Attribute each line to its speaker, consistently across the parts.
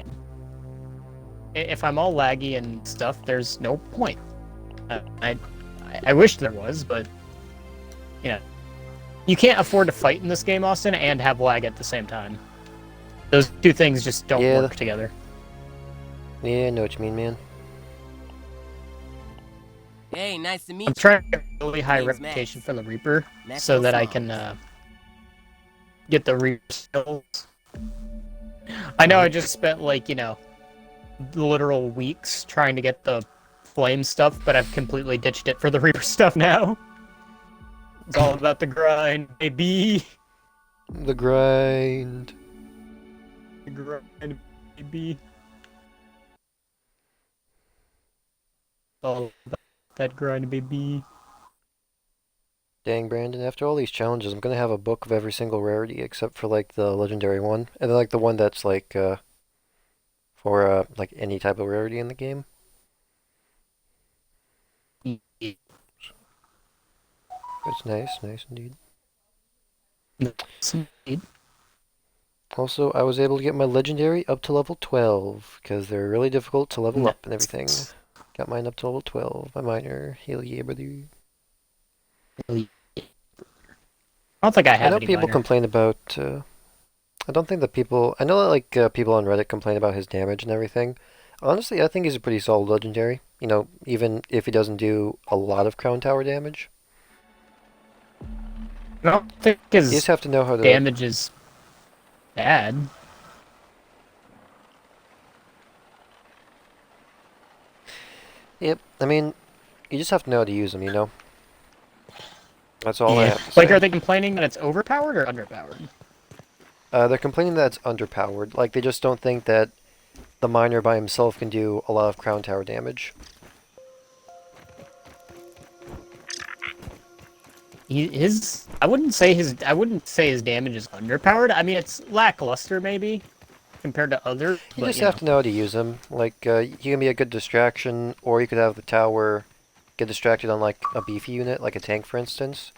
Speaker 1: game. If I'm all laggy and stuff, there's no point. I wish there was, but you know, you can't afford to fight in this game, Austin, and have lag at the same time. Those two things just don't work together.
Speaker 2: Yeah, I know what you mean, man.
Speaker 3: Hey, nice to meet you.
Speaker 1: I'm trying to get a really high reputation for the Reaper so that I can get the Reaper skills. I know I just spent, like, you know, literal weeks trying to get the flame stuff, but I've completely ditched it for the Reaper stuff now. It's all about the grind, baby.
Speaker 2: The grind.
Speaker 1: The grind, baby. All about that grind, baby.
Speaker 2: Dang, Brandon, after all these challenges, I'm gonna have a book of every single rarity except for, like, the legendary one. And then, like, the one that's, like, for, like, any type of rarity in the game. It's nice indeed. Also, I was able to get my legendary up to level 12, because they're really difficult to level up and everything. Got mine up to level 12, my miner. Hell yeah, brother.
Speaker 1: I don't think I have
Speaker 2: I know people complain about, I don't think that people, I know that, like, people on Reddit complain about his damage and everything. Honestly, I think he's a pretty solid legendary. You know, even if he doesn't do a lot of crown tower damage.
Speaker 1: I don't think his
Speaker 2: you just have to know how to
Speaker 1: damage is bad.
Speaker 2: Yep, I mean, you just have to know how to use them, you know? That's all I have to say.
Speaker 1: Like, are they complaining that it's overpowered or underpowered?
Speaker 2: They're complaining that it's underpowered. Like, they just don't think that the miner by himself can do a lot of crown tower damage.
Speaker 1: I wouldn't say his damage is underpowered. I mean, it's lackluster maybe compared to others.
Speaker 2: You just have to know how to use them. Like, he can be a good distraction, or you could have the tower get distracted on, like, a beefy unit, like a tank, for instance,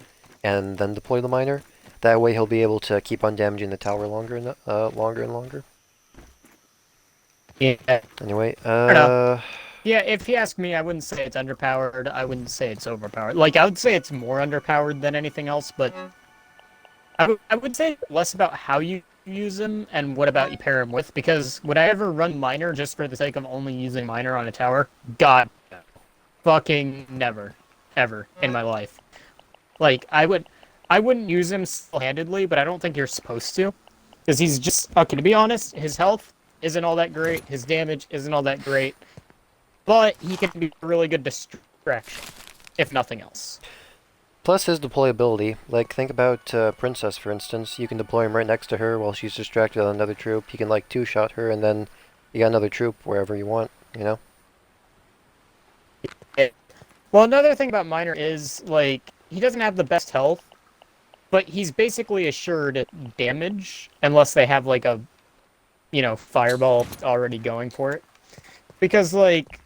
Speaker 2: and then deploy the miner. That way he'll be able to keep on damaging the tower longer and longer.
Speaker 1: Yeah.
Speaker 2: Anyway,
Speaker 1: yeah, if you ask me, I wouldn't say it's underpowered. I wouldn't say it's overpowered. Like, I would say it's more underpowered than anything else, but I would say less about how you use him and what about you pair him with, because would I ever run miner just for the sake of only using miner on a tower? God, fucking never, ever in my life. Like, I wouldn't use him single-handedly, but I don't think you're supposed to, because he's just, okay, to be honest, his health isn't all that great, his damage isn't all that great, but he can be a really good distraction, if nothing else.
Speaker 2: plus his deployability. Like, think about Princess, for instance. You can deploy him right next to her while she's distracted on another troop. You can, like, two-shot her, and then you got another troop wherever you want, you know?
Speaker 1: Well, another thing about Miner is, like, he doesn't have the best health, but he's basically assured damage, unless they have, like, a, you know, fireball already going for it. Because, like,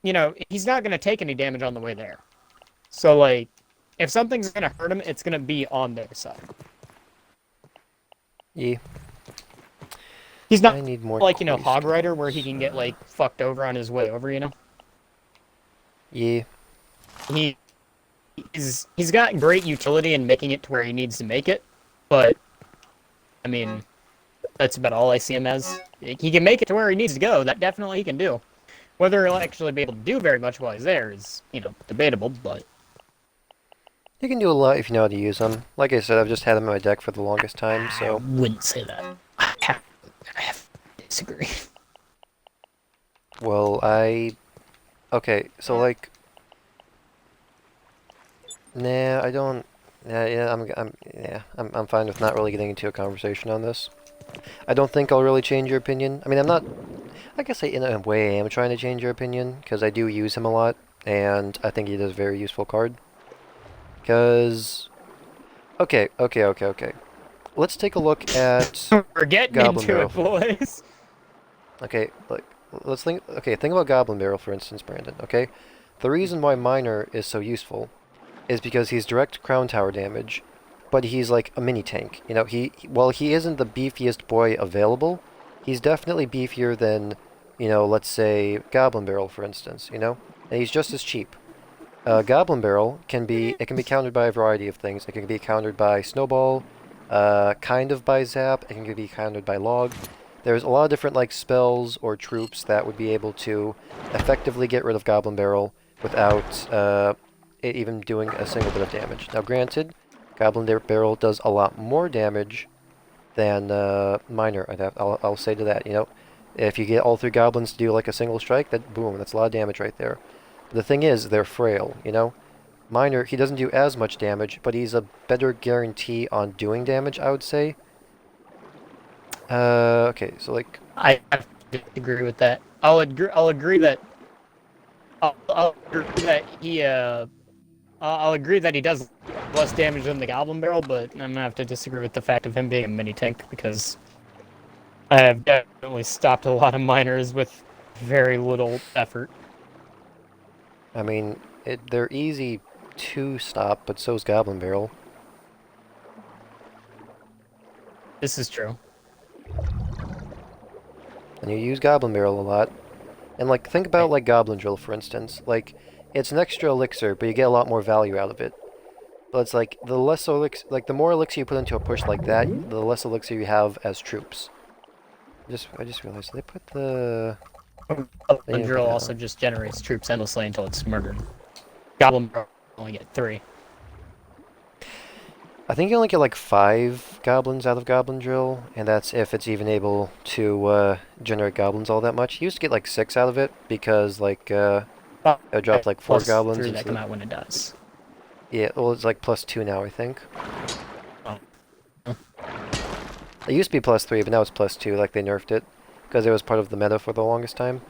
Speaker 1: you know, he's not going to take any damage on the way there. So, like, if something's going to hurt him, it's going to be on their side.
Speaker 2: Yeah.
Speaker 1: He's not
Speaker 2: I need more
Speaker 1: like, you know, Hog Rider, where he can get, like, fucked over on his way over, you know?
Speaker 2: Yeah.
Speaker 1: He's got great utility in making it to where he needs to make it, but, I mean, that's about all I see him as. He can make it to where he needs to go, that definitely he can do. Whether he'll actually be able to do very much while he's there is, you know, debatable, but...
Speaker 2: You can do a lot if you know how to use them. Like I said, I've just had them in my deck for the longest time, so...
Speaker 1: I wouldn't say that. I have to disagree.
Speaker 2: Well, okay, so, like... Nah, I don't... I'm fine with not really getting into a conversation on this. I don't think I'll really change your opinion. I mean, I'm not... I guess in a way I am trying to change your opinion, because I do use him a lot, and I think he is a very useful card. Because... Okay. Let's take a look at...
Speaker 1: We're getting
Speaker 2: Goblin
Speaker 1: into
Speaker 2: Barrel.
Speaker 1: it, boys!
Speaker 2: Okay, like, let's think... Okay, think about Goblin Barrel, for instance, Brandon, okay? The reason why Miner is so useful is because he's direct crown tower damage, but he's like a mini tank. You know, while he isn't the beefiest boy available, he's definitely beefier than, you know, let's say Goblin Barrel, for instance, you know? And he's just as cheap. Goblin Barrel can be countered by a variety of things. It can be countered by Snowball, kind of by Zap, it can be countered by Log. There's a lot of different like spells or troops that would be able to effectively get rid of Goblin Barrel without it even doing a single bit of damage. Now granted, Goblin Barrel does a lot more damage than Miner. I'll say to that, you know. If you get all three goblins to do like a single strike, that boom, that's a lot of damage right there. But the thing is, they're frail, you know? Miner, he doesn't do as much damage, but he's a better guarantee on doing damage, I would say. Okay, so like...
Speaker 1: I have to agree with that. I'll agree that... I'll agree that he, I'll agree that he does less damage than the Goblin Barrel, but I'm gonna have to disagree with the fact of him being a mini tank, because I have definitely stopped a lot of miners with very little effort.
Speaker 2: I mean, they're easy to stop, but so's Goblin Barrel.
Speaker 1: This is true.
Speaker 2: And you use Goblin Barrel a lot. And like, think about like Goblin Drill, for instance. Like, it's an extra elixir, but you get a lot more value out of it. But it's like, the less elixir, like the more elixir you put into a push like that, the less elixir you have as troops. I just realized they put the...
Speaker 1: Goblin Drill also just generates troops endlessly until it's murdered. Goblin Barrel only get 3.
Speaker 2: I think you only get like 5 goblins out of Goblin Drill, and that's if it's even able to generate goblins all that much. You used to get like 6 out of it, because like, it dropped like 4 goblins.
Speaker 1: 3 that come out when it does.
Speaker 2: Yeah, well it's like +2 now, I think.
Speaker 1: Oh.
Speaker 2: It used to be +3, but now it's +2, like they nerfed it, because it was part of the meta for the longest time.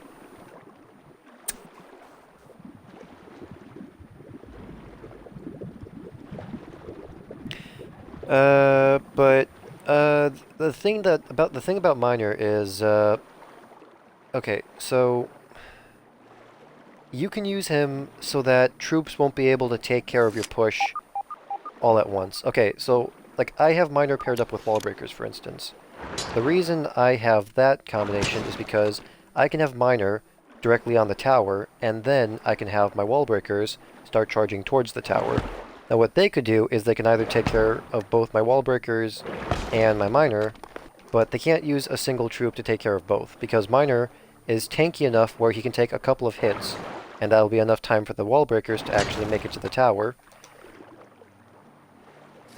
Speaker 2: The thing about Miner is, okay, so you can use him so that troops won't be able to take care of your push all at once. Okay, so like I have Miner paired up with wall breakers, for instance. The reason I have that combination is because I can have Miner directly on the tower, and then I can have my wall breakers start charging towards the tower. Now what they could do is they can either take care of both my wall breakers and my Miner, but they can't use a single troop to take care of both, because Miner is tanky enough where he can take a couple of hits, and that'll be enough time for the wall breakers to actually make it to the tower.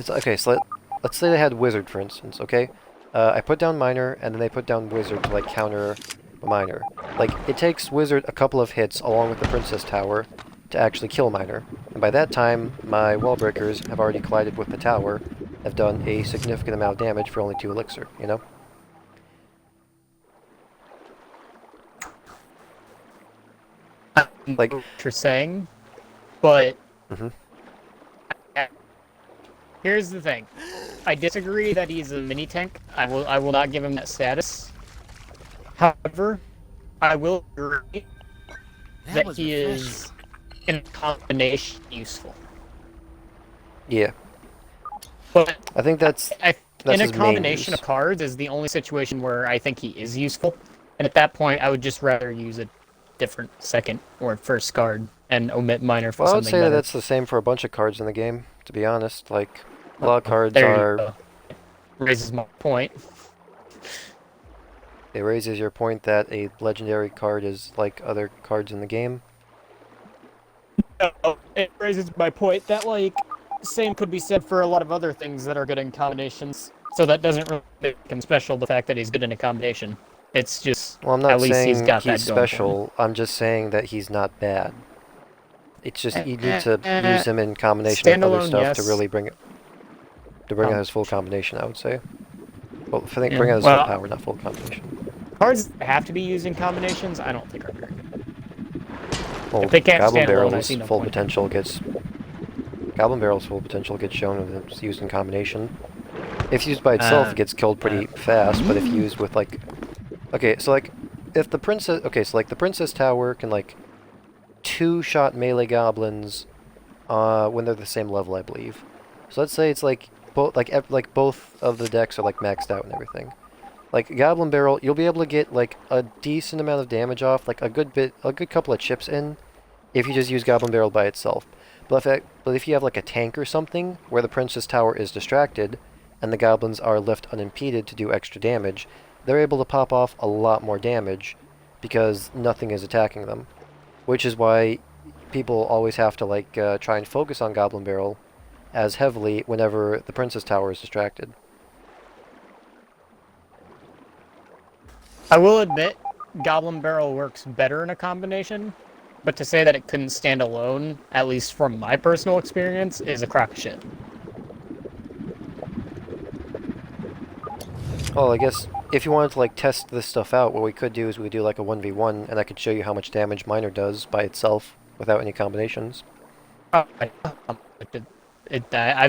Speaker 2: Okay, so let's say they had Wizard, for instance, okay? I put down Miner, and then they put down Wizard to like counter Miner. Like, it takes Wizard a couple of hits along with the Princess Tower to actually kill Miner. And by that time, my wall breakers have already collided with the tower, have done a significant amount of damage for only 2 elixir, you know? Like,
Speaker 1: What you're saying, but here's the thing. I disagree that he's a mini tank. I will not give him that status. However, I will agree that he is in a combination useful.
Speaker 2: yeah.
Speaker 1: But
Speaker 2: I think that's
Speaker 1: in a
Speaker 2: his main
Speaker 1: combination
Speaker 2: use.
Speaker 1: of cards is the only situation where I think he is useful. And at that point, I would just rather use a different second or first card and omit Miner for
Speaker 2: Well, I would
Speaker 1: something
Speaker 2: say that
Speaker 1: better.
Speaker 2: that's the same for a bunch of cards in the game, to be honest. Like, a lot of cards
Speaker 1: There you
Speaker 2: are...
Speaker 1: go. Raises my point.
Speaker 2: It raises your point that a legendary card is like other cards in the game.
Speaker 1: No, it raises my point that, like, same could be said for a lot of other things that are good in combinations. So that doesn't really make him special, the fact that he's good in a combination. It's just,
Speaker 2: Well, I'm not
Speaker 1: at least he's
Speaker 2: saying
Speaker 1: got
Speaker 2: he's
Speaker 1: that going for him.
Speaker 2: special, I'm just saying that he's not bad. It's just, you need to use him in combination with other
Speaker 1: Standalone,
Speaker 2: stuff to
Speaker 1: yes.
Speaker 2: really bring out his full combination, I would say. Well, I think bring out his full power, not full combination.
Speaker 1: Cards that have to be used in combinations, I don't think are very good.
Speaker 2: Well,
Speaker 1: If they can't
Speaker 2: Goblin
Speaker 1: stand alone, I
Speaker 2: Barrel's
Speaker 1: see no
Speaker 2: full
Speaker 1: point.
Speaker 2: potential gets... Goblin Barrel's full potential gets shown when it's used in combination. If used by itself, it gets killed pretty fast, but if used with, like... Okay, so, like, if the Princess... Okay, so, like, the Princess Tower can, like, 2-shot melee goblins when they're the same level, I believe. So let's say it's, like, both of the decks are, like, maxed out and everything. Like Goblin Barrel, you'll be able to get like a decent amount of damage off, like a good couple of chips in, if you just use Goblin Barrel by itself. But if you have like a tank or something where the Princess Tower is distracted, and the goblins are left unimpeded to do extra damage, they're able to pop off a lot more damage because nothing is attacking them. Which is why people always have to like try and focus on Goblin Barrel as heavily whenever the Princess Tower is distracted.
Speaker 1: I will admit, Goblin Barrel works better in a combination, but to say that it couldn't stand alone, at least from my personal experience, is a crock of shit.
Speaker 2: Well, I guess if you wanted to like test this stuff out, what we could do is we could do like a 1v1, and I could show you how much damage Miner does by itself without any combinations.
Speaker 1: I've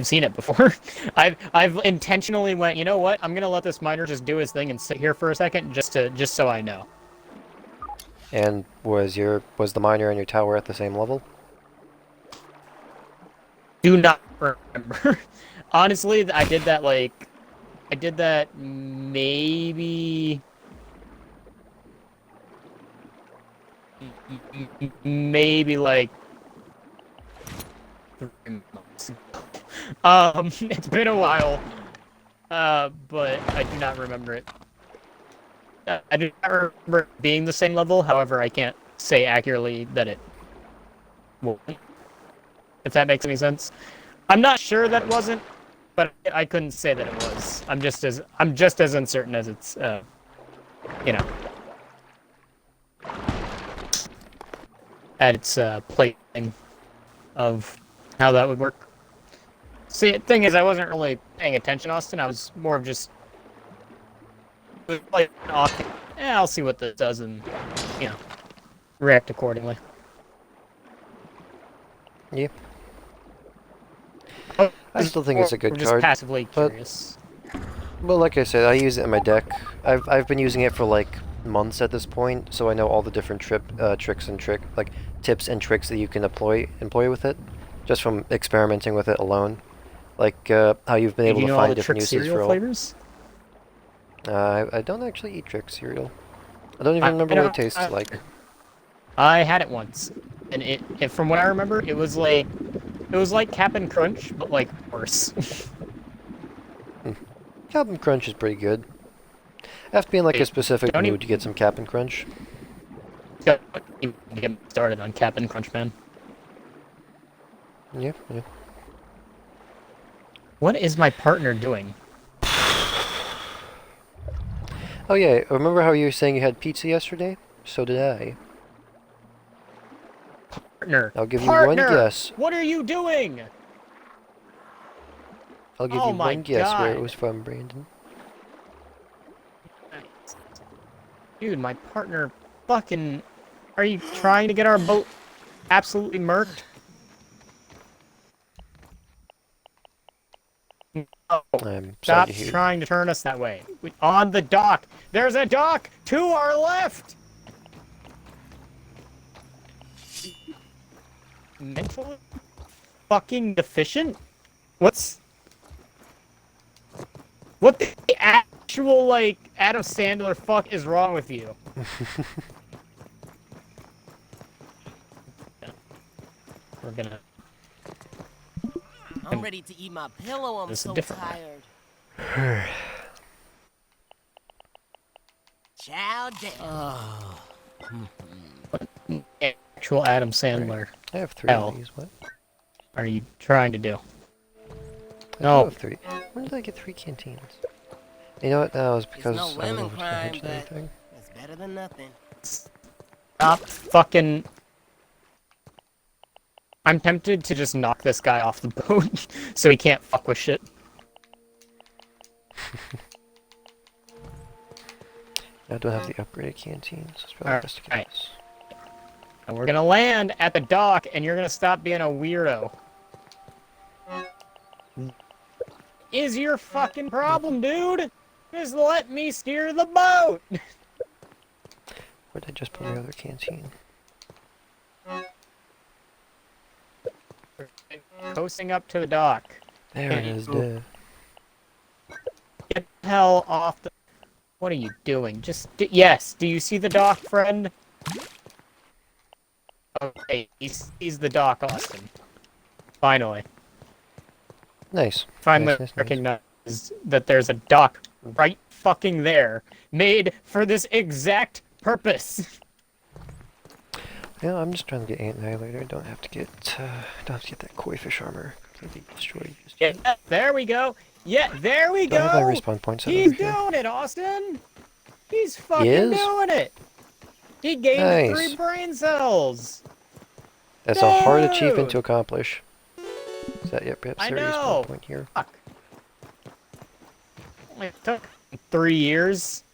Speaker 1: seen it before. I've intentionally went, you know what? I'm gonna let this miner just do his thing and sit here for a second, just so I know.
Speaker 2: And was the miner and your tower at the same level?
Speaker 1: Do not remember. Honestly, I did that maybe like 3 months ago. It's been a while, but I do not remember it. I do not remember it being the same level. However, I can't say accurately that it won't. If that makes any sense. I'm not sure that it wasn't, but I couldn't say that it was. I'm just as uncertain as it's, you know, at its plating of how that would work. See, the thing is, I wasn't really paying attention, Austin. I was more of just like, I'll see what this does and, you know, react accordingly.
Speaker 2: Yeah. I still think it's a good
Speaker 1: just
Speaker 2: card.
Speaker 1: Passively curious.
Speaker 2: Well, like I said, I use it in my deck. I've been using it for like months at this point, so I know all the different tips and tricks that you can employ with it, just from experimenting with it alone. Like how you've been able to find different uses for
Speaker 1: flavors.
Speaker 2: I don't actually eat Trick cereal. I don't even remember what it tastes like.
Speaker 1: I had it once, and it from what I remember, it was like Cap'n Crunch, but like worse.
Speaker 2: Cap'n Crunch is pretty good. I have to be in like a specific mood to get some Cap'n Crunch.
Speaker 1: Get started on Cap'n Crunch, man.
Speaker 2: Yeah.
Speaker 1: What is my partner doing?
Speaker 2: Oh yeah, remember how you were saying you had pizza yesterday? So did I.
Speaker 1: Partner.
Speaker 2: I'll give you one guess.
Speaker 1: What are you doing?
Speaker 2: I'll give you one guess where it was from, Brandon.
Speaker 1: Dude, my partner fucking... Are you trying to get our boat absolutely murked? No.
Speaker 2: I'm
Speaker 1: Stop
Speaker 2: sorry to hear.
Speaker 1: trying to turn us that way. On the dock! There's a dock to our left! Mentally fucking deficient? What the actual, like, Adam Sandler fuck is wrong with you? We're gonna...
Speaker 3: I'm ready to eat my pillow. I'm so tired. Chow down.
Speaker 1: Actual Adam Sandler.
Speaker 2: I have 3 of these. What
Speaker 1: are you trying to do?
Speaker 2: I have 3. When did I get 3 canteens? You know what? That was because
Speaker 3: it's no
Speaker 2: I don't know
Speaker 3: lemon
Speaker 2: if
Speaker 3: crime,
Speaker 2: it's
Speaker 3: but
Speaker 2: anything.
Speaker 3: it's better than nothing.
Speaker 1: Stop fucking... I'm tempted to just knock this guy off the boat so he can't fuck with shit.
Speaker 2: I don't have the upgraded canteens. So it's probably best to get this.
Speaker 1: And we're gonna land at the dock, and you're gonna stop being a weirdo. Is your fucking problem, dude? Just let me steer the boat!
Speaker 2: Where'd I just put my other canteen?
Speaker 1: Coasting up to the dock.
Speaker 2: There it is, duh.
Speaker 1: Get the hell off the... What are you doing? Yes, do you see the dock, friend? Okay, he sees the dock, Austin. Finally.
Speaker 2: Nice.
Speaker 1: Finally
Speaker 2: Nice.
Speaker 1: recognized that there's a dock right fucking there, made for this exact purpose.
Speaker 2: Yeah, I'm just trying to get Ant Annihilator. Don't have to get that koi fish armor completely destroyed.
Speaker 1: Yeah, there we go. Yeah, there we
Speaker 2: Do I have my
Speaker 1: go.
Speaker 2: respawn point set
Speaker 1: He's
Speaker 2: over here?
Speaker 1: doing it, Austin. He's
Speaker 2: He
Speaker 1: fucking
Speaker 2: is?
Speaker 1: doing it. He gained 3
Speaker 2: Nice.
Speaker 1: brain cells.
Speaker 2: That's a hard
Speaker 1: Dude!
Speaker 2: achievement to accomplish. Is that, yep,
Speaker 1: I
Speaker 2: there is
Speaker 1: know.
Speaker 2: respawn point here.
Speaker 1: Fuck. It took 3 years.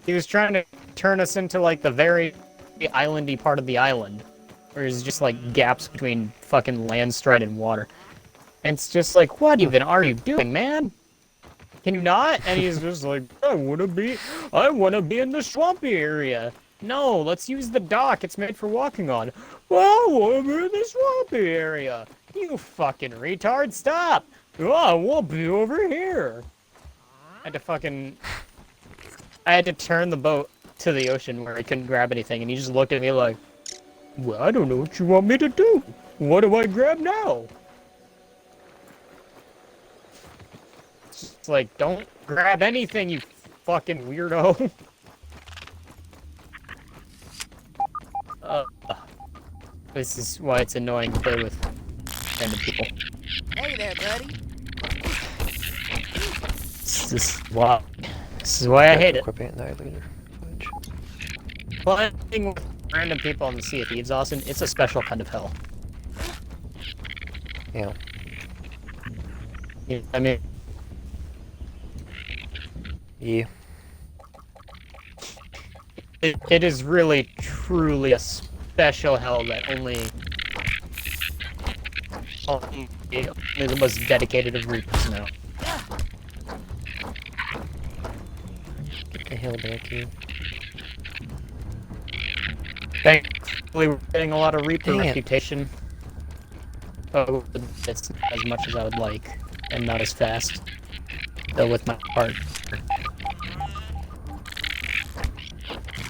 Speaker 1: He was trying to turn us into like the very islandy part of the island, where there's just like gaps between fucking landstride and water. And it's just like, what even are you doing, man? Can you not? And he's just like, I wanna be in the swampy area. No, let's use the dock. It's made for walking on. Well, I wanna be in the swampy area. You fucking retard, stop! Oh, I won't be over here. I had to turn the boat to the ocean where I couldn't grab anything, and he just looked at me like, well, I don't know what you want me to do. What do I grab now? It's like, don't grab anything, you fucking weirdo. This is why it's annoying to play with random people.
Speaker 3: Hey there, buddy.
Speaker 1: This is why I hate it.
Speaker 2: Equip Ant Annihilator. Fudge.
Speaker 1: Playing with random people on the Sea of Thieves, Austin, it's a special kind of hell.
Speaker 2: Yeah.
Speaker 1: Yeah, I mean,
Speaker 2: Yeah.
Speaker 1: it is really, truly a special hell that only the most dedicated of Reapers know.
Speaker 2: Get the hell back here.
Speaker 1: Thankfully, we're getting a lot of Reaper
Speaker 2: Dang it.
Speaker 1: reputation. Oh, it's not as much as I would like, and not as fast. Though with my heart.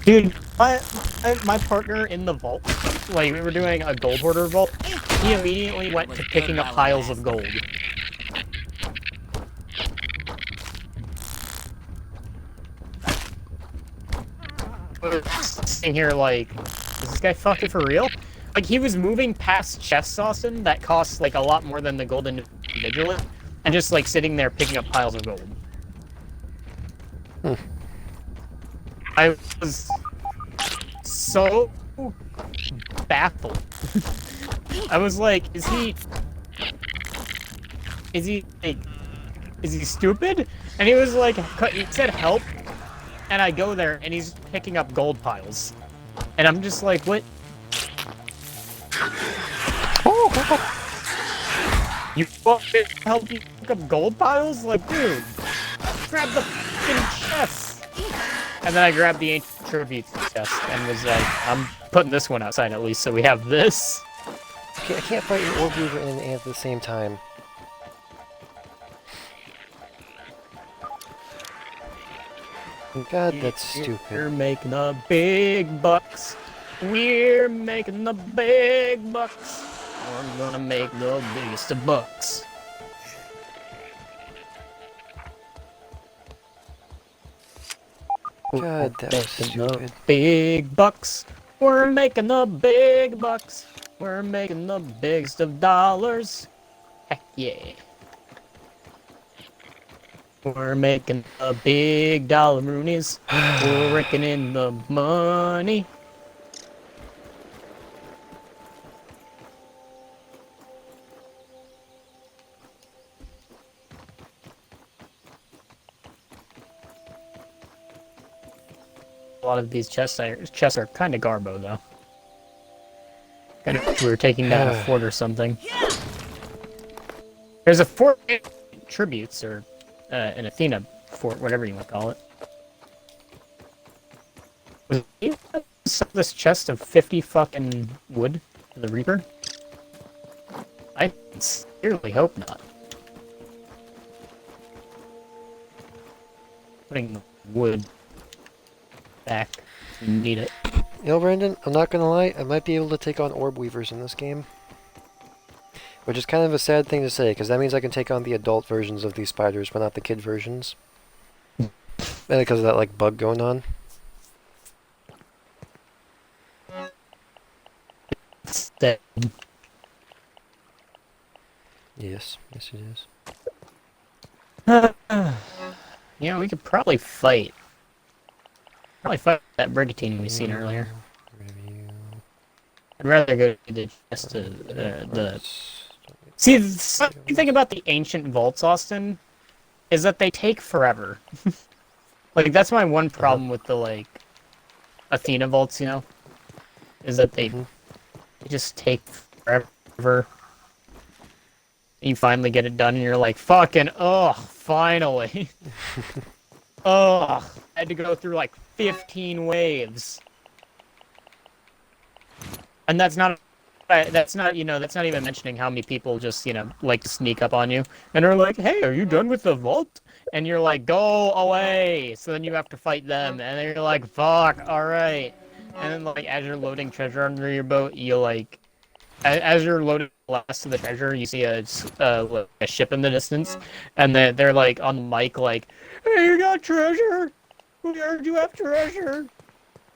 Speaker 1: Dude, my partner in the vault, like we were doing a gold hoarder vault, he immediately went to picking up piles of gold. We're sitting here like, is this guy fucking for real? Like he was moving past chests, Austin, that cost like a lot more than the gold individually, and just like sitting there picking up piles of gold. I was so baffled. I was like, is he stupid? And he was like, he said help, and I go there, and he's picking up gold piles. And I'm just like, what? You want me to help you pick up gold piles? Like, dude, grab the fucking chest. And then I grabbed the ancient tributes chest and was like, I'm putting this one outside at least, so we have this.
Speaker 2: Okay, I can't fight an orb weaver and an ant at the same time. God, that's stupid.
Speaker 1: We're making the big bucks. We're making the big bucks. We're gonna make the biggest of bucks.
Speaker 2: God, that was stupid.
Speaker 1: Big bucks. We're making the big bucks. We're making the biggest of dollars. Heck yeah. We're making the big dollar roonies. We're raking in the money. A lot of these chests are kind of garbo, though. Kind of, we were taking down a fort or something. There's a fort tributes, or an Athena fort, whatever you want to call it. Was you sell this chest of 50 fucking wood to the Reaper? I sincerely hope not. Putting the wood back. You need it.
Speaker 2: You know, Brandon, I'm not gonna lie, I might be able to take on orb weavers in this game. Which is kind of a sad thing to say, because that means I can take on the adult versions of these spiders, but not the kid versions. And because of that, like, bug going on.
Speaker 1: That
Speaker 2: Yes, yes it is.
Speaker 1: yeah, we could probably fight. Probably fight that brigantine we seen earlier.
Speaker 2: Review.
Speaker 1: I'd rather go to the just the
Speaker 2: Let's-
Speaker 1: See, the funny thing about the ancient vaults, Austin, is that they take forever. Like, that's my one problem with the, like, Athena vaults, you know? Is that they just take forever. You finally get it done, and you're like, fucking, ugh, finally. Ugh, I had to go through, like, 15 waves. And that's not, you know, that's not even mentioning how many people just, you know, like to sneak up on you and are like, hey, are you done with the vault? And you're like, go away. So then you have to fight them, and then you're like, fuck, alright. And then, like, as you're loading treasure under your boat, you, like, as you're loading last of the treasure, you see a ship in the distance, and they're like, on the mic, like, hey, you got treasure? We heard you have treasure.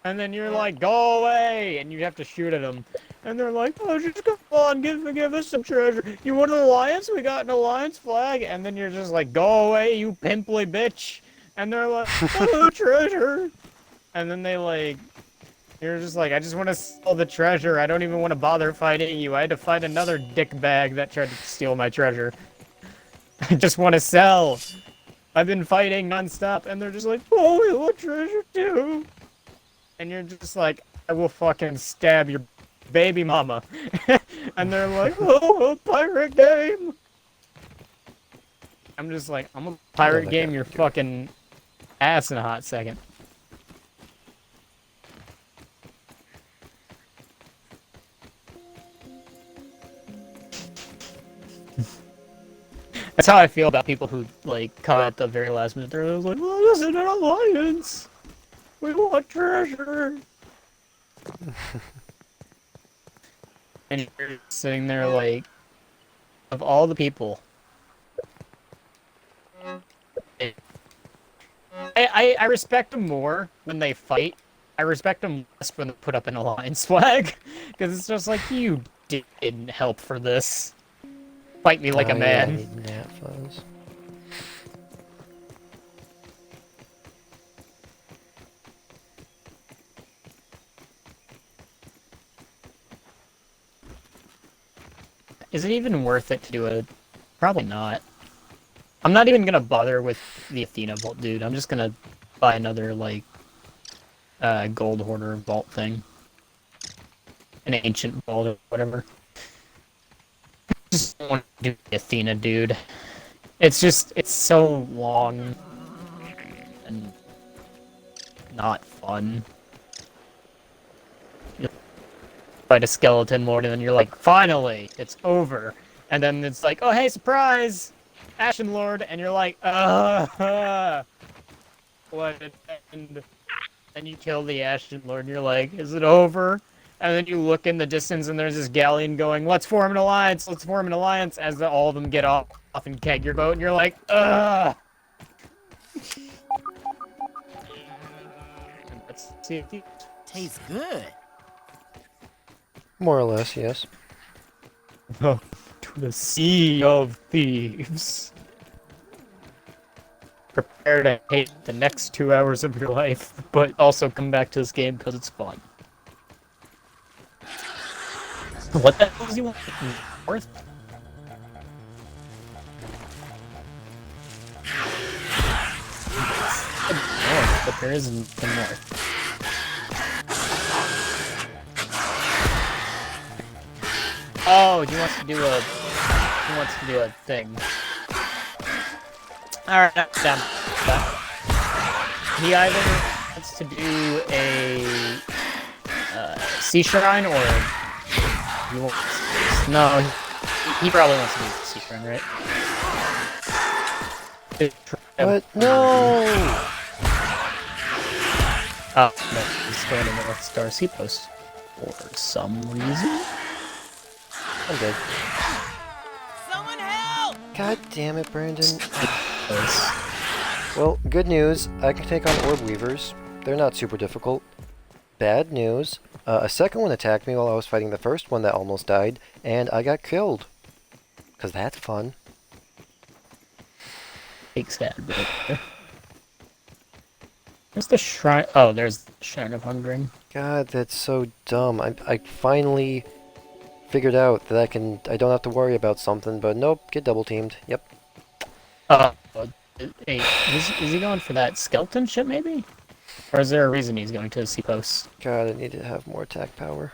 Speaker 1: And then you're like, go away! And you have to shoot at them. And they're like, oh, just come on, give us some treasure. You want an alliance? We got an alliance flag. And then you're just like, go away, you pimply bitch. And they're like, oh, treasure. And then they like, you're just like, I just want to sell the treasure. I don't even want to bother fighting you. I had to fight another dickbag that tried to steal my treasure. I just want to sell. I've been fighting nonstop. And they're just like, oh, we want treasure too. And you're just like, I will fucking stab your baby mama. And they're like, oh, a pirate game. I'm just like, I'm a pirate game your fucking ass in a hot second. That's how I feel about people who, like, come at the very last minute. They're like, well, this is an alliance. We want treasure. And you're sitting there like, of all the people, I respect them more when they fight. I respect them less when they put up an alliance flag, because it's just like, you didn't help for this. Fight me like a man.
Speaker 2: Yeah, gnat fuzz.
Speaker 1: Is it even worth it to do a... Probably not. I'm not even gonna bother with the Athena vault, dude. I'm just gonna buy another, like, gold hoarder vault thing. An ancient vault or whatever. I just don't want to do the Athena, dude. It's just, it's so long and not fun. Fight a skeleton lord, and then you're like, finally, it's over. And then it's like, oh, hey, surprise! Ashen Lord, and you're like, what an end. Then you kill the Ashen Lord, and you're like, is it over? And then you look in the distance, and there's this galleon going, let's form an alliance, as all of them get off and keg your boat, and you're like, ugh! Let's see if you...
Speaker 3: Tastes good.
Speaker 2: More or less, yes.
Speaker 1: To the Sea of Thieves. Prepare to hate the next 2 hours of your life, but also come back to this game because it's fun. What the hell is you want? North? North, but there isn't the north. Oh, he wants to do a thing. Alright, down. He either wants to do a sea shrine or he wants, no, he probably wants to do the sea shrine, right?
Speaker 2: What? No!
Speaker 1: Oh, no, he's going to North Star Seapost for some reason.
Speaker 2: I'm dead.
Speaker 3: Someone help!
Speaker 2: God damn it, Brandon.
Speaker 1: Because
Speaker 2: Well, good news. I can take on Orb Weavers. They're not super difficult. Bad news. A second one attacked me while I was fighting the first one that almost died, and I got killed. Because that's fun.
Speaker 1: big sad right there. Where's the shrine? Oh, there's the Shrine of Hungering.
Speaker 2: God, that's so dumb. I finally figured out that I don't have to worry about something, but nope, get double teamed. Yep.
Speaker 1: Hey, is he going for that skeleton ship maybe? Or is there a reason he's going to the Seapost?
Speaker 2: God, I need to have more attack power.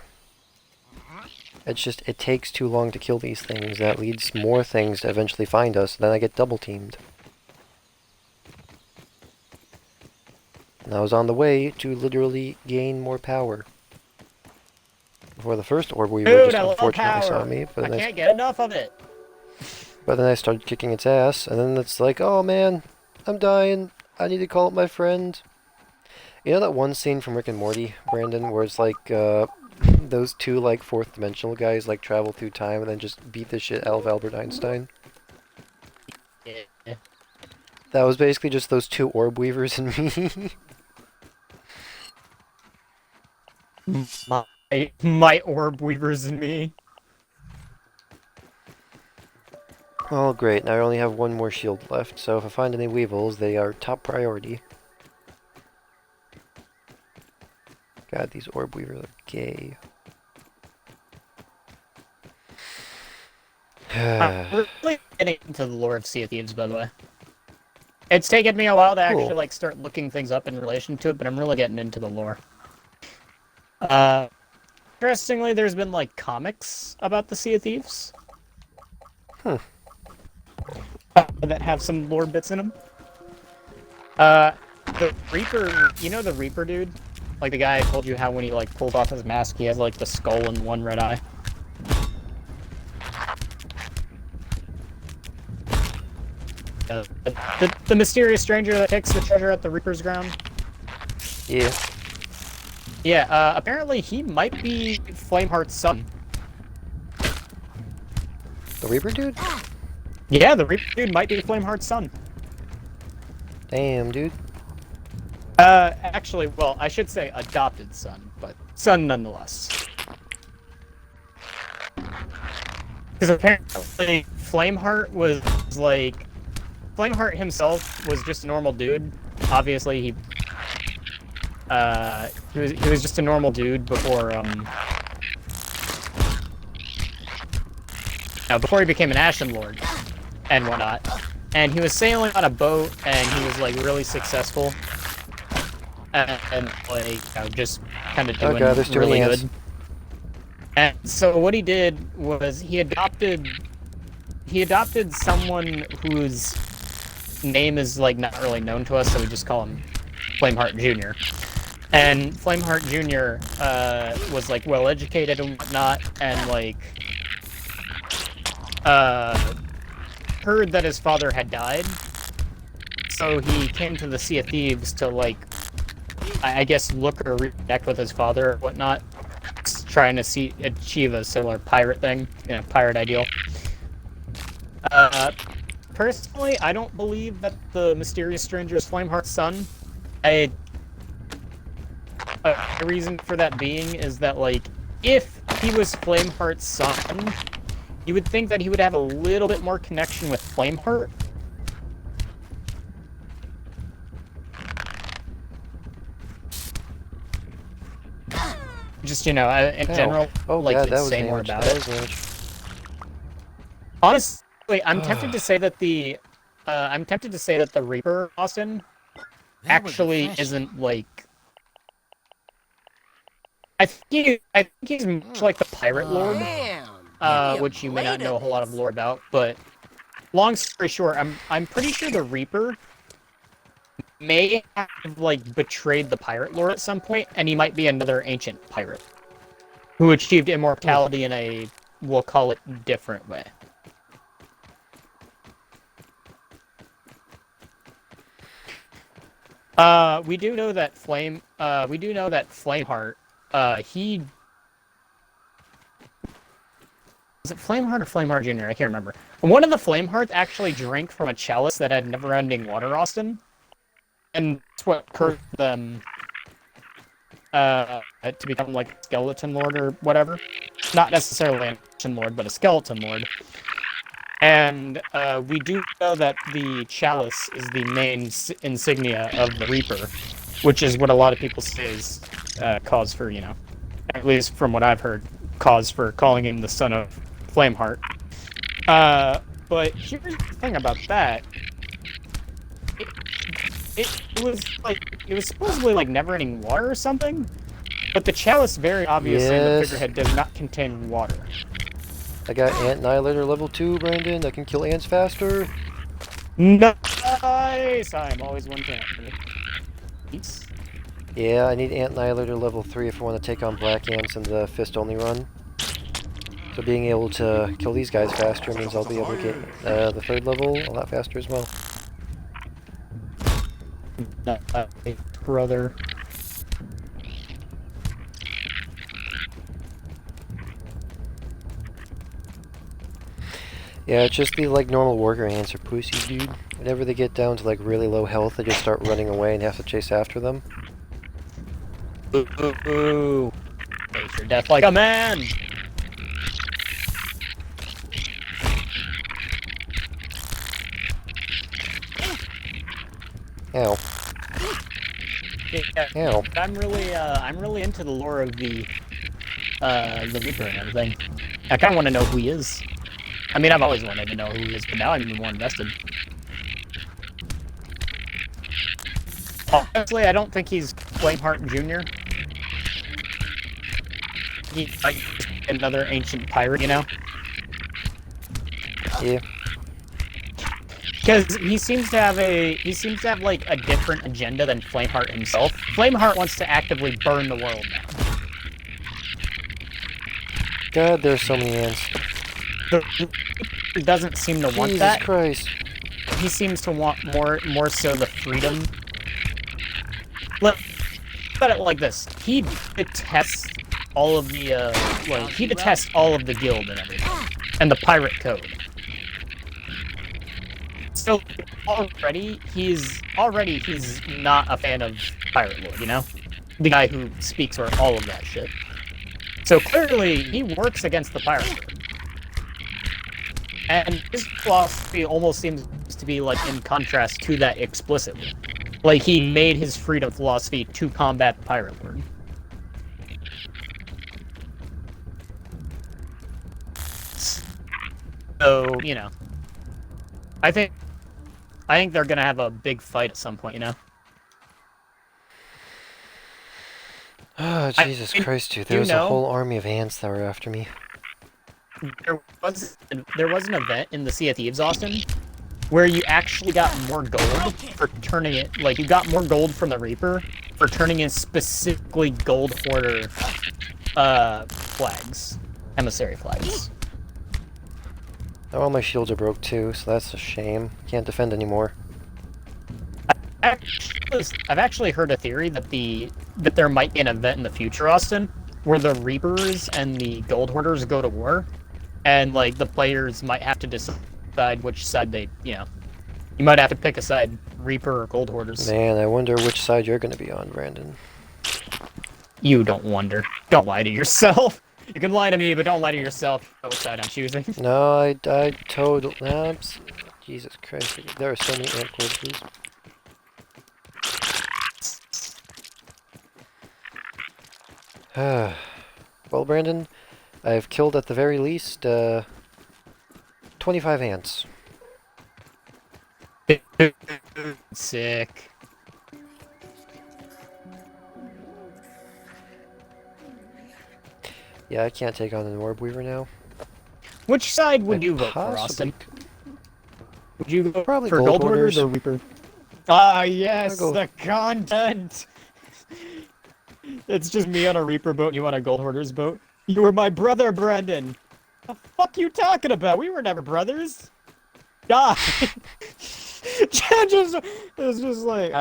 Speaker 2: It's just, it takes too long to kill these things. That leads more things to eventually find us, then I get double teamed. And I was on the way to literally gain more power. Before the first Orb Weaver
Speaker 1: Dude,
Speaker 2: just
Speaker 1: I love
Speaker 2: unfortunately saw
Speaker 1: power.
Speaker 2: me,
Speaker 1: I can't get enough of it.
Speaker 2: but then I started kicking its ass, and then it's like, oh man, I'm dying. I need to call up my friend. You know that one scene from Rick and Morty, Brandon, where it's like, those two, like, fourth dimensional guys, like, travel through time and then just beat the shit out of Albert Einstein?
Speaker 1: Yeah.
Speaker 2: That was basically just those two Orb Weavers and me.
Speaker 1: My orb weavers and me.
Speaker 2: Oh, great. Now I only have one more shield left, so if I find any Weevils, they are top priority. God, these Orb Weavers are gay.
Speaker 1: I'm really getting into the lore of Sea of Thieves, by the way. It's taken me a while to
Speaker 2: Cool.
Speaker 1: actually like start looking things up in relation to it, but I'm really getting into the lore. Interestingly, there's been like comics about the Sea of Thieves.
Speaker 2: Hmm.
Speaker 1: That have some lore bits in them. The Reaper, you know the Reaper dude? Like the guy I told you how when he like pulled off his mask, he has like the skull and one red eye. The mysterious stranger that takes the treasure at the Reaper's ground.
Speaker 2: Yeah.
Speaker 1: Yeah, apparently he might be Flameheart's son.
Speaker 2: The Reaper dude?
Speaker 1: Yeah, the Reaper dude might be Flameheart's son.
Speaker 2: Damn, dude.
Speaker 1: Actually, well, I should say adopted son, but son nonetheless. Because apparently Flameheart was like... Flameheart himself was just a normal dude. Obviously, he was just a normal dude before, before he became an Ashen Lord and whatnot. And he was sailing on a boat, and he was, like, really successful. And like, you know, just kind of doing
Speaker 2: there's too
Speaker 1: really
Speaker 2: many ants.
Speaker 1: good. And so what he did was he adopted someone whose name is like not really known to us, so we just call him Flameheart Jr. And Flameheart Jr. Was like well educated and whatnot, and like heard that his father had died. So he came to the Sea of Thieves to like I guess look or reconnect with his father or whatnot, trying to achieve a similar pirate thing, you know, pirate ideal. Personally, I don't believe that the mysterious stranger is Flameheart's son. A reason for that being is that, like, if he was Flameheart's son, you would think that he would have a little bit more connection with Flameheart. Just, you know, in general, like,
Speaker 2: God,
Speaker 1: to
Speaker 2: that was
Speaker 1: say more
Speaker 2: damage.
Speaker 1: about
Speaker 2: That
Speaker 1: it.
Speaker 2: was damage.
Speaker 1: Honestly, I'm tempted to say that the Reaper, Austin, actually isn't like. I think he's much like the Pirate Lord,
Speaker 3: Damn.
Speaker 1: which you may not know a whole lot of lore about. But long story short, I'm pretty sure the Reaper may have like betrayed the Pirate Lord at some point, and he might be another ancient pirate who achieved immortality in a, we'll call it, different way. We do know that Flameheart, he... Was it Flameheart or Flameheart Jr.? I can't remember. One of the Flamehearts actually drank from a chalice that had never-ending water, Austin. And that's what cursed them, to become, like, a Skeleton Lord or whatever. Not necessarily an Ancient Lord, but a Skeleton Lord. And, we do know that the chalice is the main insignia of the Reaper, which is what a lot of people say is, cause for, you know, at least from what I've heard, cause for calling him the son of Flameheart. But here's the thing about that. It was supposedly like never-ending water or something, but the chalice very obviously in the figurehead does not contain water.
Speaker 2: I got Ant Annihilator level 2, Brandon. I can kill ants faster.
Speaker 1: Nice! I'm always one to Peace.
Speaker 2: Yeah, I need Ant Annihilator level 3 if I want to take on black ants in the fist-only run. So being able to kill these guys faster means I'll be able to get the 3rd level a lot faster as well.
Speaker 1: Brother.
Speaker 2: Yeah, it's just the like normal worker ants are pussies, dude. Whenever they get down to like really low health, they just start running away and have to chase after them.
Speaker 1: Ooh, ooh, ooh. Face your death like a man!
Speaker 2: Ow.
Speaker 1: Yeah,
Speaker 2: Ow.
Speaker 1: I'm really into the lore of the Reaper and everything. I kind of want to know who he is. I mean, I've always wanted to know who he is, but now I'm even more invested. Honestly, I don't think he's Flameheart Jr. He's like another ancient pirate, you know?
Speaker 2: Yeah.
Speaker 1: Because he seems to have like a different agenda than Flameheart himself. Flameheart wants to actively burn the world now.
Speaker 2: God, there's so many ants.
Speaker 1: He doesn't seem to want
Speaker 2: Jesus
Speaker 1: that.
Speaker 2: Christ.
Speaker 1: He seems to want more so the freedom. Let it like this. He detests all of the he detests all of the guild and everything, and the pirate code. So already he's not a fan of Pirate Lord, you know, the guy who speaks for all of that shit. So clearly he works against the Pirate Lord. And his philosophy almost seems to be, like, in contrast to that explicitly. Like, he made his freedom philosophy to combat the Pirate Lord. So, you know. I think they're gonna have a big fight at some point, you know?
Speaker 2: Oh, Jesus Christ, dude. There was a whole army of ants that were after me.
Speaker 1: There was an event in the Sea of Thieves, Austin, where you actually got more gold for turning it, like, you got more gold from the Reaper for turning in specifically gold hoarder, flags. Emissary flags.
Speaker 2: Oh, all my shields are broke too, so that's a shame. Can't defend anymore.
Speaker 1: I've actually heard a theory that there might be an event in the future, Austin, where the Reapers and the Gold Hoarders go to war, and like the players might have to decide which side they, you know, you might have to pick a side, Reaper or Gold Hoarders.
Speaker 2: Man, I wonder which side you're gonna be on, Brandon.
Speaker 1: You don't wonder. Don't lie to yourself. You can lie to me, but don't lie to yourself. Which side I'm choosing.
Speaker 2: No, I totally. Jesus Christ, there are so many ant corpses. Well, Brandon, I've killed at the very least 25 ants.
Speaker 1: Sick.
Speaker 2: Yeah, I can't take on an orb weaver now.
Speaker 1: Which side would you vote for, Austin? Would you go
Speaker 2: probably
Speaker 1: for Gold Hoarders or Reaper? Ah, yes, the content! It's just me on a Reaper boat and you on a Gold Hoarders boat. You were my brother, Brendan! The fuck you talking about? We were never brothers! Die! It's just like,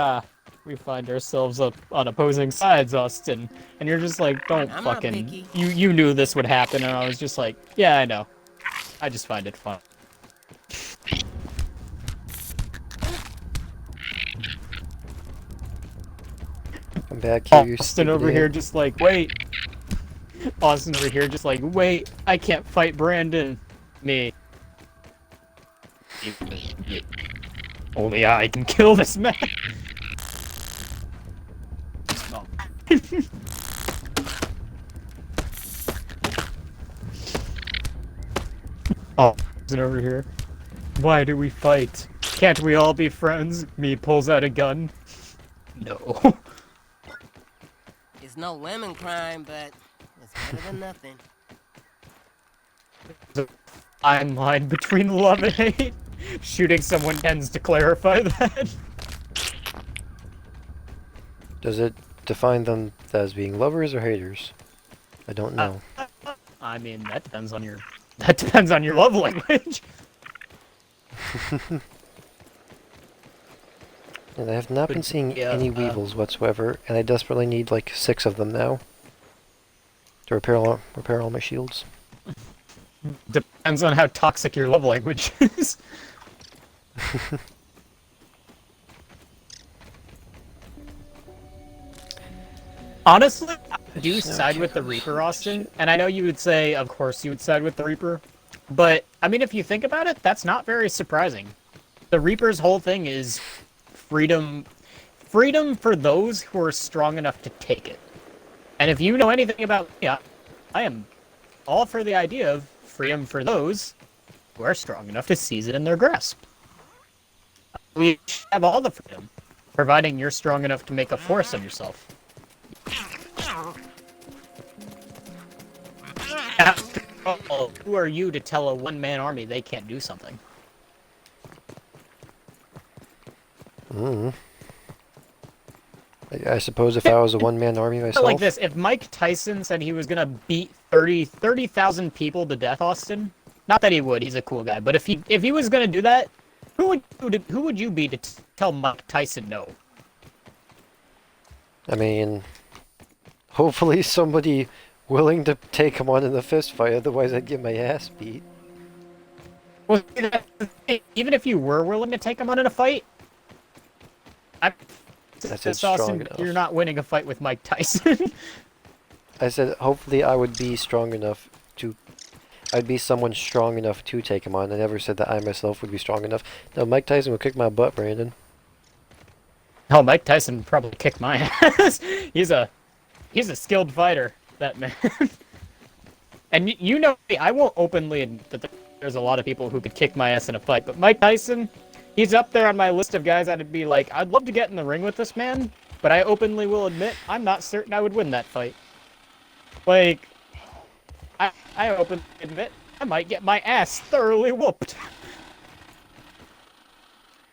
Speaker 1: we find ourselves up on opposing sides, Austin. And you're just like, don't
Speaker 3: I'm not
Speaker 1: fucking...
Speaker 3: picky.
Speaker 1: You knew this would happen, and I was just like, yeah, I know. I just find it fun.
Speaker 2: Come back here, you
Speaker 1: Austin
Speaker 2: stupid
Speaker 1: over here
Speaker 2: ant.
Speaker 1: just like, wait. Austin over here just like, wait, I can't fight Brandon. Me. Only I can kill this man. No. Austin over here. Why do we fight? Can't we all be friends? Me pulls out a gun. No.
Speaker 3: It's no lemon crime, but it's better than nothing.
Speaker 1: Fine line between love and hate. Shooting someone tends to clarify that.
Speaker 2: Does it define them as being lovers or haters? I don't know.
Speaker 1: I mean, that depends on your love language.
Speaker 2: And I have not been seeing
Speaker 1: yeah,
Speaker 2: any weevils whatsoever, and I desperately need like 6 of them now to repair all my shields.
Speaker 1: Depends on how toxic your love language is. Honestly, I do side with the Reaper, Austin. And I know you would say, of course, you would side with the Reaper. But, I mean, if you think about it, that's not very surprising. The Reaper's whole thing is freedom. Freedom for those who are strong enough to take it. And if you know anything about me, I am all for the idea of freedom for those who are strong enough to seize it in their grasp. We should have all the freedom, providing you're strong enough to make a force of yourself. After all, who are you to tell a one-man army they can't do something?
Speaker 2: I suppose if I was a one-man army myself...
Speaker 1: Like this, if Mike Tyson said he was gonna beat 30,000 people to death, Austin, not that he would, he's a cool guy, but if he was gonna do that, who would you be to tell Mike Tyson no?
Speaker 2: I mean, hopefully somebody willing to take him on in a fist fight, otherwise I'd get my ass beat.
Speaker 1: Well, even if you were willing to take him on in a fight,
Speaker 2: That's it,
Speaker 1: Austin,
Speaker 2: strong enough.
Speaker 1: you're not winning a fight with Mike Tyson.
Speaker 2: I said hopefully I would be strong enough to... I'd be someone strong enough to take him on. I never said that I myself would be strong enough. No, Mike Tyson would kick my butt, Brandon.
Speaker 1: Oh, Mike Tyson would probably kick my ass. He's a skilled fighter, that man. And you know me, I won't openly admit that there's a lot of people who could kick my ass in a fight, but Mike Tyson, he's up there on my list of guys I'd be like, I'd love to get in the ring with this man, but I openly will admit I'm not certain I would win that fight. Like, I openly admit I might get my ass thoroughly whooped.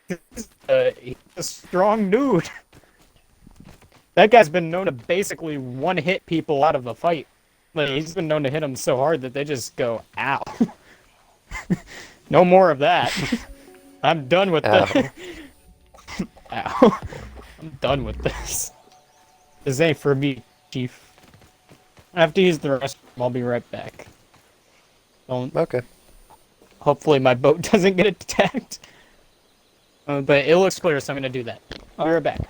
Speaker 1: He's a strong dude. That guy's been known to basically one-hit people out of a fight. Like, he's been known to hit them so hard that they just go, ow. No more of that. I'm done with this. Ow. I'm done with this. This ain't for me, Chief. I have to use the restroom. I'll be right back.
Speaker 2: Okay.
Speaker 1: Hopefully my boat doesn't get attacked. But it looks clear, so I'm gonna do that. I'll be right back.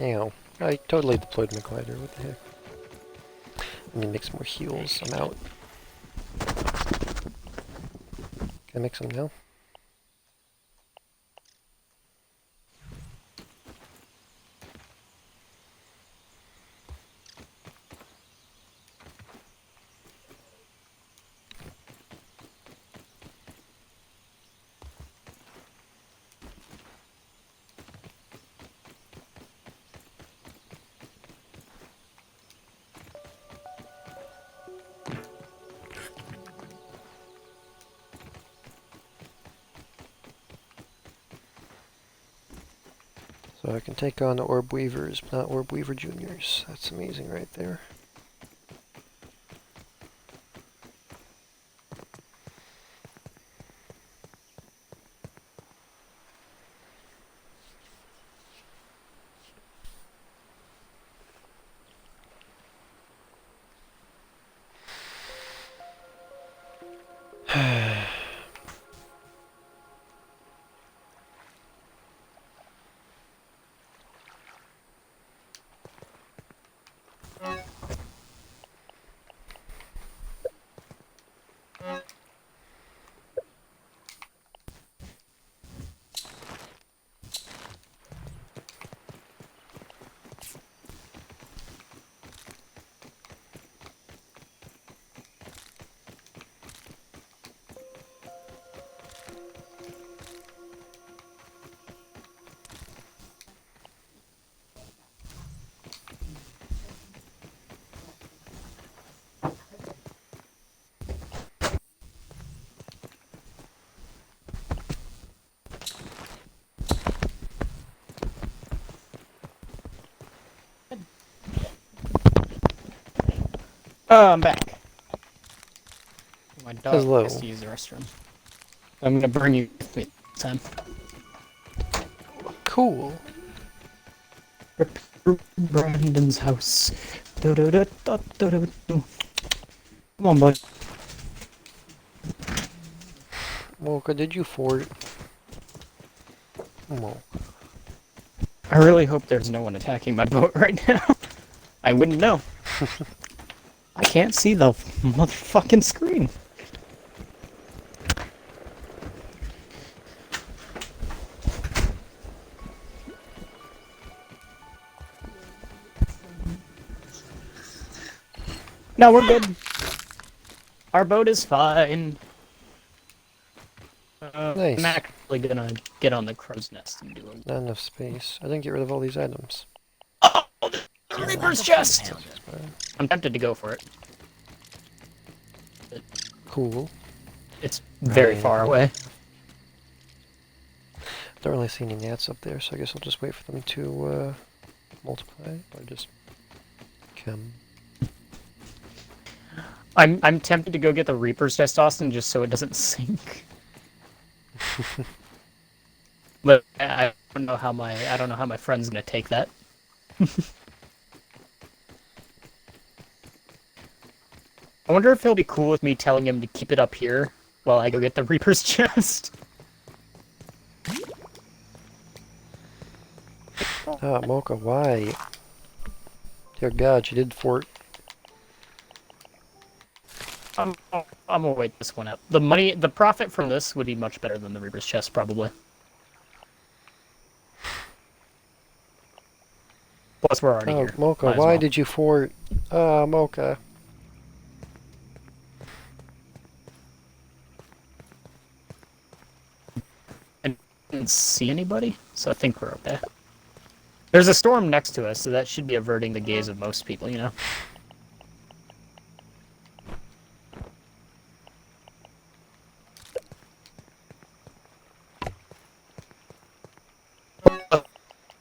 Speaker 2: Ow. I totally deployed my glider. What the heck? Let me make some more heals. I'm out. Can I make some now? So I can take on the Orb Weavers, but not Orb Weaver Juniors. That's amazing right there.
Speaker 1: I'm back. My dog
Speaker 2: Hello.
Speaker 1: has to use the restroom. I'm gonna bring you with me this time.
Speaker 2: Cool.
Speaker 1: Brandon's house. Come on, bud.
Speaker 2: Mocha, did you fort? Mo.
Speaker 1: I really hope there's no one attacking my boat right now. I wouldn't know. I can't see the motherfucking screen. No, we're good. Our boat is fine.
Speaker 2: Nice.
Speaker 1: I'm actually gonna get on the crow's nest and do a...
Speaker 2: Not enough space. I didn't get rid of all these items.
Speaker 1: Oh! Reaper's chest!
Speaker 2: Fine.
Speaker 1: I'm tempted to go for it.
Speaker 2: Cool.
Speaker 1: It's very
Speaker 2: Right.
Speaker 1: far away.
Speaker 2: Don't really see any gnats up there, so I guess I'll just wait for them to multiply by just chem.
Speaker 1: I'm tempted to go get the Reaper's chest, Austin, just so it doesn't sink. But I don't know how my friend's gonna take that. I wonder if he'll be cool with me telling him to keep it up here while I go get the Reaper's chest.
Speaker 2: Ah, Mocha, why? Dear God, you did fort.
Speaker 1: I'm gonna wait this one out. The profit from this would be much better than the Reaper's chest, probably. Plus, we're already
Speaker 2: Oh,
Speaker 1: here.
Speaker 2: Mocha,
Speaker 1: Might as
Speaker 2: why
Speaker 1: well.
Speaker 2: did you fort? Ah, Mocha.
Speaker 1: I didn't see anybody, so I think we're okay. There's a storm next to us, so that should be averting the gaze of most people, you know?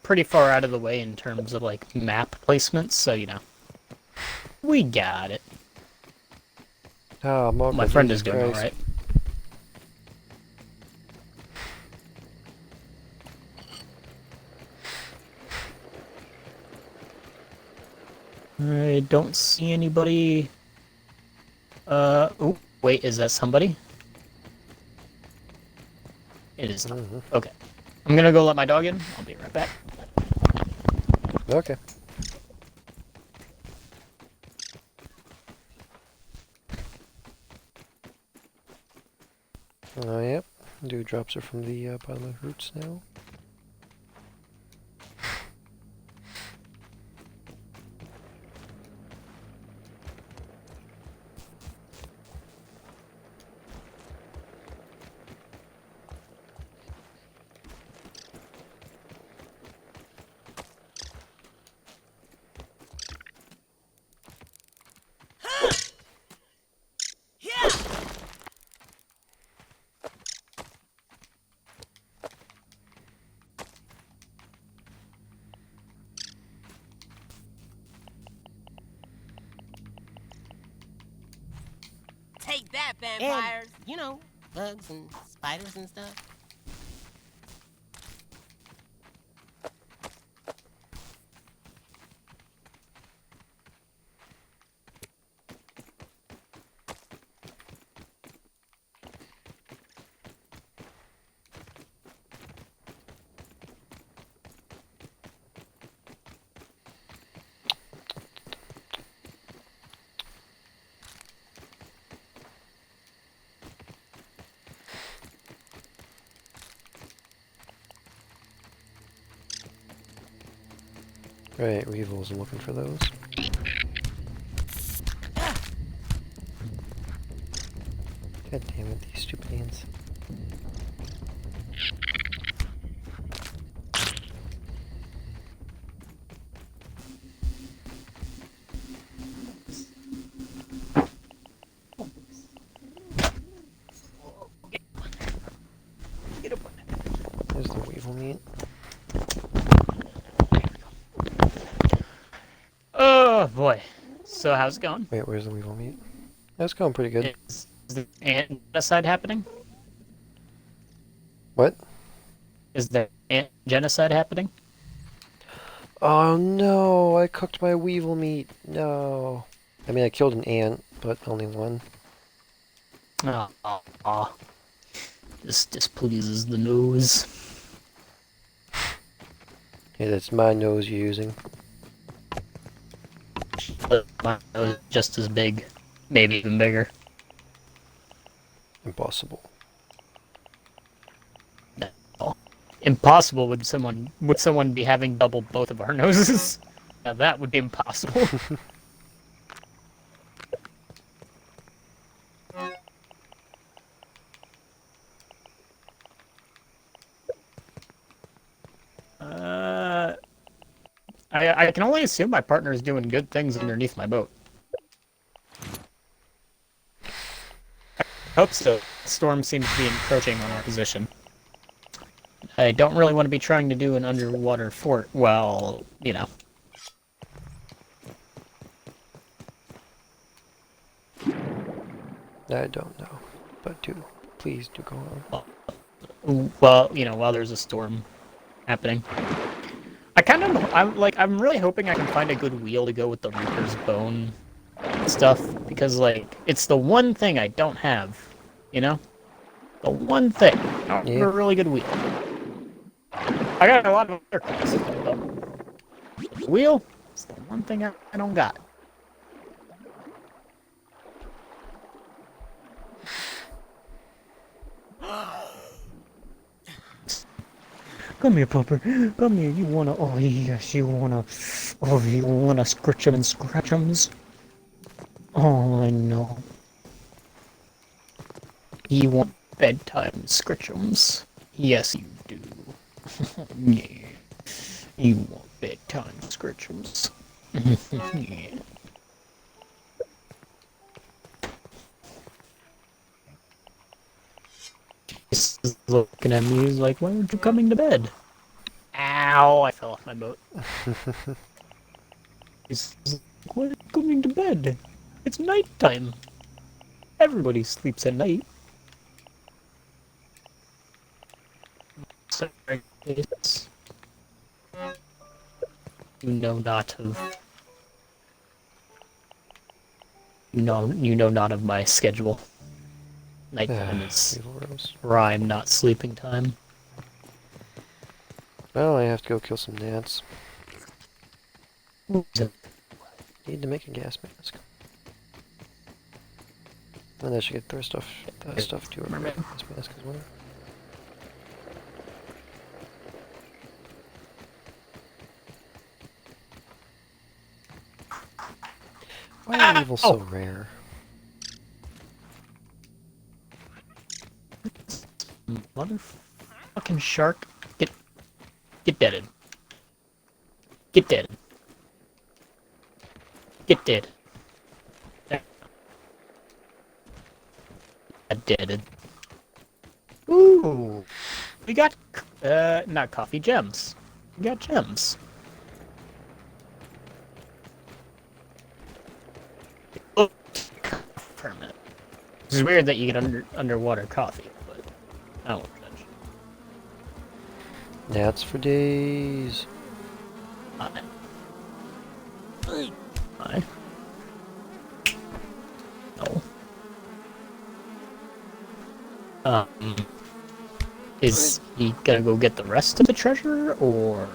Speaker 1: Pretty far out of the way in terms of, like, map placements, so, you know. We got it.
Speaker 2: Ah, Mocha,
Speaker 1: My friend
Speaker 2: Jesus
Speaker 1: is doing
Speaker 2: Christ.
Speaker 1: alright. I don't see anybody. Oh, wait, is that somebody? It is not.
Speaker 2: Mhm.
Speaker 1: Okay. I'm gonna go let my dog in. I'll be right back.
Speaker 2: Okay. Oh, yep. Dewdrops are from the bottom of roots now.
Speaker 3: Take that, vampires! And, you know, bugs and spiders and stuff.
Speaker 2: Right, weevils. I'm looking for those. God damn it, these stupid ants. There's the weevil meat.
Speaker 1: Oh boy. So how's it going?
Speaker 2: Wait, where's the weevil meat? That's going pretty good.
Speaker 1: Is the ant genocide happening?
Speaker 2: What?
Speaker 1: Is there ant genocide happening?
Speaker 2: Oh no, I cooked my weevil meat. No. I mean, I killed an ant, but only one.
Speaker 1: Oh, this displeases the nose.
Speaker 2: Yeah, that's my nose you're using.
Speaker 1: But my nose is just as big, maybe even bigger.
Speaker 2: Impossible.
Speaker 1: No. Impossible. Would someone be having double both of our noses? Now that would be impossible. I can only assume my partner is doing good things underneath my boat. I hope so. The storm seems to be encroaching on our position. I don't really want to be trying to do an underwater fort. Well, you know.
Speaker 2: I don't know, but please do go on.
Speaker 1: Well, you know, while there's a storm happening. I'm really hoping I can find a good wheel to go with the Reaper's Bone stuff, because, like, it's the one thing I don't have, you know? The one thing. I don't have a really good wheel. I got a lot of other crap, but the wheel is the one thing I don't got. Come here, Pupper. Come here. You wanna? Oh yes, you wanna? Oh, you wanna scratch 'em and scratch 'ems? Oh, I know. You want bedtime scratch 'ems? Yes, you do. Yeah. You want bedtime scratch 'ems? Yeah. He's looking at me. He's like, "Why aren't you coming to bed?" Ow! I fell off my boat. He's like, "Why are you coming to bed? It's nighttime. Everybody sleeps at night." Sorry, it's... You know not of... You know not of my schedule. Nighttime is
Speaker 2: Weevil rose.
Speaker 1: rhyme, not sleeping time.
Speaker 2: Well, I have to go kill some gnats.
Speaker 1: So,
Speaker 2: Need to make a gas mask. And I should get their stuff to a gas mask as well. Why are weevils so rare?
Speaker 1: Motherfucking shark. Get deaded. Get dead. Get dead. Get deaded. Ooh. We got, not coffee, gems. We got gems. Oh, permit. It's weird that you get underwater coffee, but I don't want to touch.
Speaker 2: Gnats for days.
Speaker 1: Hi. No. Is he gonna go get the rest of the treasure, or?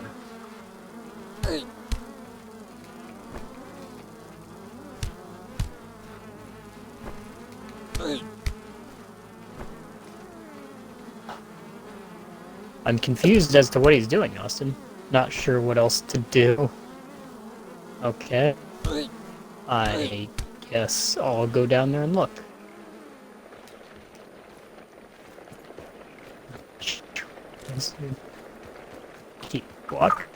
Speaker 1: I'm confused as to what he's doing, Austin. Not sure what else to do. Okay. I guess I'll go down there and look. Keep walk.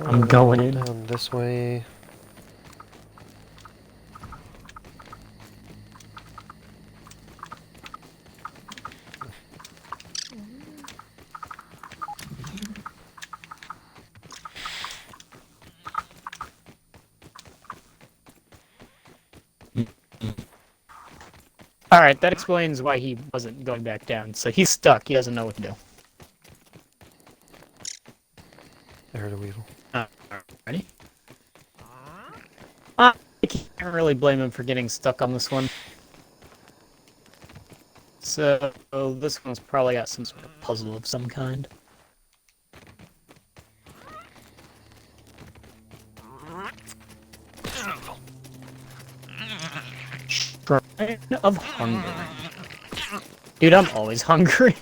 Speaker 1: I'm going in.
Speaker 2: Down this way.
Speaker 1: Alright, that explains why he wasn't going back down. So he's stuck. He doesn't know what to do.
Speaker 2: I heard a weevil.
Speaker 1: Ready? I can't really blame him for getting stuck on this one. So this one's probably got some sort of puzzle of some kind. Shrine of Hunger. Dude, I'm always hungry.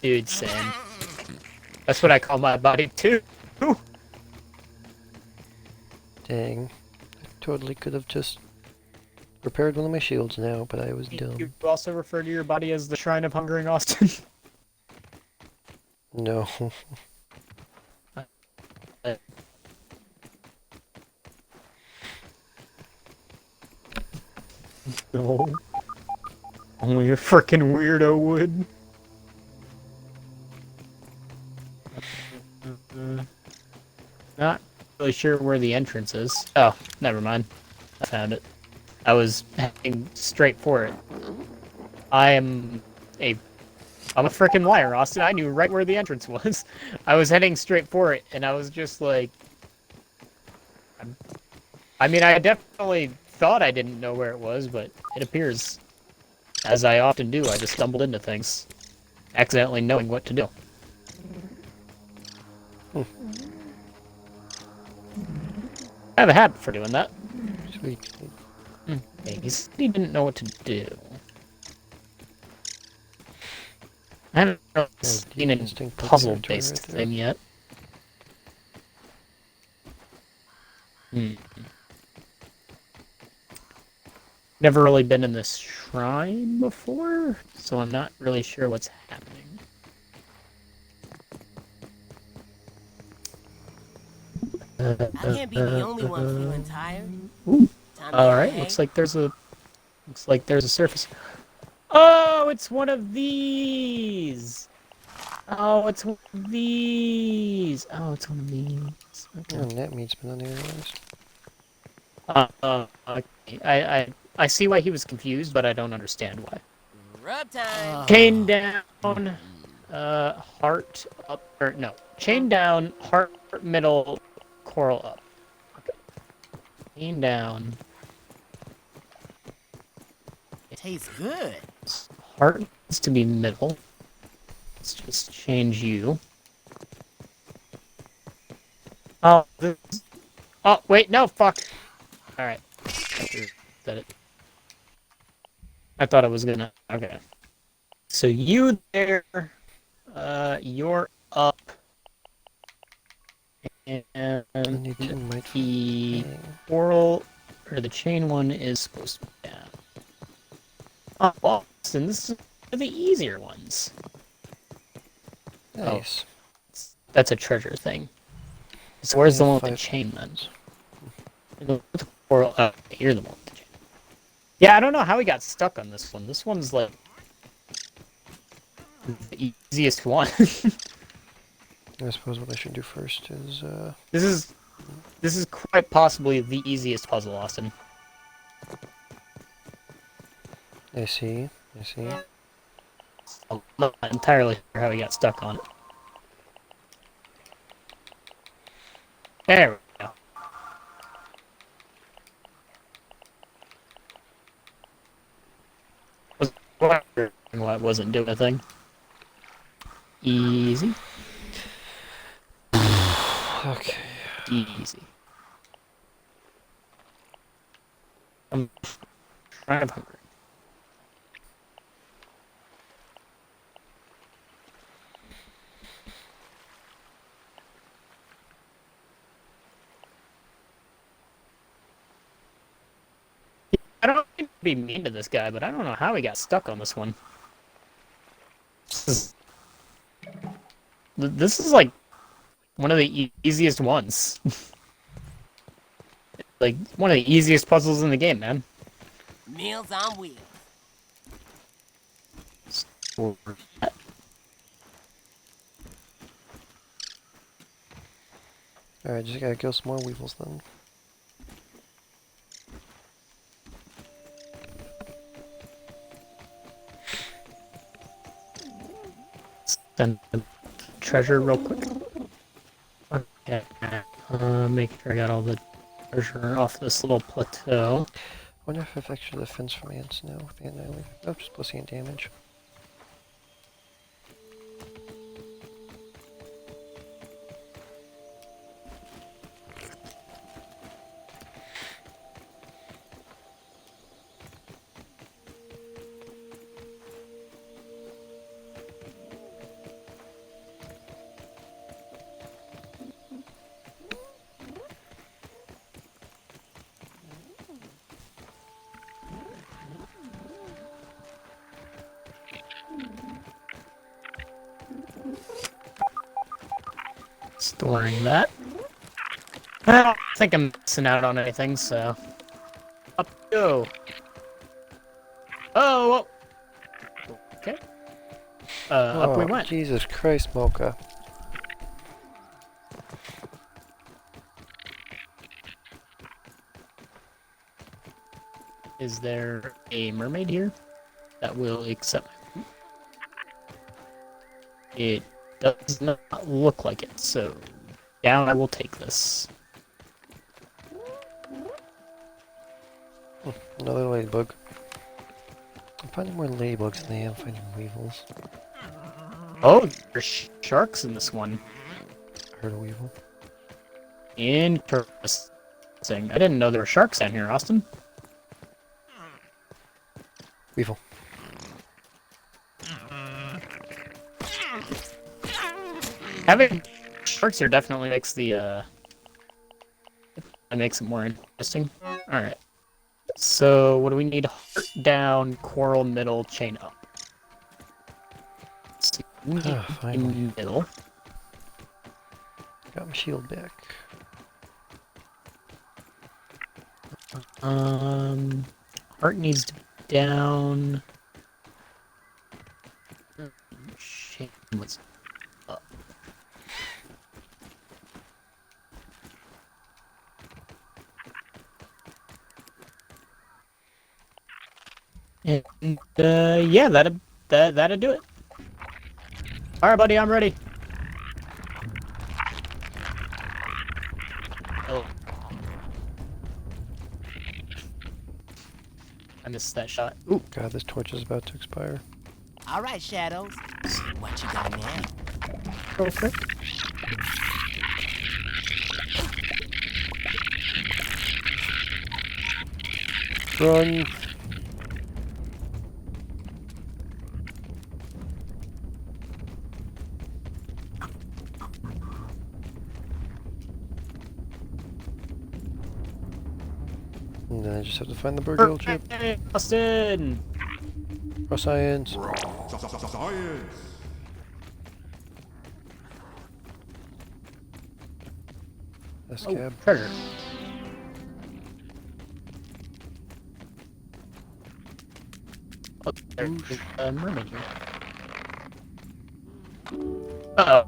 Speaker 1: Dude, same. That's what I call my body too.
Speaker 2: Dang. I totally could have just repaired one of my shields now, but I was
Speaker 1: You
Speaker 2: dumb.
Speaker 1: also refer to your body as the Shrine of Hunger in Austin?
Speaker 2: No.
Speaker 1: No. Only a frickin' weirdo would. Not really sure where the entrance is. Oh, never mind. I found it. I was heading straight for it. I'm a frickin' liar, Austin. I knew right where the entrance was. I was heading straight for it, and I was just like... I mean, I definitely thought I didn't know where it was, but it appears, as I often do, I just stumbled into things, accidentally knowing what to do. I have a habit for doing that.
Speaker 2: Sweet.
Speaker 1: Okay, he said he didn't know what to do. I haven't really seen a puzzle-based
Speaker 2: right there.
Speaker 1: thing yet. Never really been in this shrine before, so I'm not really sure what's happening.
Speaker 3: I can't be the only one feeling tired.
Speaker 1: Ooh.
Speaker 3: Time to
Speaker 1: All
Speaker 3: get
Speaker 1: right,
Speaker 3: a
Speaker 1: looks like there's a surface. Oh, it's one of these. Oh, it's one of these. Oh, it's one of these. Okay.
Speaker 2: Oh, that meat's been on the other
Speaker 1: Okay. I see why he was confused, but I don't understand why.
Speaker 3: rub time.
Speaker 1: Chain down, heart up, or no, chain down, heart middle, coral up. Okay. Chain down.
Speaker 3: It tastes good.
Speaker 1: Heart needs to be middle. Let's just change you. Oh, oh wait, no, fuck. All right. That it. I thought I was gonna. Okay. So you there. You're up. And
Speaker 2: need to might
Speaker 1: the
Speaker 2: hang.
Speaker 1: coral or the chain one is supposed to be down. Oh, Austin, this is one of the easier ones.
Speaker 2: Nice.
Speaker 1: Oh, that's a treasure thing. So where's the
Speaker 2: Yeah,
Speaker 1: one with the
Speaker 2: 5
Speaker 1: chain then? The coral. Oh, you're the one with the chain. Yeah, I don't know how he got stuck on this one. This one's like the easiest one.
Speaker 2: I suppose what I should do first is,
Speaker 1: This is quite possibly the easiest puzzle, Austin.
Speaker 2: I see.
Speaker 1: I'm not entirely sure how he got stuck on it. There we go. Was wondering why it wasn't doing a thing. Easy.
Speaker 2: Okay.
Speaker 1: Easy. I'm kind of hungry. be mean to this guy, but I don't know how he got stuck on this one. This is like one of the easiest ones. Like one of the easiest puzzles in the game, man.
Speaker 3: Meals on wheels.
Speaker 2: Alright, just gotta kill some more weevils then.
Speaker 1: Send the treasure real quick. Okay. Make sure I got all the treasure off this little plateau.
Speaker 2: Wonder if I've extra defense from ants now with the annihilator. Oh, just plus ant damage.
Speaker 1: Storing that. I don't think I'm missing out on anything, so... Up we go! Oh, whoa. Okay. Up we went.
Speaker 2: Jesus Christ, Mocha.
Speaker 1: Is there a mermaid here that will accept my loot? It does not look like it, so down I will take this.
Speaker 2: Another ladybug. I'm finding more ladybugs than I am finding weevils.
Speaker 1: Oh, there's sharks in this one.
Speaker 2: I heard a weevil.
Speaker 1: Interesting. I didn't know there were sharks down here, Austin.
Speaker 2: Weevil.
Speaker 1: Having sharks here definitely makes the makes it more interesting. Alright. So what do we need? Heart down, coral middle, chain up. So
Speaker 2: Finally.
Speaker 1: in middle.
Speaker 2: Got my shield back.
Speaker 1: Heart needs to be down. Chain was up. And yeah, that'd do it. All right, buddy, I'm ready. Oh, I missed that shot. Ooh,
Speaker 2: God, this torch is about to expire.
Speaker 3: All right, Shadows. What you got now?
Speaker 1: perfect.
Speaker 2: Run! And then I just have to find the Burgill chip.
Speaker 1: Hey, Austin.
Speaker 2: For science.
Speaker 4: Science!
Speaker 2: This
Speaker 1: Oh,
Speaker 2: cab.
Speaker 1: treasure. Oh, there's a mermaid here. Uh-oh.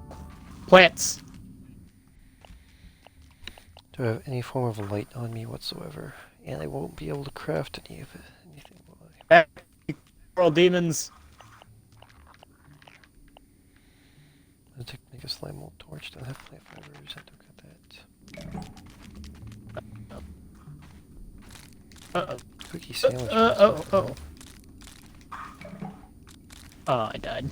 Speaker 1: Plants.
Speaker 2: Do I have any form of light on me whatsoever? And I won't be able to craft any of it. Anything will I?
Speaker 1: Back. Coral demons.
Speaker 2: I'll make a slime mold torch. Don't have plant fibers. I don't got that.
Speaker 1: Uh-oh.
Speaker 2: Cookie sandwich.
Speaker 1: Oh, I died.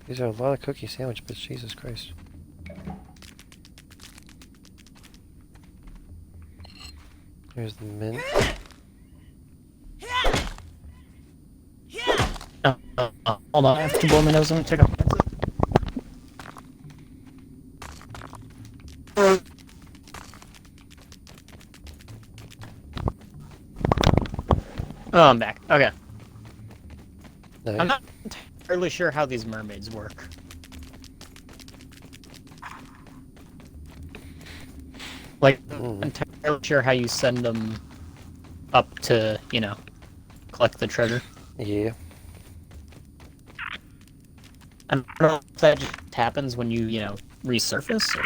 Speaker 2: These are a lot of cookie sandwich bits. Jesus Christ. Here's the mint.
Speaker 1: Hold on, I have to blow my nose. I'm gonna take off. Oh, I'm back. Okay.
Speaker 2: Nice.
Speaker 1: I'm not entirely sure how these mermaids work. Like, I'm entirely sure how you send them up to, you know, collect the treasure.
Speaker 2: Yeah.
Speaker 1: I don't know if that just happens when you know, resurface, or...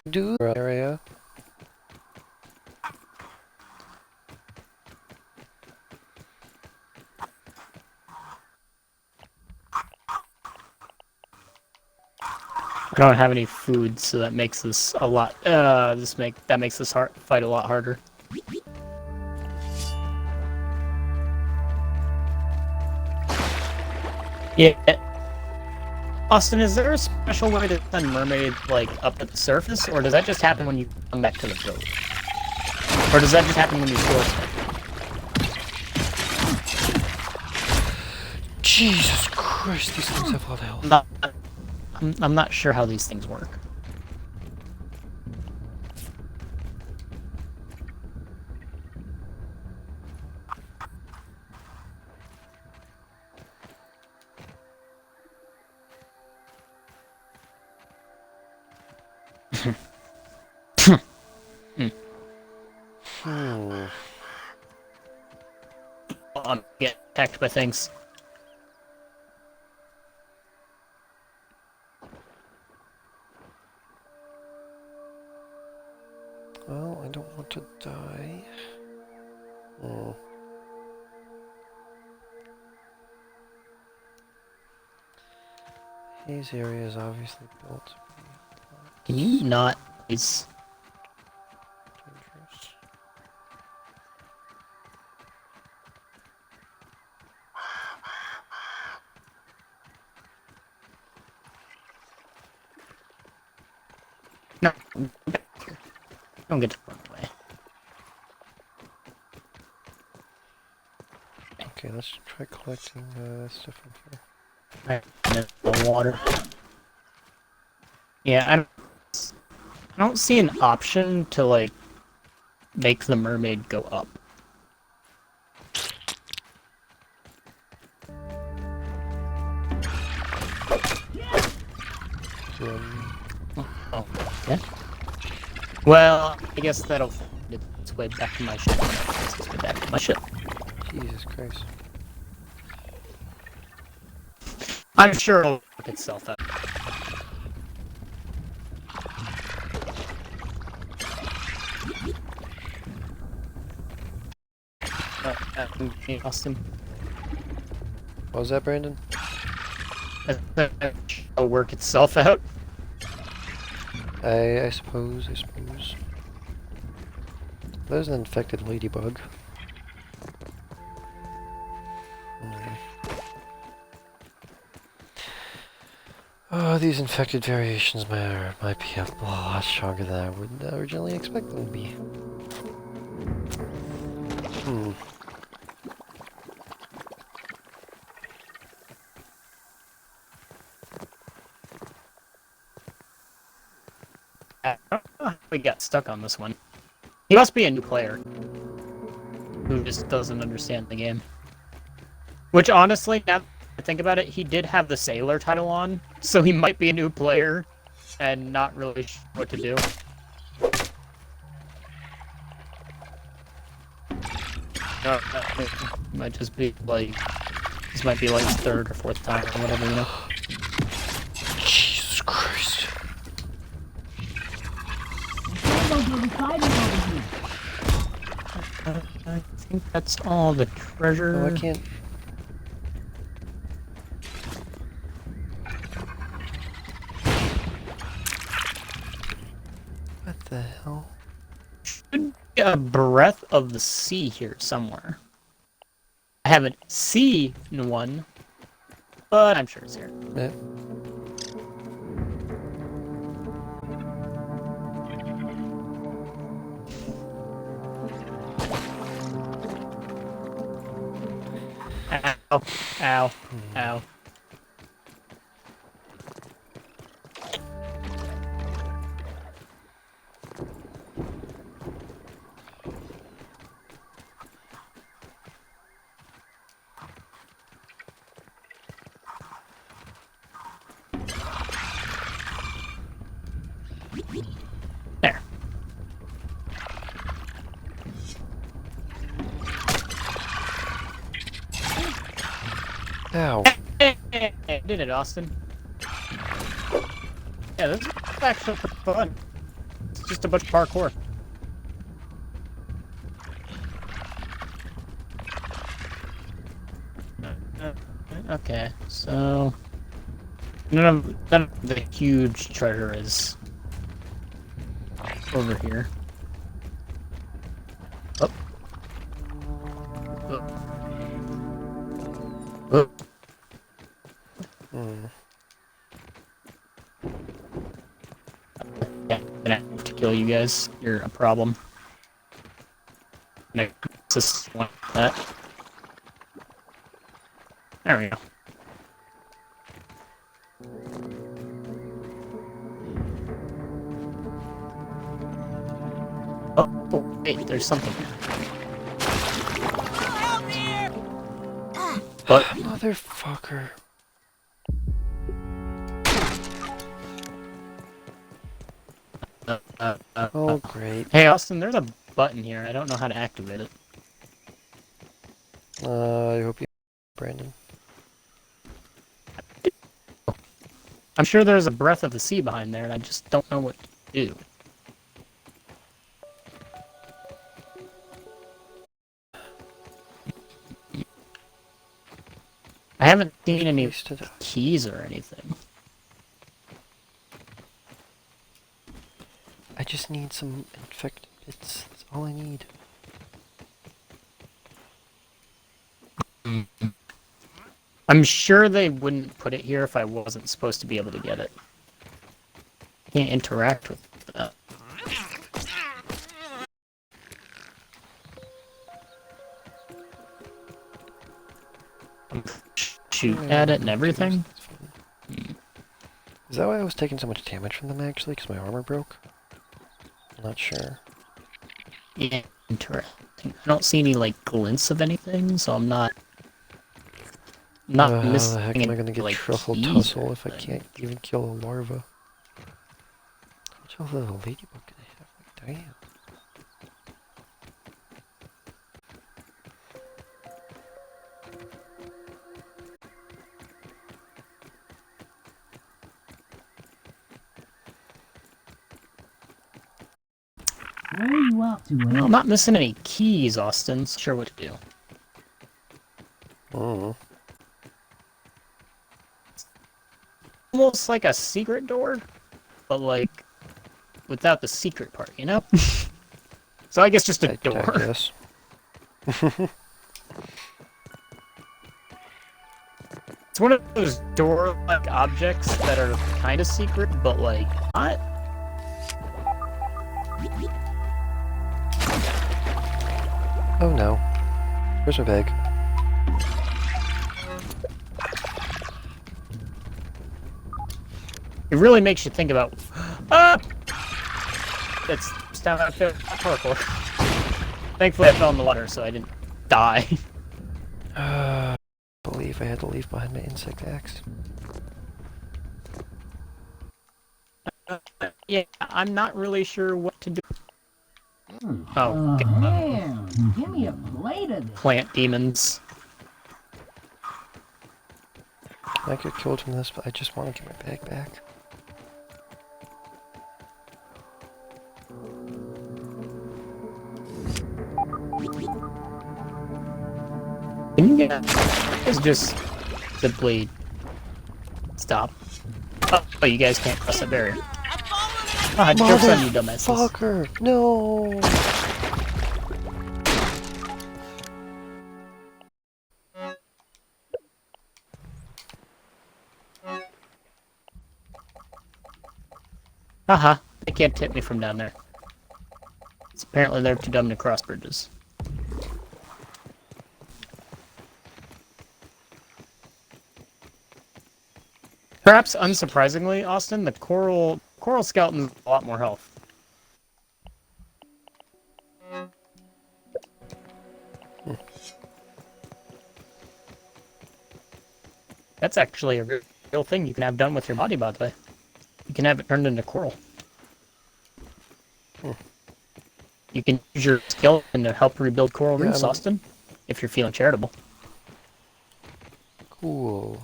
Speaker 2: Do area.
Speaker 1: I don't have any food, so that makes this a lot. That makes this fight a lot harder. Yeah. Austin, is there a special way to send mermaids like up at the surface, or does that just happen when you come back to the boat? Or does that just happen when you source it?
Speaker 2: Jesus Christ, these things have a lot of health.
Speaker 1: I'm not sure how these things work. I'm getting attacked by things.
Speaker 2: Well, I don't want to die. Oh. These areas obviously built to be
Speaker 1: Can you not, please?
Speaker 2: dangerous.
Speaker 1: No. Don't get to run away.
Speaker 2: Okay, let's try collecting stuff from here.
Speaker 1: Right, the water. Yeah, I don't see an option to like make the mermaid go up. Oh, yeah. Well, I guess that'll find its way back to my ship. Its way back to my ship.
Speaker 2: Jesus Christ.
Speaker 1: I'm sure it'll work itself out. Austin.
Speaker 2: What was that, Brandon?
Speaker 1: It'll work itself out.
Speaker 2: I suppose. There's an infected ladybug. Oh, these infected variations might be a lot stronger than I would originally expect them to be.
Speaker 1: I don't know how we got stuck on this one. He must be a new player who just doesn't understand the game. Which honestly, now that I think about it, he did have the sailor title on, so he might be a new player and not really sure what to do. No, might just be like, this might be like his third or fourth time or whatever, you know.
Speaker 2: Jesus Christ.
Speaker 1: I think that's all the treasure.
Speaker 2: Oh, I can't. What the hell?
Speaker 1: Should be a breath of the sea here somewhere. I haven't seen one, but I'm sure it's here.
Speaker 2: Yeah.
Speaker 1: Ow. Ow. Ow.
Speaker 2: Ow.
Speaker 1: Hey, did it, Austin. Yeah, this is actually pretty fun. It's just a bunch of parkour. Okay, so none of the huge treasure is over here. Oh. Oh.
Speaker 2: Hmm.
Speaker 1: Yeah, I'm gonna have to kill you guys. You're a problem. No, just like that. There we go. Oh, wait, there's something here.
Speaker 3: Help here!
Speaker 1: But
Speaker 2: Motherfucker. Oh, great.
Speaker 1: Hey, Austin, there's a button here. I don't know how to activate it.
Speaker 2: I hope you, Brandon.
Speaker 1: I'm sure there's a breath of the sea behind there, and I just don't know what to do. I haven't seen any
Speaker 2: Wasted.
Speaker 1: keys or anything.
Speaker 2: I just need some infected bits. That's all I need.
Speaker 1: I'm sure they wouldn't put it here if I wasn't supposed to be able to get it. Can't interact with that. Shoot at it and everything.
Speaker 2: Is that why I was taking so much damage from them, actually? Because my armor broke? I'm not sure.
Speaker 1: Yeah, interesting. I don't see any like glints of anything, so I'm not
Speaker 2: How
Speaker 1: missing.
Speaker 2: the heck am I gonna
Speaker 1: any,
Speaker 2: get
Speaker 1: like,
Speaker 2: truffle
Speaker 1: keys
Speaker 2: tussle
Speaker 1: or
Speaker 2: if I
Speaker 1: anything.
Speaker 2: can't even kill a larva? How much of a little ladybug can I have? Like, damn.
Speaker 3: Where are you off to,
Speaker 1: No, I'm not missing any keys, Austin. Sure what to do.
Speaker 2: Mm.
Speaker 1: Almost like a secret door, but like without the secret part, you know? So I guess just a
Speaker 2: I
Speaker 1: door.
Speaker 2: guess.
Speaker 1: It's one of those door-like objects that are kind of secret, but like not.
Speaker 2: Oh no. Where's my bag?
Speaker 1: It really makes you think about. Ah! That's down that parkour. Thankfully, I fell in the water, so I didn't die.
Speaker 2: I believe I had to leave behind my insect axe.
Speaker 1: Yeah, I'm not really sure what to do.
Speaker 3: Oh,
Speaker 1: Okay.
Speaker 3: man. Give me a plate of this.
Speaker 1: Plant demons.
Speaker 2: I get killed from this, but I just want to get my bag back.
Speaker 1: Can you guys just simply stop? Oh, you guys can't cross that barrier. Ah, joke's on you, dumbasses.
Speaker 2: Motherfucker! No!
Speaker 1: Haha, they can't hit me from down there. Apparently they're too dumb to cross bridges. Perhaps unsurprisingly, Austin, the coral skeleton's a lot more health. That's actually a real thing you can have done with your body, by the way. You can have it turned into coral. You can use your skeleton to help rebuild coral reefs, Austin, if you're feeling charitable.
Speaker 2: Cool.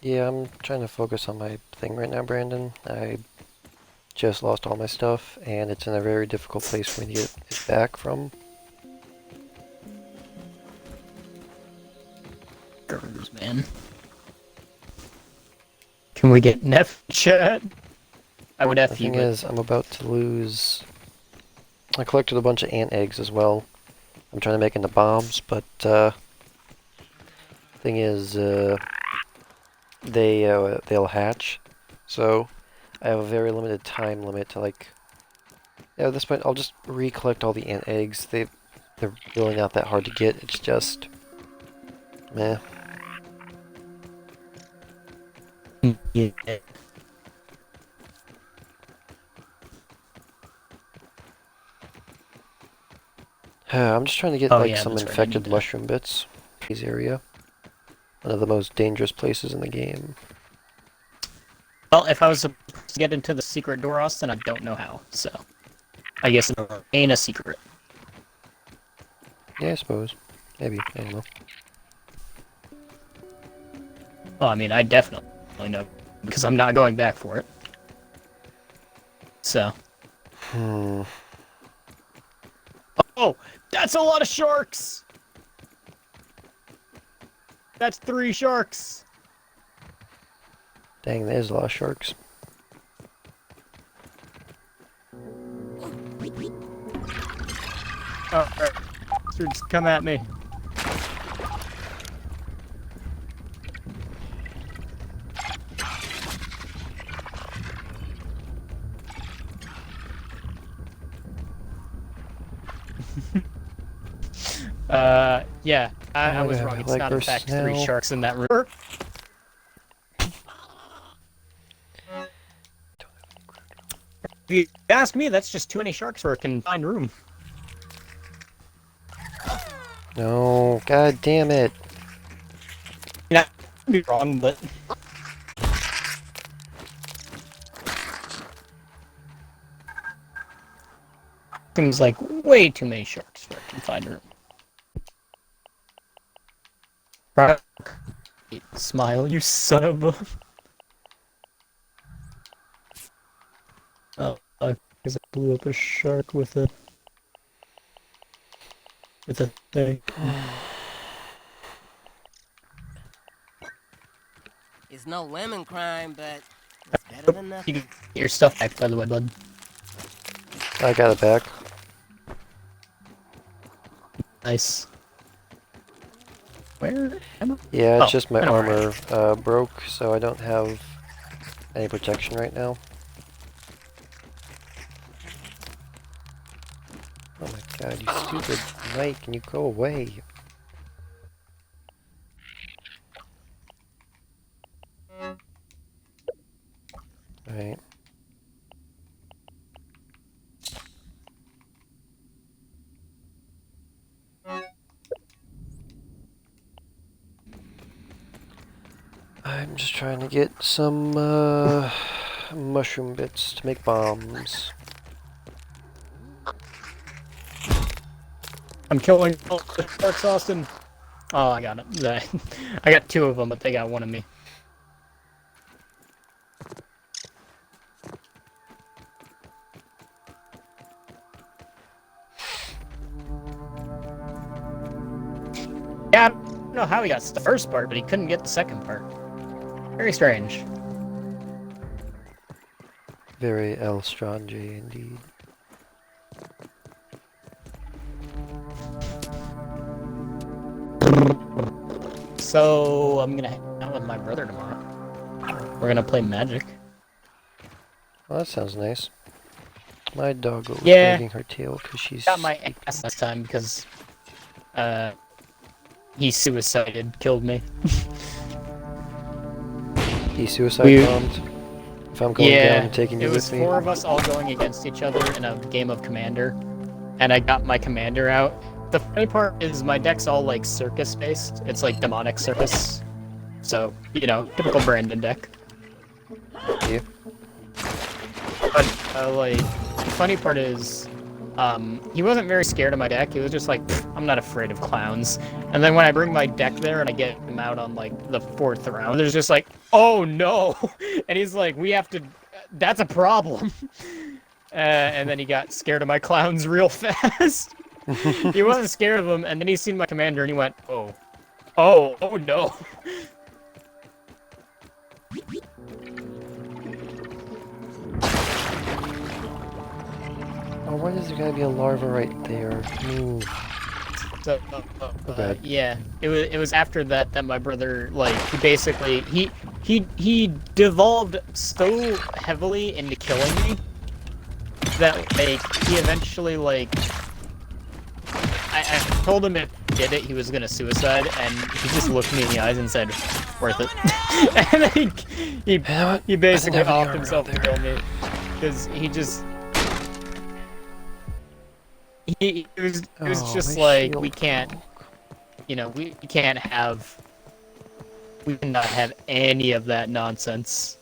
Speaker 2: Yeah, I'm trying to focus on my thing right now, Brandon. I just lost all my stuff, and it's in a very difficult place for me to get it back from.
Speaker 1: Girls, man. Can we get an F chat? I would
Speaker 2: The
Speaker 1: F you,
Speaker 2: thing
Speaker 1: but
Speaker 2: is, I'm about to lose... I collected a bunch of ant eggs as well. I'm trying to make into bombs, but, thing is, they'll hatch. So, I have a very limited time limit to, like... Yeah, at this point, I'll just recollect all the ant eggs. They're really not that hard to get. It's just... meh.
Speaker 1: yeah.
Speaker 2: I'm just trying to get,
Speaker 1: Oh,
Speaker 2: like,
Speaker 1: yeah,
Speaker 2: some
Speaker 1: that's right, I
Speaker 2: infected
Speaker 1: need to-
Speaker 2: mushroom bits. This area. One of the most dangerous places in the game.
Speaker 1: Well, if I was supposed to get into the secret door, Austin, I don't know how. So, I guess it ain't a secret.
Speaker 2: Yeah, I suppose. Maybe. I don't know.
Speaker 1: Well, I mean, I definitely know because I'm not going back for it. So.
Speaker 2: Hmm.
Speaker 1: Oh, that's a lot of sharks. That's 3 sharks.
Speaker 2: Dang, there's a lot of sharks.
Speaker 1: Oh, right. Bastards, come at me. Yeah, I was wrong. It's
Speaker 2: like
Speaker 1: not, in
Speaker 2: we're
Speaker 1: fact, 3
Speaker 2: snail.
Speaker 1: sharks in that river. If you ask me, that's just too many sharks for a confined room.
Speaker 2: No, god damn it.
Speaker 1: Yeah, I'd be wrong, but... Seems like way too many sharks for a confined room. Right. Smile, you son of a... Oh, because I blew up a shark with a... with a thing.
Speaker 3: It's no lemon crime, but it's better than
Speaker 1: You
Speaker 3: nothing.
Speaker 1: can get your stuff back, by the way, bud.
Speaker 2: I got it back.
Speaker 1: Nice. Where am I?
Speaker 2: Yeah, it's
Speaker 1: Oh,
Speaker 2: just my
Speaker 1: I know where I
Speaker 2: armor broke, so I don't have any protection right now. Oh my god, you stupid Mike, can you go away? Alright. I'm just trying to get some mushroom bits to make bombs.
Speaker 1: I'm killing all the sharks, Austin. Oh, I got it. I got 2 of them, but they got 1 of me. Yeah, I don't know how he got the first part, but he couldn't get the second part. Very strange.
Speaker 2: Very El Strange indeed.
Speaker 1: So, I'm gonna hang out with my brother tomorrow. We're gonna play Magic.
Speaker 2: Well, that sounds nice. My dog was
Speaker 1: Yeah.
Speaker 2: wagging her tail because she's...
Speaker 1: Got my ass last time because, he suicided, killed me.
Speaker 2: He suicide
Speaker 1: We-
Speaker 2: bombed. If I'm going down, I'm taking you
Speaker 1: it was
Speaker 2: with me.
Speaker 1: 4 of us all going against each other in a game of Commander, and I got my Commander out. The funny part is my deck's all like circus based. It's like demonic circus, so you know, typical Brandon deck.
Speaker 2: Yeah.
Speaker 1: But like, the funny part is, he wasn't very scared of my deck. He was just like, I'm not afraid of clowns. And then when I bring my deck there and I get him out on like the 4th round, there's just like, oh no, and he's like, we have to. That's a problem. And then he got scared of my clowns real fast. He wasn't scared of them, and then he seen my commander and he went, oh, oh no.
Speaker 2: Oh, why does there gotta be a larva right there? Move.
Speaker 1: So,
Speaker 2: bad.
Speaker 1: yeah, it was after that that my brother, like, he basically he devolved so heavily into killing me that like he eventually like I told him if he did it he was gonna suicide, and he just looked me in the eyes and said, "Worth it." And then
Speaker 2: You know what?
Speaker 1: he basically
Speaker 2: I think I
Speaker 1: offed
Speaker 2: have a
Speaker 1: himself to
Speaker 2: girl
Speaker 1: kill me because he just. It was
Speaker 2: Oh,
Speaker 1: just
Speaker 2: my
Speaker 1: like,
Speaker 2: shield
Speaker 1: we can't, you know, we can't have, we cannot have any of that nonsense.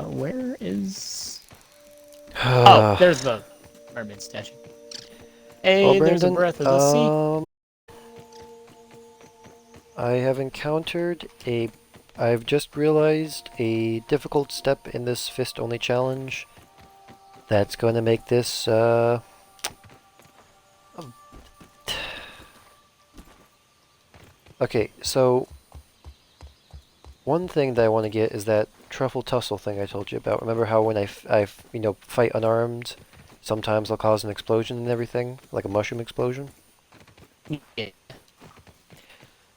Speaker 1: Where is... Oh, there's the mermaid statue. Hey,
Speaker 2: Well,
Speaker 1: there's a
Speaker 2: Brandon,
Speaker 1: breath of the sea.
Speaker 2: I have encountered a... I've just realized a difficult step in this fist-only challenge that's going to make this, Okay, so... One thing that I want to get is that truffle tussle thing I told you about. Remember how when I fight unarmed, sometimes I'll cause an explosion and everything? Like a mushroom explosion?
Speaker 1: Yeah.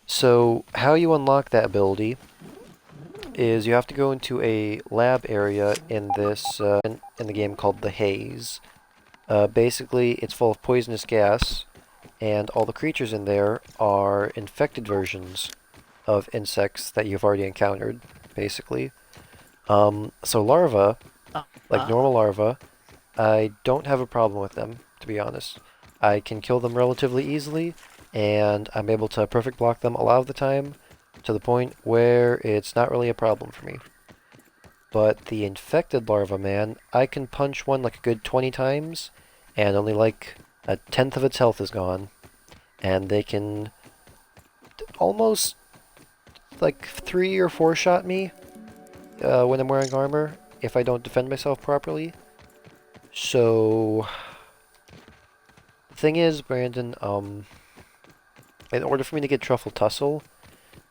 Speaker 2: So, how you unlock that ability is you have to go into a lab area in this, in the game called the Haze. Basically, it's full of poisonous gas, and all the creatures in there are infected versions of insects that you've already encountered, basically. So larvae, like normal larvae, I don't have a problem with them, to be honest. I can kill them relatively easily, and I'm able to perfect block them a lot of the time, to the point where it's not really a problem for me. But the infected larva, man, I can punch one like a good 20 times, and only like a tenth of its health is gone. And they can almost like 3 or 4 shot me when I'm wearing armor if I don't defend myself properly. So, the thing is, Brandon, in order for me to get Truffle Tussle,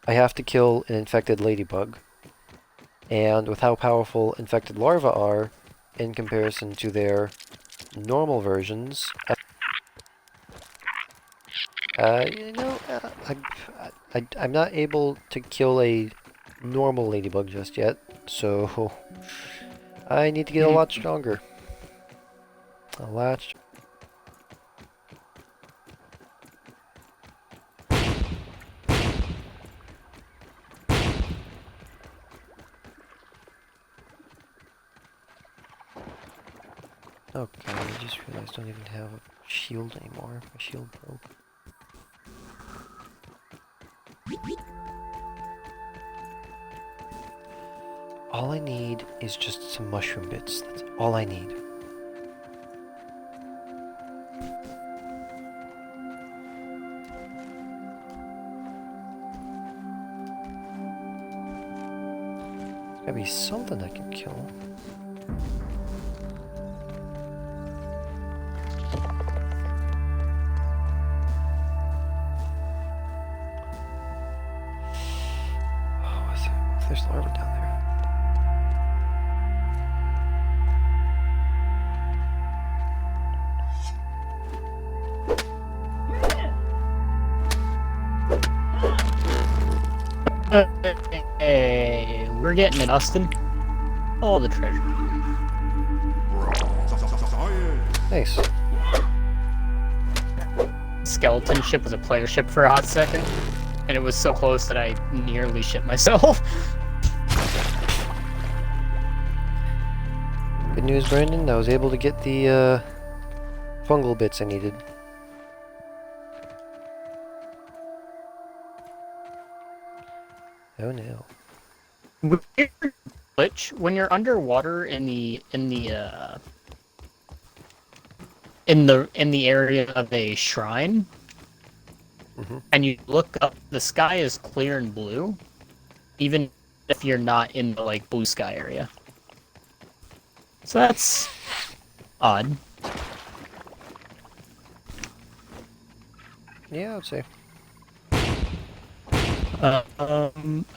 Speaker 2: I have to kill an infected ladybug. And with how powerful infected larvae are, in comparison to their normal versions, I'm not able to kill a normal ladybug just yet, so I need to get a lot stronger. A lot. Okay, I just realized I don't even have a shield anymore. My shield broke. All I need is just some mushroom bits. That's all I need. There's gotta be something I can kill. There's larvae down there.
Speaker 1: Hey, we're getting it, Austin. All the treasure.
Speaker 2: Nice.
Speaker 1: Skeleton ship was a player ship for a hot second, and it was so close that I nearly shit myself.
Speaker 2: Good news, Brandon. I was able to get the fungal bits I needed. Oh no.
Speaker 1: Weird glitch when you're underwater in the area of a shrine,
Speaker 2: Mm-hmm.
Speaker 1: and you look up, the sky is clear and blue, even if you're not in the like blue sky area. So that's odd.
Speaker 2: Yeah, I would say.
Speaker 1: I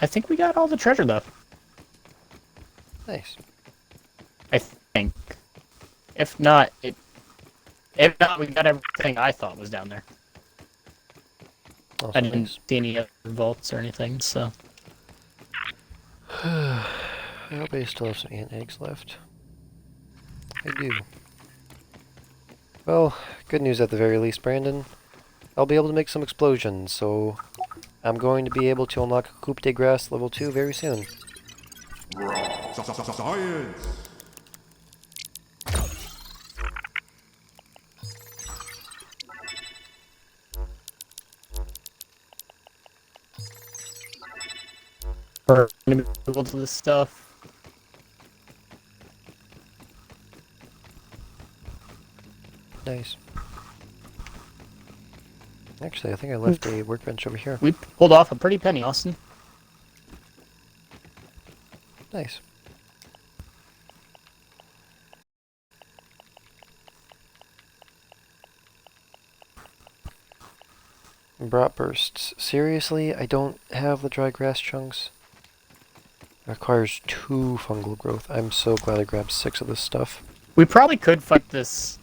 Speaker 1: think we got all the treasure though.
Speaker 2: Nice.
Speaker 1: I think. If not, we got everything I thought was down there.
Speaker 2: Also
Speaker 1: I didn't
Speaker 2: nice.
Speaker 1: see any other vaults or anything, so.
Speaker 2: I hope I still have some ant eggs left. I do. Well, good news at the very least, Brandon. I'll be able to make some explosions, so I'm going to be able to unlock Coup de Grace level 2 very soon.
Speaker 4: Science.
Speaker 1: We're gonna be able to this stuff.
Speaker 2: Nice. Actually, I think I left a workbench over here.
Speaker 1: We pulled off a pretty penny, Austin.
Speaker 2: Nice. Brought bursts. Seriously, I don't have the dry grass chunks. It requires 2 fungal growth. I'm so glad I grabbed 6 of this stuff.
Speaker 1: We probably could fight this.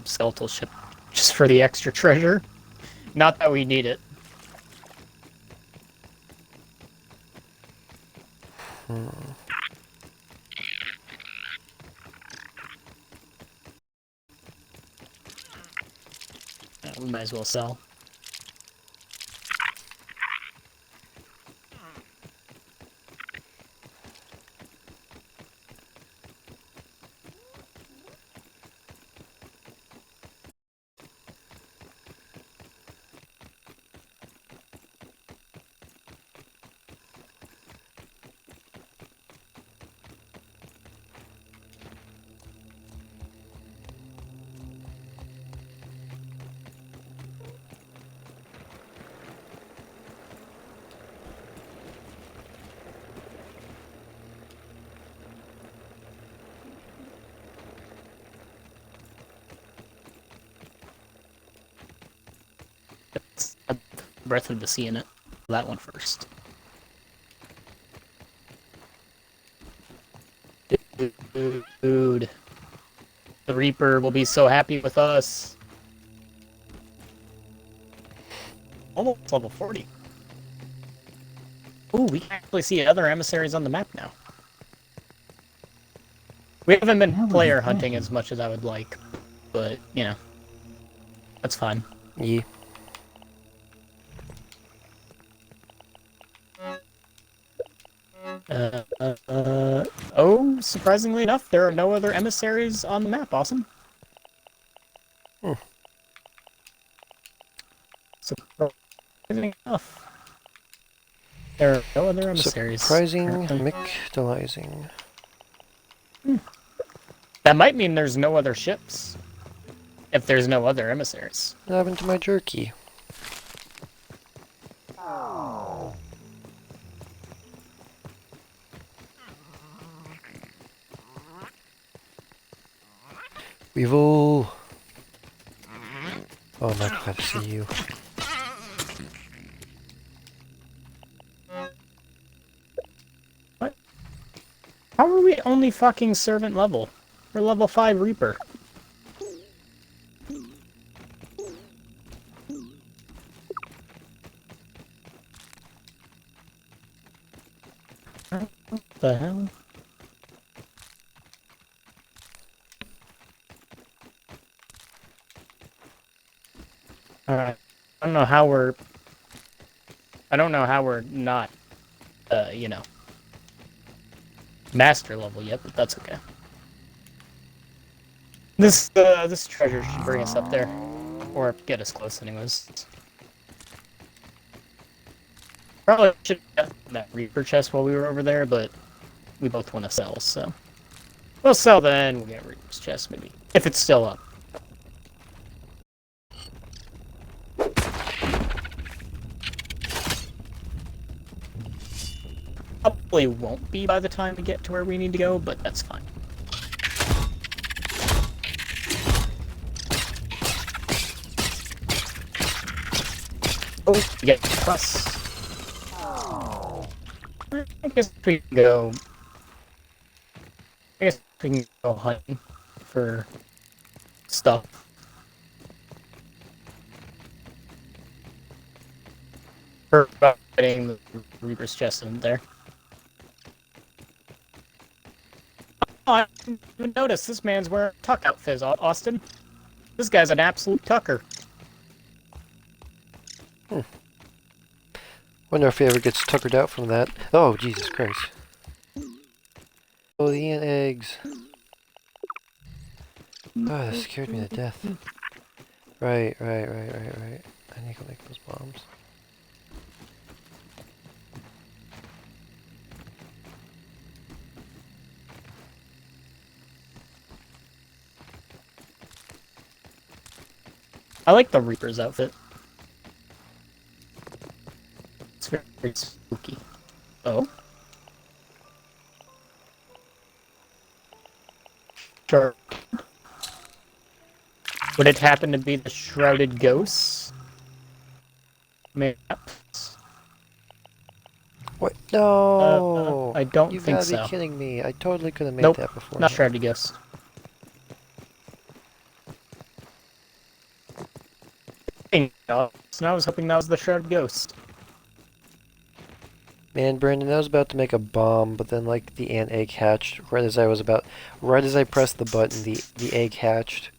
Speaker 1: Skeletal ship just for the extra treasure. Not that we need it. We might as well sell. It's a Breath of the Sea in it. That one first. Dude. The Reaper will be so happy with us. Almost level 40. Ooh, we can actually see other emissaries on the map now. We haven't been player hunting as much as I would like, but, you know, that's fine.
Speaker 2: Yeah.
Speaker 1: Oh, surprisingly enough, there are no other emissaries on the map, Awesome.
Speaker 2: Hmm.
Speaker 1: Surprisingly enough. There are no other emissaries.
Speaker 2: Surprising,
Speaker 1: apparently.
Speaker 2: McDelizing.
Speaker 1: That might mean there's no other ships. If there's no other emissaries.
Speaker 2: What happened to my jerky? Weevil! Oh, I'm not glad to see you.
Speaker 1: What? How are we only fucking servant level? We're level 5 Reaper. What the hell? Alright. I don't know how we're not, you know, master level yet, but that's okay. This treasure should bring us up there. Or get us close anyways. Probably should have gotten that Reaper chest while we were over there, but we both want to sell, so we'll sell then. We'll get Reaper's chest maybe if it's still up. Probably won't be by the time we get to where we need to go, but that's fine. Oh, we get plus. I guess we can go. I guess we can go hunting for stuff. For getting the Reaper's chest in there. Oh, I didn't even notice this man's wearing a tuck outfit, Austin. This guy's an absolute tucker.
Speaker 2: Wonder if he ever gets tuckered out from that. Oh, Jesus Christ. Oh, the ant eggs. Oh, that scared me to death. Right. I need to go make those bombs.
Speaker 1: I like the Reaper's outfit. It's very spooky. Oh? Sure. Would it happen to be the Shrouded Ghosts? Maps?
Speaker 2: What? No!
Speaker 1: I don't
Speaker 2: You've
Speaker 1: think
Speaker 2: gotta
Speaker 1: so.
Speaker 2: be kidding me. I totally could have made
Speaker 1: Nope,
Speaker 2: that before.
Speaker 1: not Shrouded Ghosts. So I was hoping that was the Shrouded Ghost.
Speaker 2: Man, Brandon, I was about to make a bomb, but then like the ant egg hatched right as I pressed the button, the egg hatched.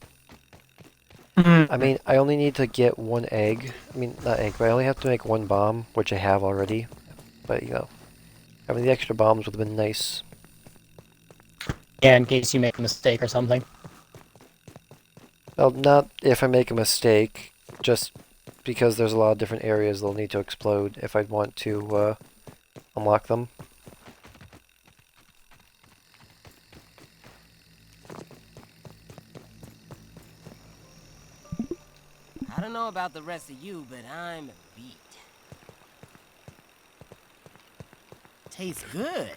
Speaker 2: I mean, I only need to get one egg. I mean, not egg, but I only have to make one bomb, which I have already. But you know, having the extra bombs would have been nice.
Speaker 1: Yeah, in case you make a mistake or something.
Speaker 2: Well, not if I make a mistake, just because there's a lot of different areas they'll need to explode if I want to unlock them.
Speaker 3: I don't know about the rest of you, but I'm beat. Tastes good.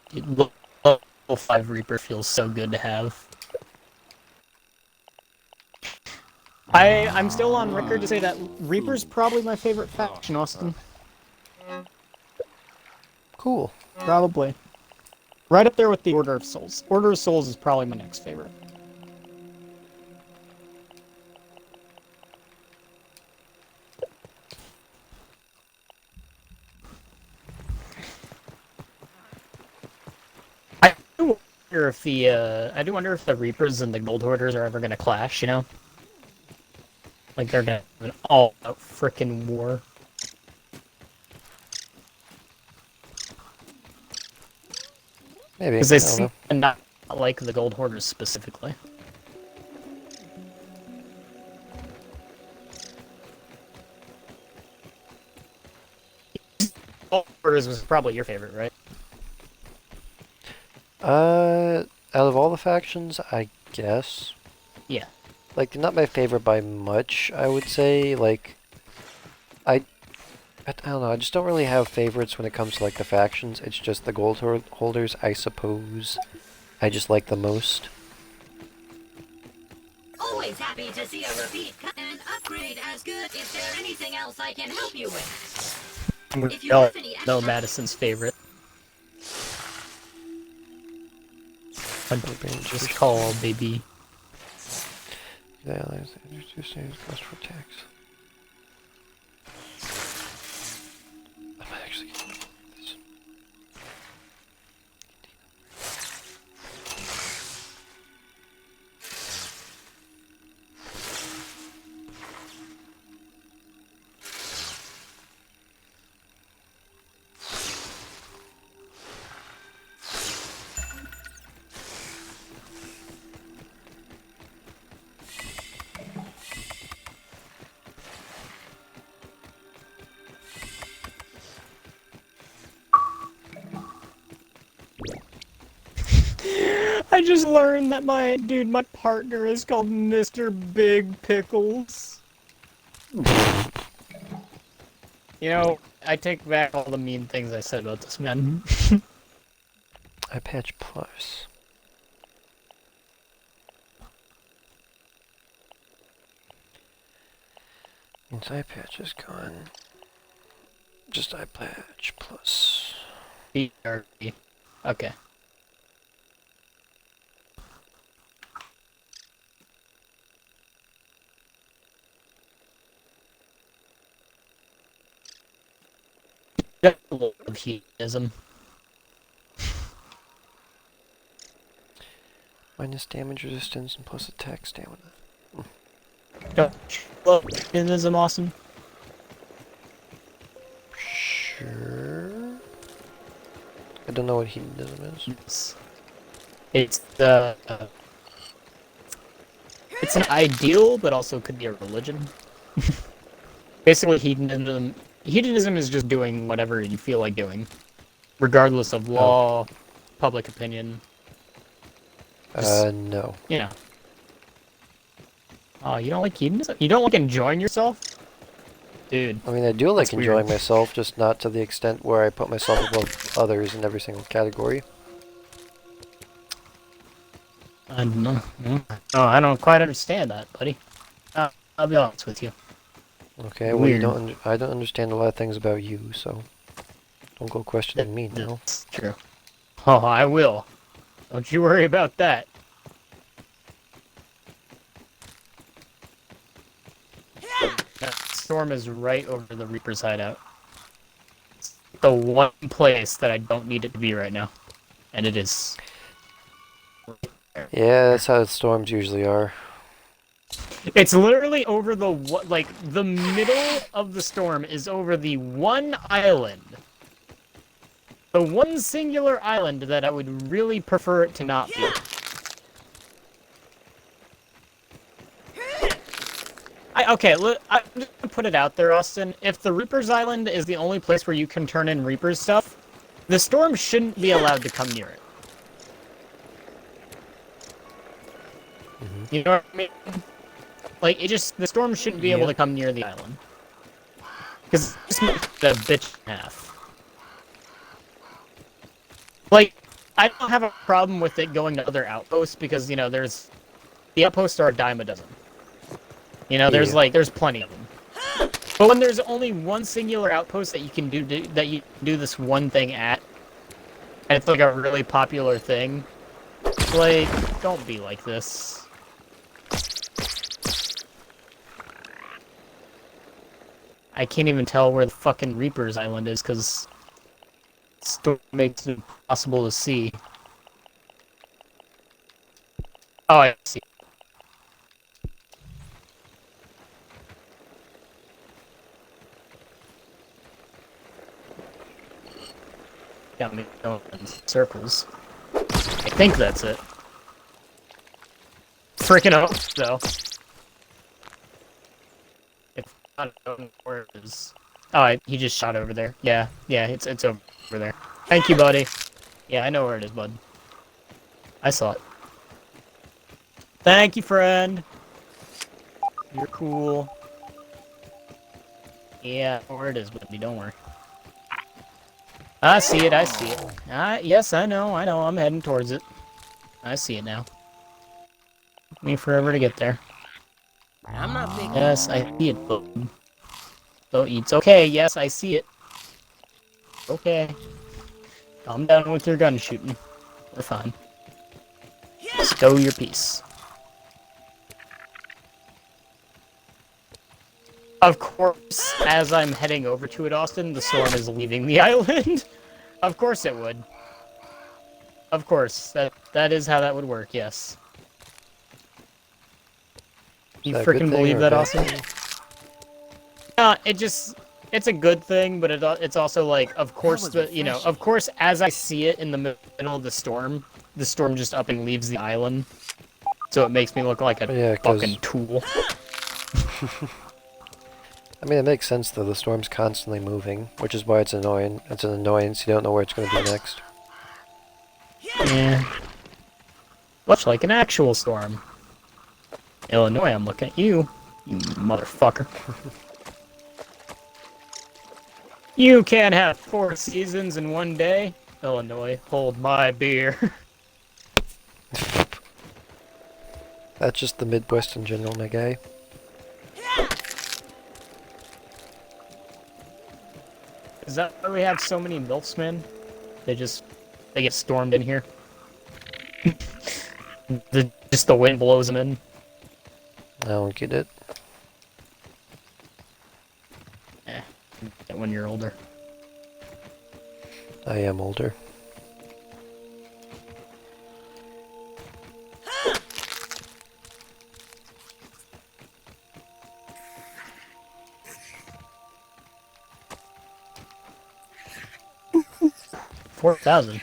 Speaker 1: Dude, level 5 Reaper feels so good to have. I'm still on record to say that Reaper's probably my favorite faction, Austin.
Speaker 2: Cool.
Speaker 1: Probably. Right up there with the Order of Souls. Order of Souls is probably my next favorite. I do wonder if the Reapers and the Gold Hoarders are ever gonna clash, you know? Like they're gonna have an all-out frickin' war.
Speaker 2: Maybe.
Speaker 1: Because they
Speaker 2: I don't know.
Speaker 1: seem to not like the Gold Hoarders specifically. Gold Hoarders was probably your favorite, right?
Speaker 2: Out of all the factions, I guess.
Speaker 1: Yeah.
Speaker 2: Like, they're not my favorite by much, I would say. Like, I don't know, I just don't really have favorites when it comes to, like, the factions. It's just the gold holders, I suppose. I just like the most.
Speaker 5: Always happy to see a repeat and upgrade as good. Is there anything else I can help you with? If you have any
Speaker 1: No,
Speaker 5: extra...
Speaker 1: Madison's favorite. Just call, baby.
Speaker 2: Yeah, let's introduce things cost for tax. I might actually get this.
Speaker 1: I just learned that my partner is called Mr. Big Pickles. You know, I take back all the mean things I said about this man.
Speaker 2: Eye patch plus. Means eye patch is gone. Just eye patch plus.
Speaker 1: BRB. Okay. Love hedonism.
Speaker 2: Minus damage resistance and plus attack stamina.
Speaker 1: Don't you love hedonism, awesome?
Speaker 2: Sure. I don't know what hedonism is.
Speaker 1: It's it's an ideal, but also could be a religion. Basically, hedonism is just doing whatever you feel like doing, regardless of law, public opinion.
Speaker 2: No.
Speaker 1: You know. Oh, you don't like hedonism? You don't like enjoying yourself? Dude.
Speaker 2: I mean, I do like
Speaker 1: That's
Speaker 2: enjoying
Speaker 1: weird.
Speaker 2: myself, just not to the extent where I put myself above others in every single category.
Speaker 1: I don't know. Oh, I don't quite understand that, buddy. I'll be honest with you.
Speaker 2: Okay, well, you
Speaker 1: Weird.
Speaker 2: I don't understand a lot of things about you, so don't go questioning me now.
Speaker 1: That's true. Oh, I will. Don't you worry about that. That storm is right over the Reaper's hideout. It's the one place that I don't need it to be right now. And it is.
Speaker 2: Yeah, that's how storms usually are.
Speaker 1: It's literally over the like the middle of the storm is over the one island. The one singular island that I would really prefer it to not be. Okay, look, I'm just gonna put it out there, Austin. If the Reaper's Island is the only place where you can turn in Reaper's stuff, the storm shouldn't be allowed to come near it. You know what I mean? Like, the storm shouldn't be able to come near the island. Because it's just the bitch in half. Like, I don't have a problem with it going to other outposts because, you know, the outposts are a dime a dozen. You know, there's plenty of them. But when there's only one singular outpost that you can do this one thing at, and it's like a really popular thing, like, don't be like this. I can't even tell where the fucking Reaper's Island is, because storm makes it impossible to see. Oh, I see. Got me going in circles. I think that's it. Freaking hope so. If not, I don't know where it is. Oh, he just shot over there. Yeah, it's over there. Thank you, buddy. Yeah, I know where it is, bud. I saw it. Thank you, friend. You're cool. Yeah, I know where it is, buddy. Don't worry. I see it, I see it. Yes, I know, I'm heading towards it. I see it now. Took me forever to get there.
Speaker 3: I'm not big.
Speaker 1: Yes, I see it, bud. So it's okay, yes, I see it. Okay. Calm down with your gun shooting. We're fine. Stow your piece. Of course, as I'm heading over to it, Austin, the storm is leaving the island. Of course it would. Of course, that is how that would work, yes. You freaking believe that, Austin? It's a good thing, but it's also like, of course, of course, as I see it in the middle of the storm just up and leaves the island. So it makes me look like a fucking tool.
Speaker 2: I mean, it makes sense though, the storm's constantly moving, which is why it's annoying. It's an annoyance, you don't know where it's going to be next.
Speaker 1: Yeah. Much like an actual storm. Illinois, I'm looking at you, you motherfucker. You can't have 4 seasons in one day. Illinois, hold my beer.
Speaker 2: That's just the Midwest in general, my guy.
Speaker 1: Is that why we have so many milfsmen? They get stormed in here. Just the wind blows them in.
Speaker 2: I don't get it.
Speaker 1: When you're older.
Speaker 2: I am older.
Speaker 1: $4,000.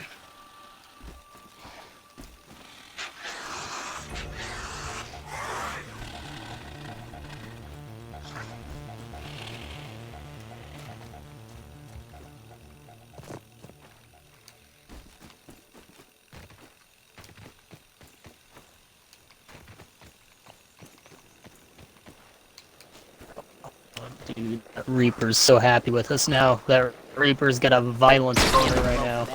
Speaker 1: Dude, that Reaper's so happy with us now. That Reaper's got a violent corner right now.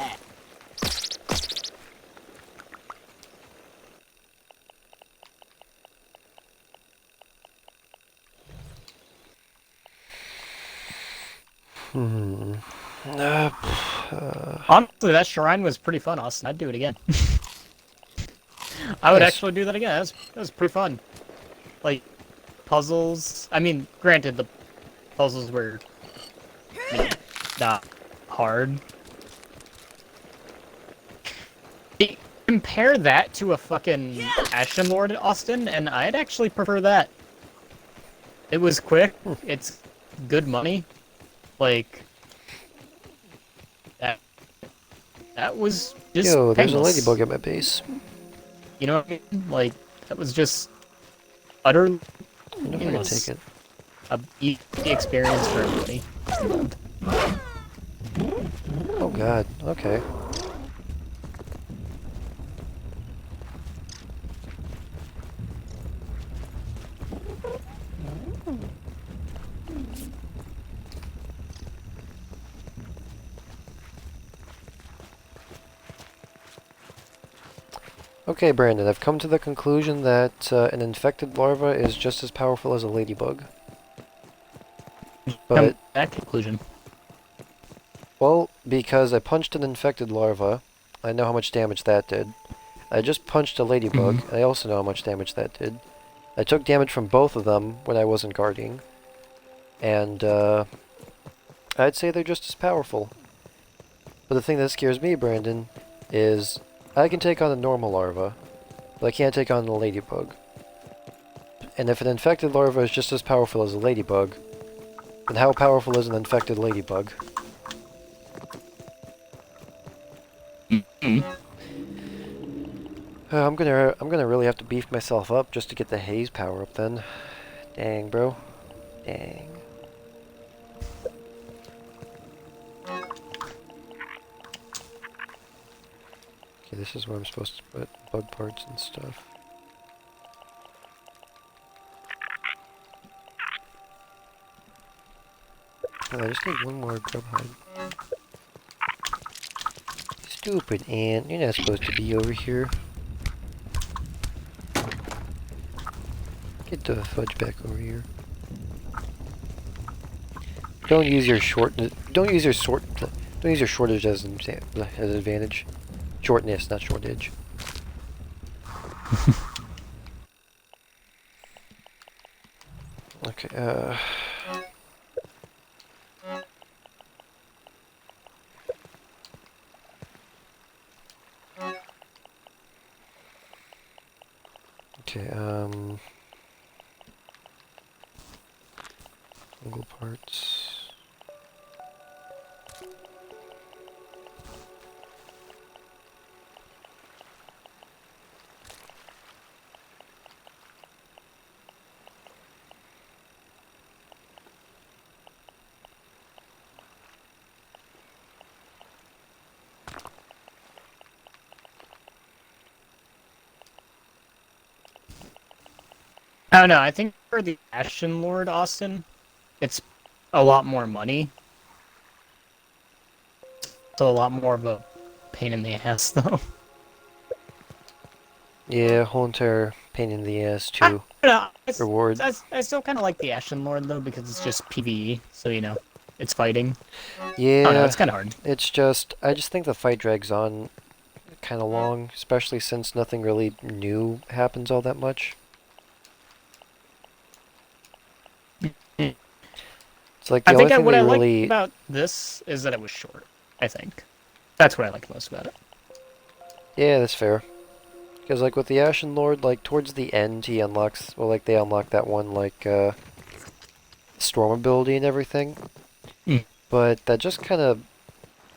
Speaker 1: Honestly, that shrine was pretty fun, Austin. I'd do it again. I would
Speaker 2: Nice.
Speaker 1: actually do that again. That was pretty fun. Like, puzzles. I mean, granted, the puzzles were not hard. Compare that to a fucking Ashen Lord, Austin, and I'd actually prefer that. It was quick. It's good money. Like, that was just
Speaker 2: Yo, there's a
Speaker 1: painless.
Speaker 2: ladybug at my base.
Speaker 1: You know what I mean? Like, that was just utter
Speaker 2: I wonder if I can take it.
Speaker 1: a easy experience for everybody.
Speaker 2: Oh god, okay. Okay, Brandon, I've come to the conclusion that an infected larva is just as powerful as a ladybug. But,
Speaker 1: Come to that conclusion.
Speaker 2: well, because I punched an infected larva, I know how much damage that did. I just punched a ladybug, and I also know how much damage that did. I took damage from both of them when I wasn't guarding. And, I'd say they're just as powerful. But the thing that scares me, Brandon, is I can take on a normal larva, but I can't take on a ladybug. And if an infected larva is just as powerful as a ladybug, then how powerful is an infected ladybug? I'm gonna really have to beef myself up just to get the haze power up then. Dang, bro. Dang. Okay, this is where I'm supposed to put bug parts and stuff. Oh, I just need one more grub hide. Stupid ant, you're not supposed to be over here. Get the fudge back over here. Don't use your shortage as an advantage. Shortness, not shortage. Okay, okay, fungal parts.
Speaker 1: I don't know. I think for the Ashen Lord, Austin, it's a lot more money. So a lot more of a pain in the ass, though.
Speaker 2: Yeah, whole entire pain in the ass
Speaker 1: I
Speaker 2: to
Speaker 1: don't know.
Speaker 2: reward.
Speaker 1: I still kind of like the Ashen Lord, though, because it's just PvE. So, you know, it's fighting. Oh, no,
Speaker 2: Yeah,
Speaker 1: it's kind of hard.
Speaker 2: it's just, I just think the fight drags on kind of long, especially since nothing really new happens all that much. It's like the
Speaker 1: I
Speaker 2: only
Speaker 1: think
Speaker 2: thing
Speaker 1: what
Speaker 2: they
Speaker 1: I like
Speaker 2: really,
Speaker 1: about this is that it was short. I think that's what I like most about it.
Speaker 2: yeah, that's fair. Because like with the Ashen Lord, like towards the end he unlocks, well like they unlock that one like storm ability and everything.
Speaker 1: Mm.
Speaker 2: But that just kind of,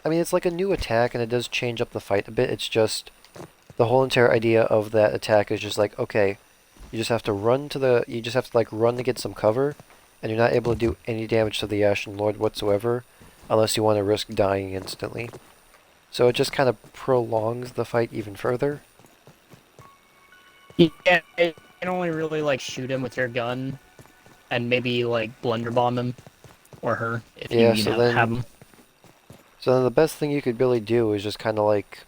Speaker 2: I mean it's like a new attack and it does change up the fight a bit. It's just, the whole entire idea of that attack is just like, okay, you just have to run to the, you just have to like run to get some cover, and you're not able to do any damage to the Ashen Lord whatsoever, unless you want to risk dying instantly. So it just kind of prolongs the fight even further.
Speaker 1: Yeah, you can only really like shoot him with your gun, and maybe like blunder bomb him or her if you
Speaker 2: Yeah,
Speaker 1: you know have him.
Speaker 2: so then the best thing you could really do is just kind of like,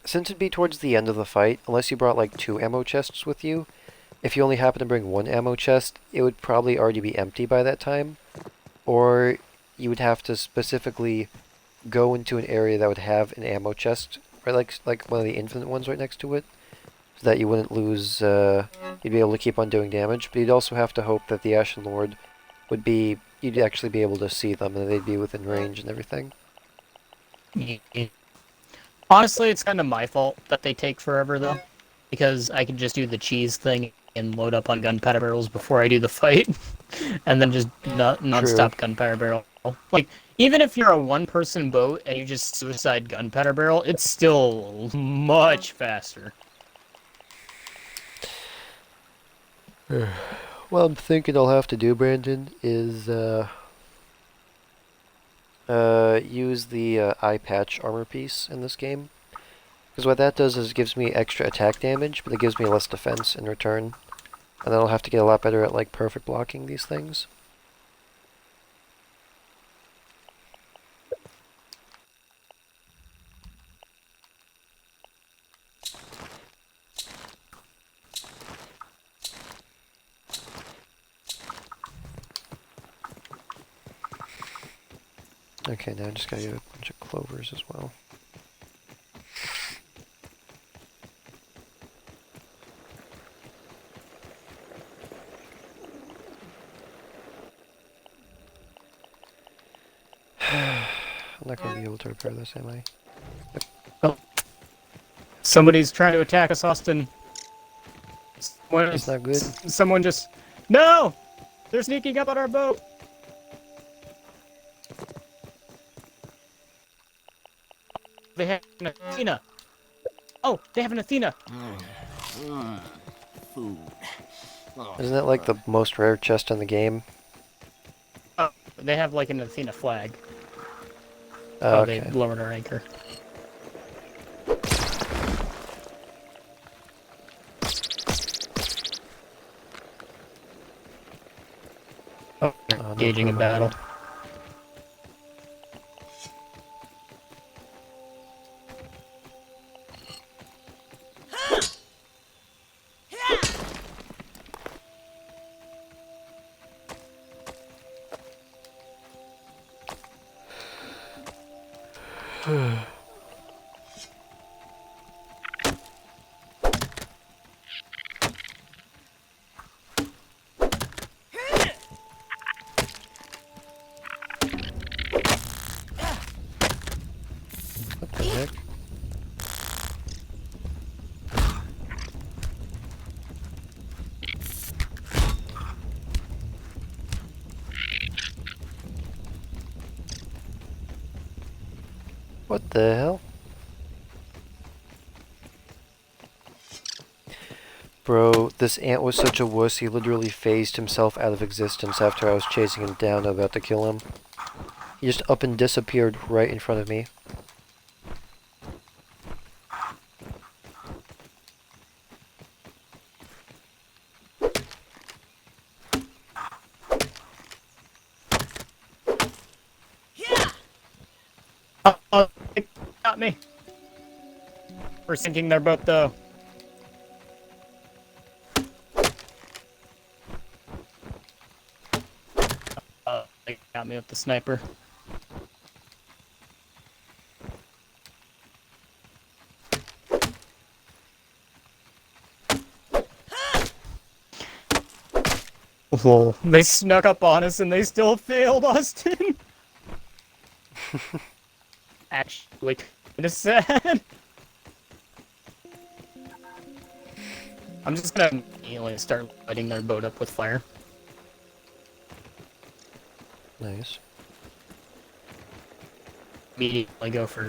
Speaker 2: since it'd be towards the end of the fight, unless you brought like 2 ammo chests with you, if you only happen to bring 1 ammo chest, it would probably already be empty by that time. Or you would have to specifically go into an area that would have an ammo chest, right, like one of the infinite ones right next to it, so that you wouldn't lose, you'd be able to keep on doing damage, but you'd also have to hope that the Ashen Lord would be, you'd actually be able to see them, and they'd be within range and everything.
Speaker 1: Yeah. Honestly, it's kind of my fault that they take forever though, because I can just do the cheese thing and load up on gunpowder barrels before I do the fight, and then just
Speaker 2: True.
Speaker 1: non-stop gunpowder barrel. Like even if you're a one-person boat and you just suicide gunpowder barrel, it's still much faster.
Speaker 2: What I'm thinking I'll have to do, Brandon, is, use the, eye patch armor piece in this game. Because what that does is it gives me extra attack damage, but it gives me less defense in return. And then I'll have to get a lot better at, like, perfect blocking these things. Okay, now I just gotta get a bunch of clovers as well. I'm not gonna be able to repair this, am I?
Speaker 1: Oh, somebody's trying to attack us, Austin.
Speaker 2: That's not good.
Speaker 1: Someone just no! They're sneaking up on our boat. They have an Athena. Oh, they have an Athena.
Speaker 3: Food. Oh,
Speaker 2: Isn't that like the most rare chest in the game?
Speaker 1: Oh, they have like an Athena flag.
Speaker 2: Oh,
Speaker 1: Oh, they
Speaker 2: okay.
Speaker 1: lowered our anchor. Oh, they're
Speaker 2: No
Speaker 1: engaging in
Speaker 2: clue
Speaker 1: battle.
Speaker 2: behind. What the heck? What the hell? Bro, this ant was such a wuss, he literally phased himself out of existence after I was chasing him down about to kill him. He just up and disappeared right in front of me.
Speaker 1: got me. We're sinking their boat, though. They got me with the sniper. Lol. They snuck up on us and they still failed, Austin. Actually, kinda sad. I'm just gonna immediately start lighting their boat up with fire.
Speaker 2: Nice.
Speaker 1: Immediately go for,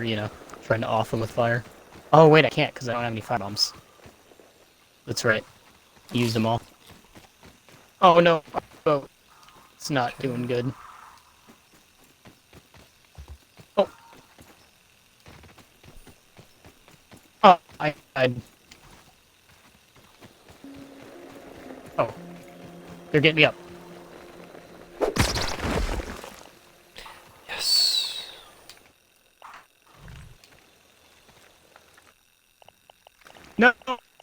Speaker 1: trying to off them with fire. Oh, wait, I can't because I don't have any fire bombs. That's right. Used them all. Oh, no. Oh, it's not doing good. Oh. Oh, I died. Oh. They're getting me up.
Speaker 2: Yes.
Speaker 1: No,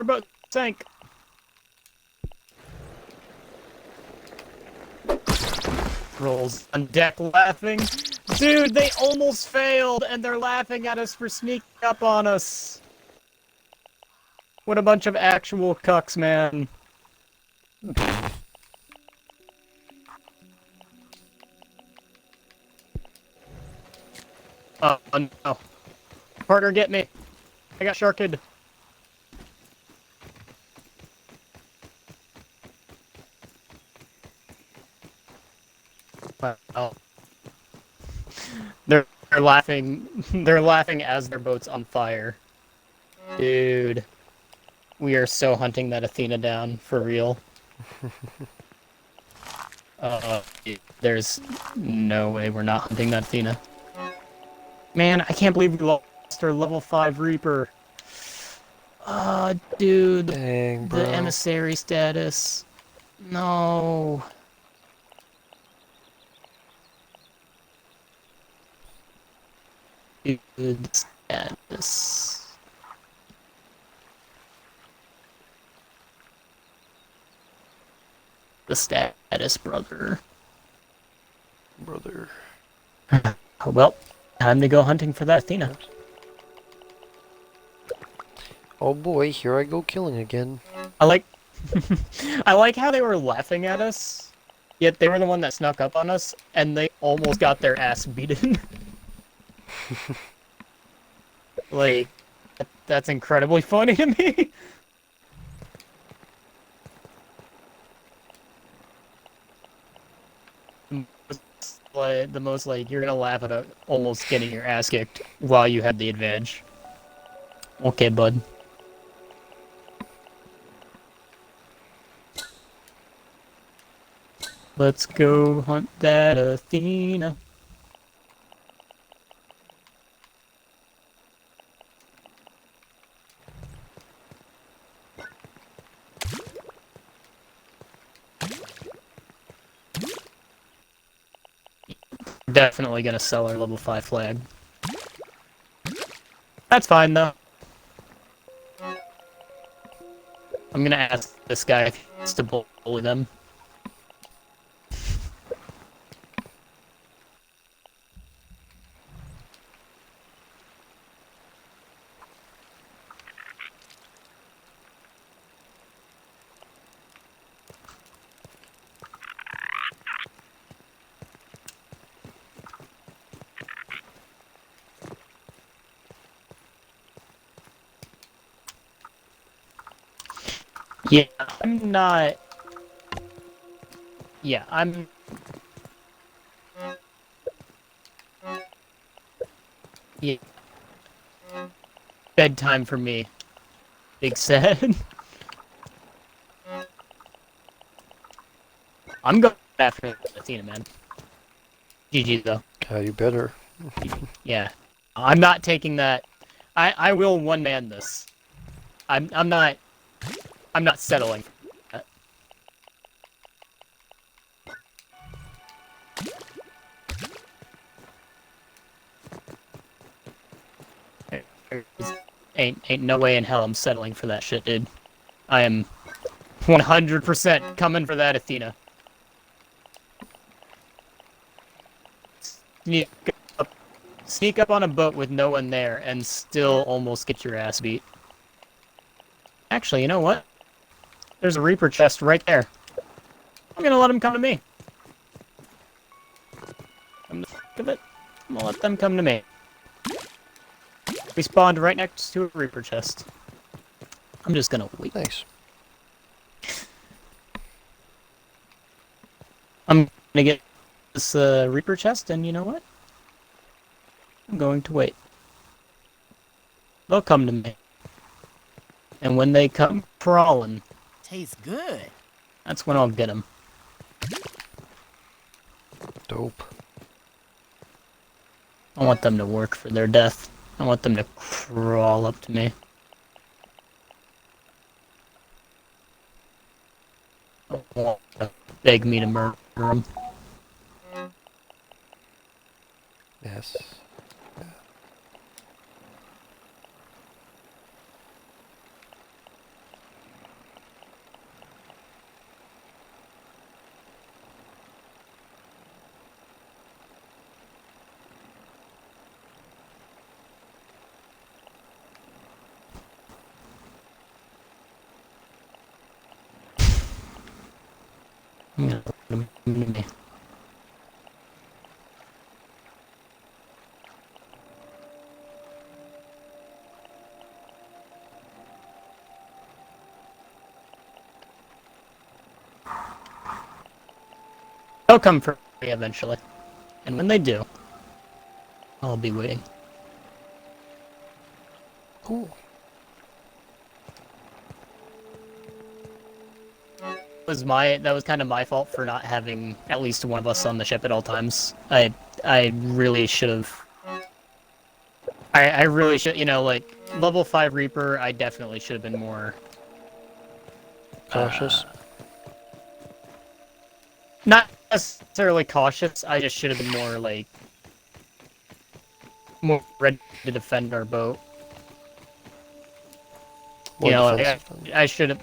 Speaker 1: we're both sank. Rolls on deck laughing. Dude, they almost failed, and they're laughing at us for sneaking up on us. What a bunch of actual cucks, man. Oh, no. Partner, get me. I got sharked. Well, they're laughing. They're laughing as their boat's on fire. Dude, we are so hunting that Athena down for real. There's no way we're not hunting that Athena. Man, I can't believe we lost our level 5 Reaper. Dude,
Speaker 2: Dang, bro.
Speaker 1: the emissary status. No. Dude, status. The status, brother.
Speaker 2: Brother.
Speaker 1: Well, time to go hunting for that Athena.
Speaker 2: Oh boy, here I go killing again.
Speaker 1: I like I like how they were laughing at us, yet they were the one that snuck up on us, and they almost got their ass beaten. Like, that's incredibly funny to me. The most like you're gonna laugh at almost getting your ass kicked while you had the advantage. Okay, bud. Let's go hunt that Athena. Definitely gonna sell our level 5 flag. That's fine though. I'm gonna ask this guy if he wants to bully them. Yeah, I'm not... Yeah, I'm... Yeah. Bedtime for me. Big sad. I'm going after Athena, man. GG, though.
Speaker 2: You better.
Speaker 1: Yeah. I'm not taking that. I will one-man this. I'm not settling for that. Ain't no way in hell I'm settling for that shit, dude. I am 100% coming for that Athena. Sneak sneak up on a boat with no one there and still almost get your ass beat. Actually, you know what? There's a Reaper chest right there. I'm gonna let him come to me. I'm gonna let them come to me. We spawned right next to a Reaper chest. I'm just gonna wait.
Speaker 2: Nice.
Speaker 1: I'm gonna get this Reaper chest, and you know what? I'm going to wait. They'll come to me. And when they come crawling,
Speaker 3: Tastes good.
Speaker 1: that's when I'll get them.
Speaker 2: Dope.
Speaker 1: I want them to work for their death. I want them to crawl up to me. I want to beg me to murder them.
Speaker 2: Yes.
Speaker 1: I'm gonna let them come to me. They'll come for me eventually. And when they do, I'll be waiting.
Speaker 2: Cool.
Speaker 1: That was kind of my fault for not having at least one of us on the ship at all times. I really should have. I really should, you know, like level 5 Reaper. I definitely should have been more
Speaker 2: Cautious.
Speaker 1: not necessarily cautious. I just should have been more like more ready to defend our boat.
Speaker 2: More
Speaker 1: You know,
Speaker 2: defensive than-
Speaker 1: I should have.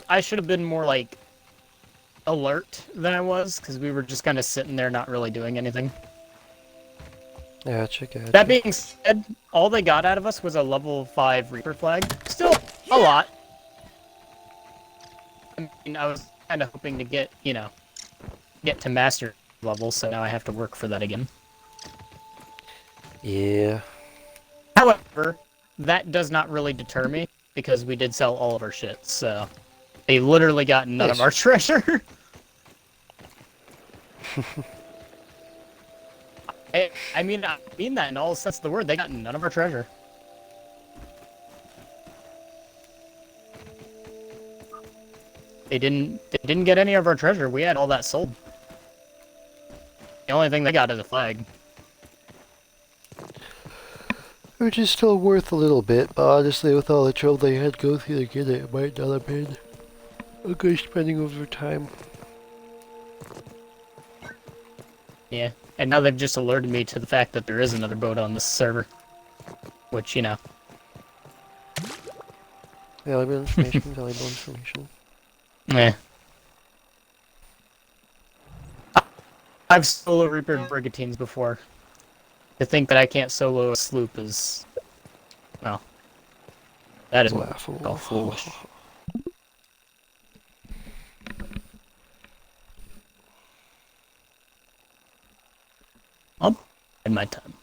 Speaker 1: I should have been more like alert than I was, because we were just kind of sitting there not really doing anything.
Speaker 2: Gotcha, gotcha.
Speaker 1: That being said, all they got out of us was a level 5 Reaper flag. Still a lot. I mean, I was kind of hoping to get, you know, get to master level, so now I have to work for that again.
Speaker 2: Yeah.
Speaker 1: However, that does not really deter me, because we did sell all of our shit, so they literally got none of
Speaker 2: Nice.
Speaker 1: our treasure. I mean that in all sense of the word. They got none of our treasure. They didn't get any of our treasure. We had all that sold. The only thing they got is a flag.
Speaker 2: Which is still worth a little bit, but honestly, with all the trouble they had to go through to get it, it might not have been a good spending of their time.
Speaker 1: Yeah. And now they've just alerted me to the fact that there is another boat on this server. Which, you know.
Speaker 2: Valuable information, valuable information.
Speaker 1: Eh. I've solo reapered brigantines before. To think that I can't solo a sloop is... well... that is
Speaker 2: Laughable.
Speaker 1: all foolish. I'll in my time.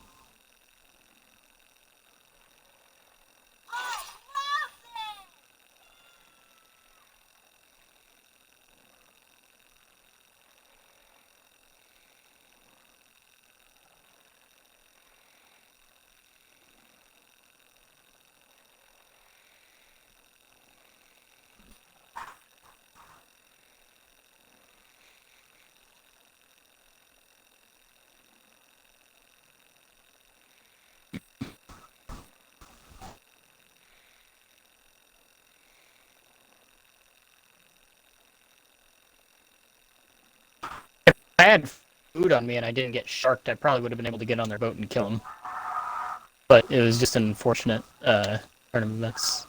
Speaker 1: If I had food on me and I didn't get sharked, I probably would have been able to get on their boat and kill them. but it was just an unfortunate turn of events.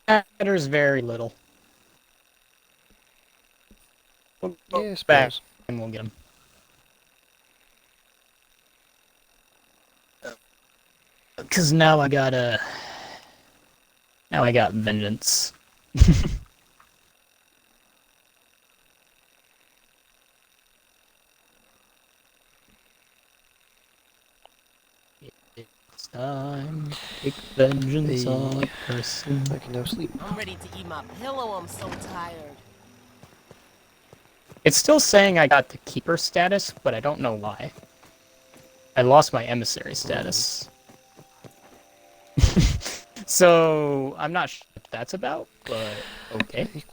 Speaker 1: Matters very little. We'll go
Speaker 2: Yeah, I
Speaker 1: back
Speaker 2: suppose.
Speaker 1: and we'll get him. Because now I got vengeance. It's time to take vengeance on a person.
Speaker 2: I can now sleep.
Speaker 3: I'm ready to eat my pillow. I'm so tired.
Speaker 1: It's still saying I got the keeper status, but I don't know why. I lost my emissary status. So I'm not sure what that's about, but okay.
Speaker 2: I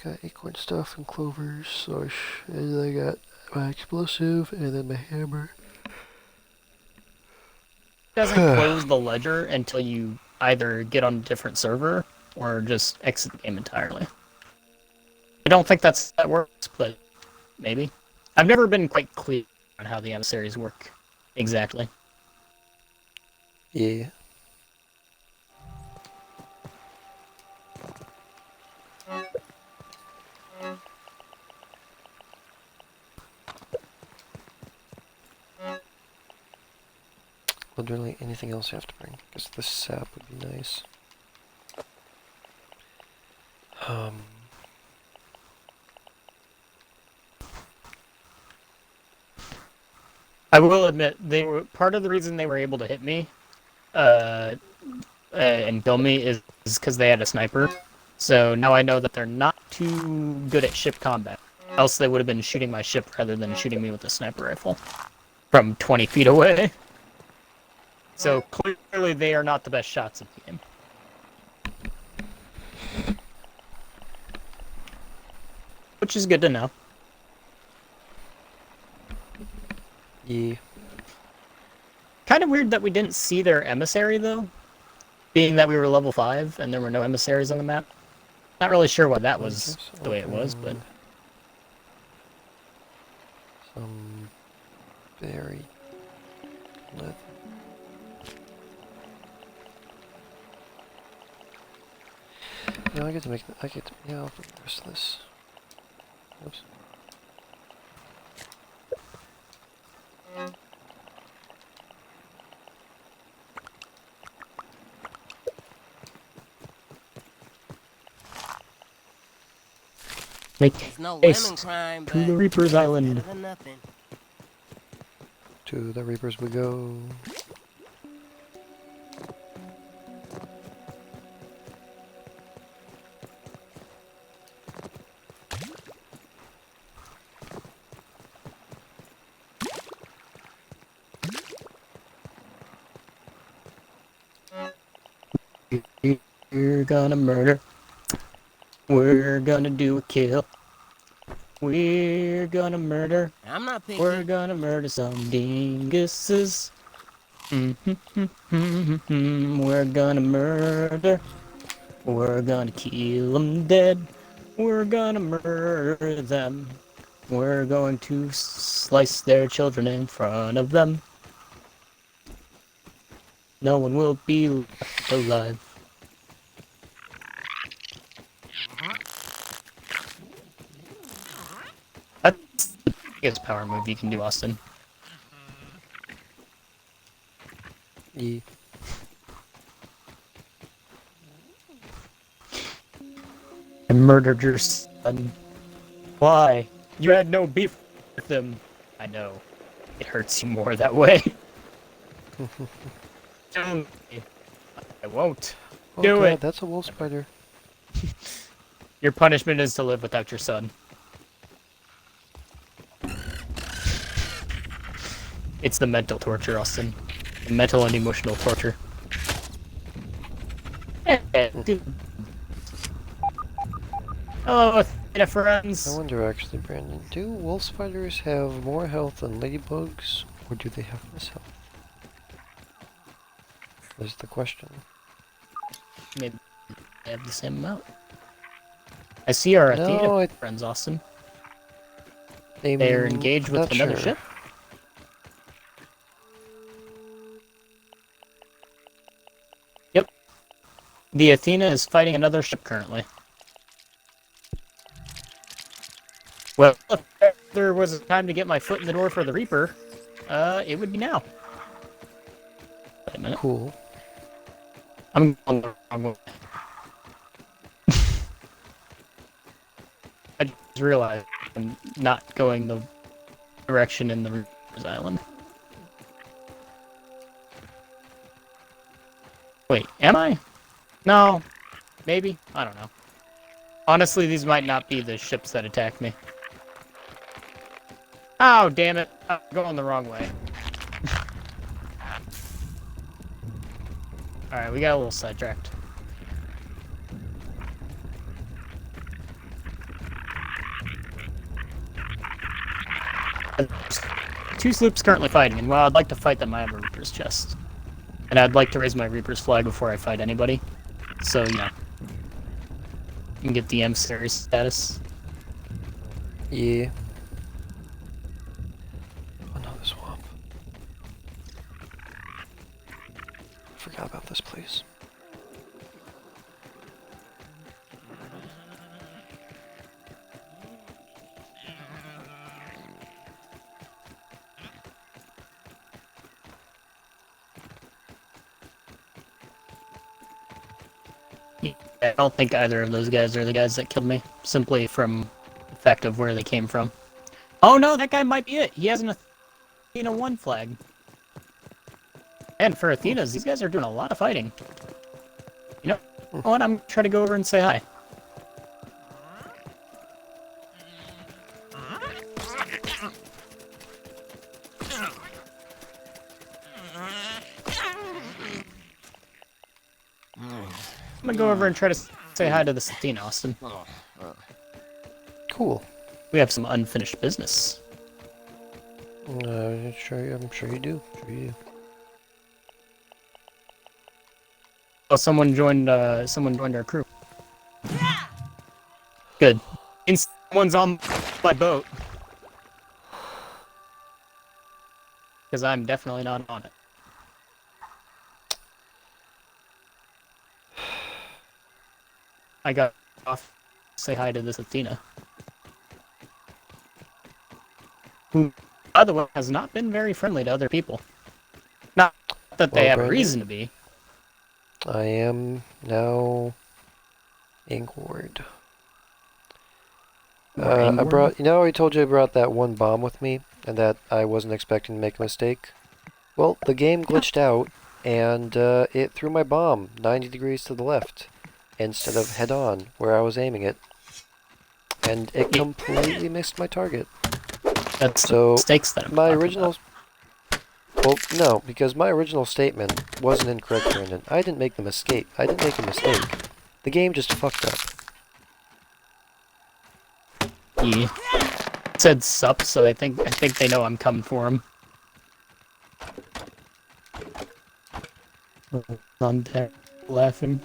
Speaker 2: got acorn stuff and clovers, and then I got my explosive, and then my hammer.
Speaker 1: It doesn't close the ledger until you either get on a different server or just exit the game entirely. I don't think that works, but maybe. I've never been quite clear on how the emissaries work exactly.
Speaker 2: Yeah. Literally anything else I have to bring. I guess the sap would be nice.
Speaker 1: I will admit, they were part of the reason they were able to hit me and kill me is because they had a sniper. So now I know that they're not too good at ship combat. Else they would have been shooting my ship rather than shooting me with a sniper rifle from 20 feet away. So clearly they are not the best shots of the game. Which is good to know.
Speaker 2: Yeah.
Speaker 1: Kind of weird that we didn't see their emissary, though. Being that we were level 5 and there were no emissaries on the map. Not really sure why that was the way it was, but...
Speaker 2: Some berry leather. No, I get to make. Yeah, I'll put the rest of this. Oops.
Speaker 1: Make
Speaker 3: There's no
Speaker 1: haste
Speaker 3: lemon crime,
Speaker 1: to
Speaker 3: but
Speaker 1: the Reaper's Island.
Speaker 3: better than nothing.
Speaker 2: To the Reapers we go.
Speaker 1: We're gonna murder. We're gonna do a kill. We're gonna murder.
Speaker 3: I'm not picky.
Speaker 1: We're gonna murder some dinguses. We're gonna murder. We're gonna kill them dead. We're gonna murder them. We're going to slice their children in front of them. No one will be left alive. That's the biggest power move you can do, Austin.
Speaker 2: Yeah.
Speaker 1: I murdered your son. Why? You had no beef with him. I know. It hurts you more that way. Kill me. I won't.
Speaker 2: Oh
Speaker 1: Do
Speaker 2: god,
Speaker 1: it.
Speaker 2: that's a wolf spider.
Speaker 1: Your punishment is to live without your son. It's the mental torture, Austin. The mental and emotional torture. Hello, Athena friends.
Speaker 2: I wonder actually, Brandon, do wolf spiders have more health than ladybugs, or do they have less health? Is the question.
Speaker 1: Maybe. have the same amount. I see our
Speaker 2: No,
Speaker 1: Athena friends, Austin. They're engaged with
Speaker 2: not
Speaker 1: another
Speaker 2: sure.
Speaker 1: ship. Yep. The Athena is fighting another ship currently. Well, if there was a time to get my foot in the door for the Reaper, it would be now. Wait a minute.
Speaker 2: Cool.
Speaker 1: I'm going the wrong way. I just realized I'm not going the direction in the Reaper's Island. Wait, am I? No. Maybe? I don't know. Honestly, these might not be the ships that attacked me. Oh, damn it. I'm going the wrong way. Alright, we got a little sidetracked. There's 2 sloops currently fighting, and while I'd like to fight them, I have a Reaper's chest. And I'd like to raise my Reaper's flag before I fight anybody. So, you know. You can get the M series status.
Speaker 2: Yeah. Another swamp. Forgot about this place.
Speaker 1: I don't think either of those guys are the guys that killed me, simply from the fact of where they came from. Oh no, that guy might be it. He has an Athena 1 flag. And for Athenas, these guys are doing a lot of fighting. You know what? I'm trying to go over and say hi. I'm gonna go over and try to say hi to this Athena, Austin.
Speaker 2: Cool.
Speaker 1: We have some unfinished business.
Speaker 2: I'm sure you do. Sure you do.
Speaker 1: Oh, someone joined our crew. Good. And someone's on my boat. Because I'm definitely not on it. I got off to say hi to this Athena. Who, by the way, has not been very friendly to other people. Not that they
Speaker 2: Well,
Speaker 1: have a
Speaker 2: Brandon,
Speaker 1: reason to be.
Speaker 2: I am now Inkward. I brought, I told you I brought that one bomb with me, and that I wasn't expecting to make a mistake. Well, the game glitched out, and it threw my bomb 90 degrees to the left, instead of head-on, where I was aiming it. And it completely missed my target.
Speaker 1: That's
Speaker 2: So,
Speaker 1: mistakes that I'm
Speaker 2: my
Speaker 1: talking
Speaker 2: original...
Speaker 1: about.
Speaker 2: Well, no, because my original statement wasn't incorrect, Brandon. I didn't make the mistake. I didn't make a mistake. The game just fucked up.
Speaker 1: He said sup, so I think they know I'm coming for him. On there, laughing.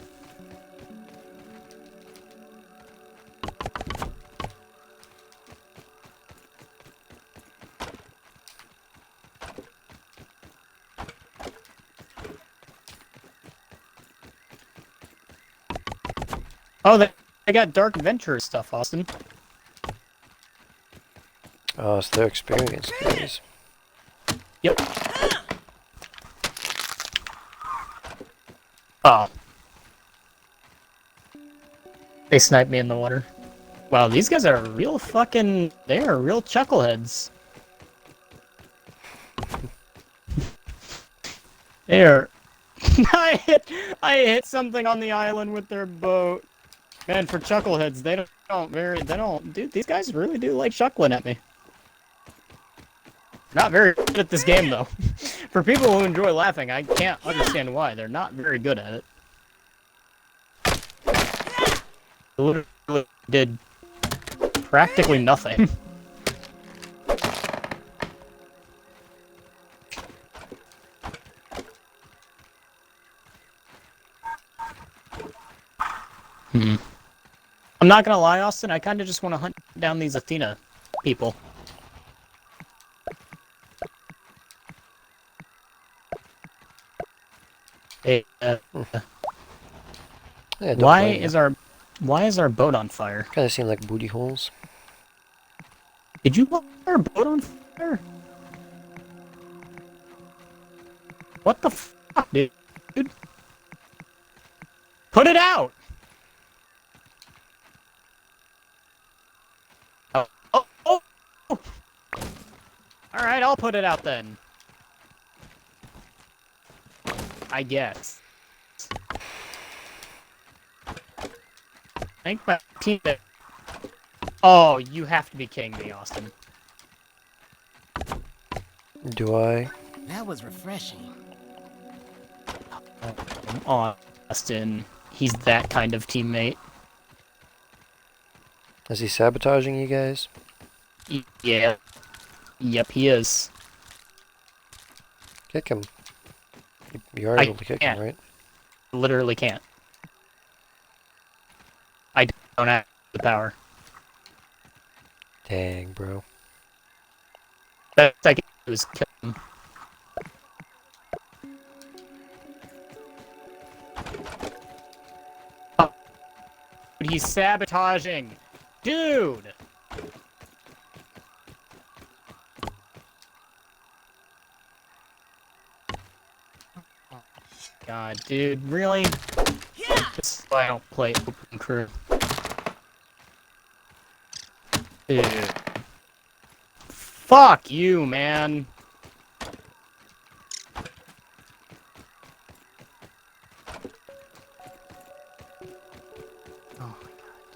Speaker 1: Oh, they got Dark Adventure stuff, Austin.
Speaker 2: Oh, it's their experience, guys.
Speaker 1: Yep. Oh. They sniped me in the water. Wow, these guys are real fucking... They are real chuckleheads. They are... I hit something on the island with their boat. Man, for chuckleheads, they don't... Dude, these guys really do like chuckling at me. Not very good at this game, though. For people who enjoy laughing, I can't understand why. They're not very good at it. They literally did practically nothing. Hmm. I'm not gonna lie, Austin. I kind of just want to hunt down these Athena people. Hey,
Speaker 2: Yeah, don't
Speaker 1: why
Speaker 2: blame you.
Speaker 1: is our boat on fire?
Speaker 2: Kind of seem like booty holes.
Speaker 1: Did you light our boat on fire? What the fuck, dude? Put it out! Oh, oh, oh! Alright, I'll put it out then. I guess. I think my team... Oh, you have to be kidding me, Austin.
Speaker 2: Do I?
Speaker 3: That was refreshing.
Speaker 1: Austin. He's that kind of teammate.
Speaker 2: Is he sabotaging you guys?
Speaker 1: Yeah. Yep, he is.
Speaker 2: Kick him. You are
Speaker 1: I
Speaker 2: able to kick him,
Speaker 1: can't.
Speaker 2: right?
Speaker 1: Literally can't. I don't have the power.
Speaker 2: Dang, bro.
Speaker 1: Best I can do is kill him. Oh, he's sabotaging! Dude! God, dude, really?
Speaker 3: Yeah.
Speaker 1: This is why I don't play open crew. Dude. Fuck you, man. Oh my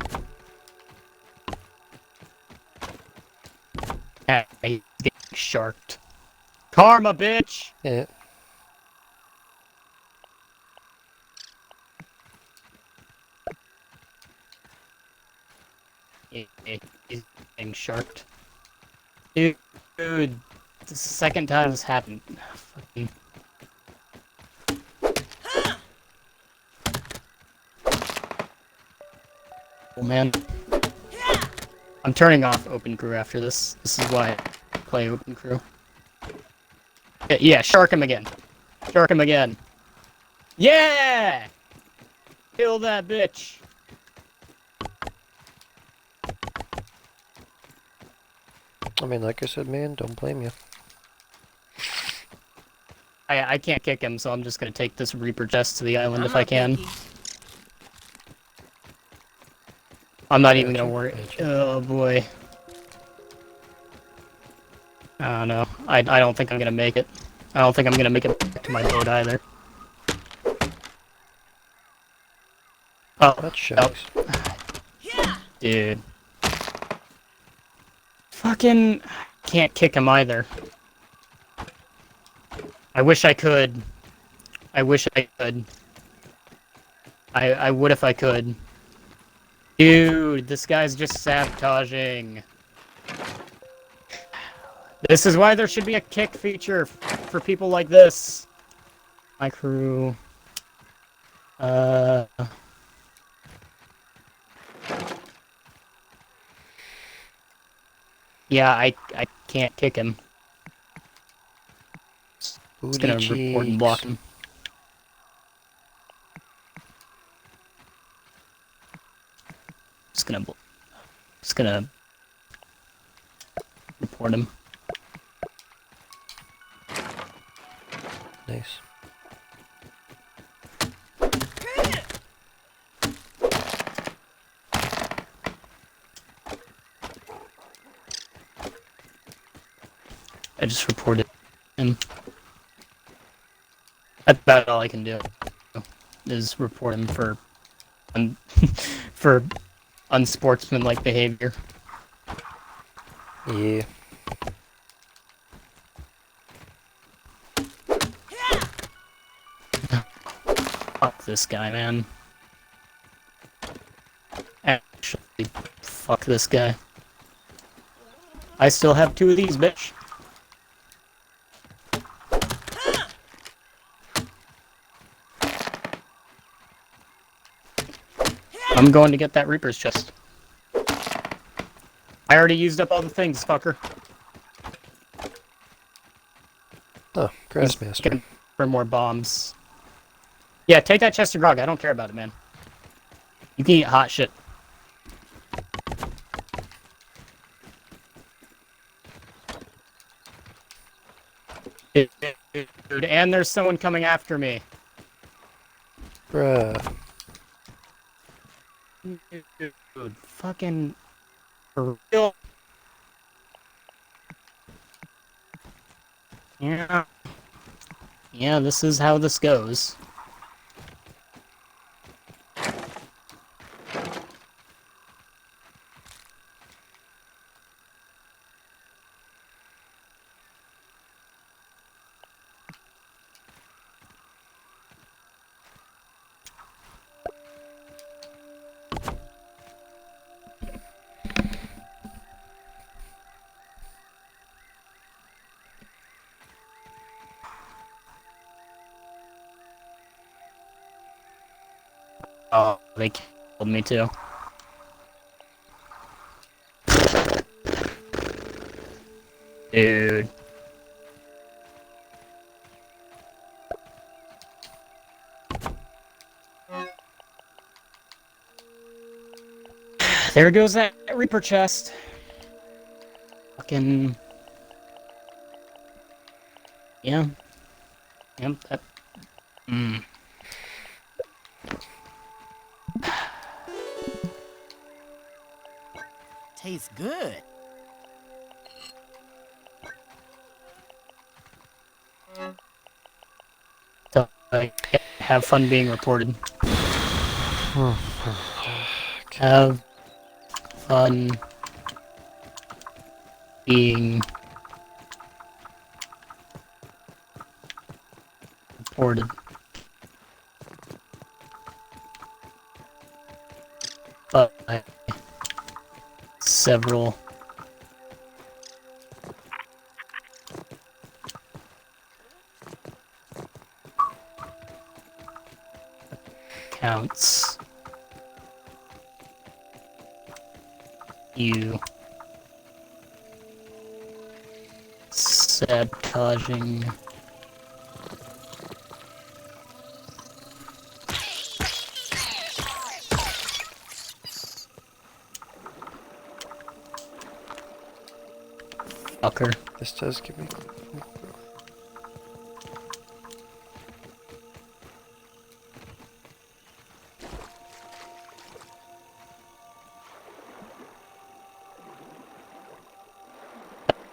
Speaker 1: god. Yeah, he's getting sharked. Karma, bitch!
Speaker 2: Yeah.
Speaker 1: He's getting sharked. Dude, this is the second time this happened. Fucking... Oh man. I'm turning off open crew after this. This is why I play open crew. Yeah, shark him again. Shark him again. Yeah! Kill that bitch.
Speaker 2: I mean, like I said, man, don't blame you.
Speaker 1: I can't kick him, so I'm just gonna take this Reaper chest to the island
Speaker 3: I'm
Speaker 1: if I
Speaker 3: not
Speaker 1: can.
Speaker 3: picky.
Speaker 1: I'm not even gonna
Speaker 2: Gotcha,
Speaker 1: worry.
Speaker 2: gotcha.
Speaker 1: Oh boy. I don't know. I don't think I'm gonna make it. I don't think I'm gonna make it back to my boat either. Oh,
Speaker 2: That shucks.
Speaker 3: Yeah.
Speaker 1: dude. Fucking can't kick him either. I wish I could. I wish I could. I would if I could. Dude, this guy's just sabotaging. This is why there should be a kick feature for people like this. My crew. Yeah, I can't kick him. Just gonna
Speaker 2: Booty
Speaker 1: report and block
Speaker 2: cheeks.
Speaker 1: him. Just gonna report him.
Speaker 2: Nice.
Speaker 1: I just reported him. That's about all I can do. Is report him for for unsportsmanlike behavior.
Speaker 2: Yeah.
Speaker 1: Fuck this guy, man. Actually, fuck this guy. I still have 2 of these, bitch. I'm going to get that Reaper's chest. I already used up all the things, fucker.
Speaker 2: Oh, Grassmaster.
Speaker 1: Looking for more bombs. Yeah, take that chest of grog. I don't care about it, man. You can eat hot shit. Dude, and there's someone coming after me.
Speaker 2: Bruh.
Speaker 1: Dude, fucking for real. Yeah. Yeah, this is how this goes. Oh, they killed me too. Dude. There goes that Reaper chest. Fucking... Yeah. Yep, that...
Speaker 3: Tastes good.
Speaker 1: So, have fun being reported. Have fun being reported. By several accounts. You sabotaging fucker.
Speaker 2: This does give me...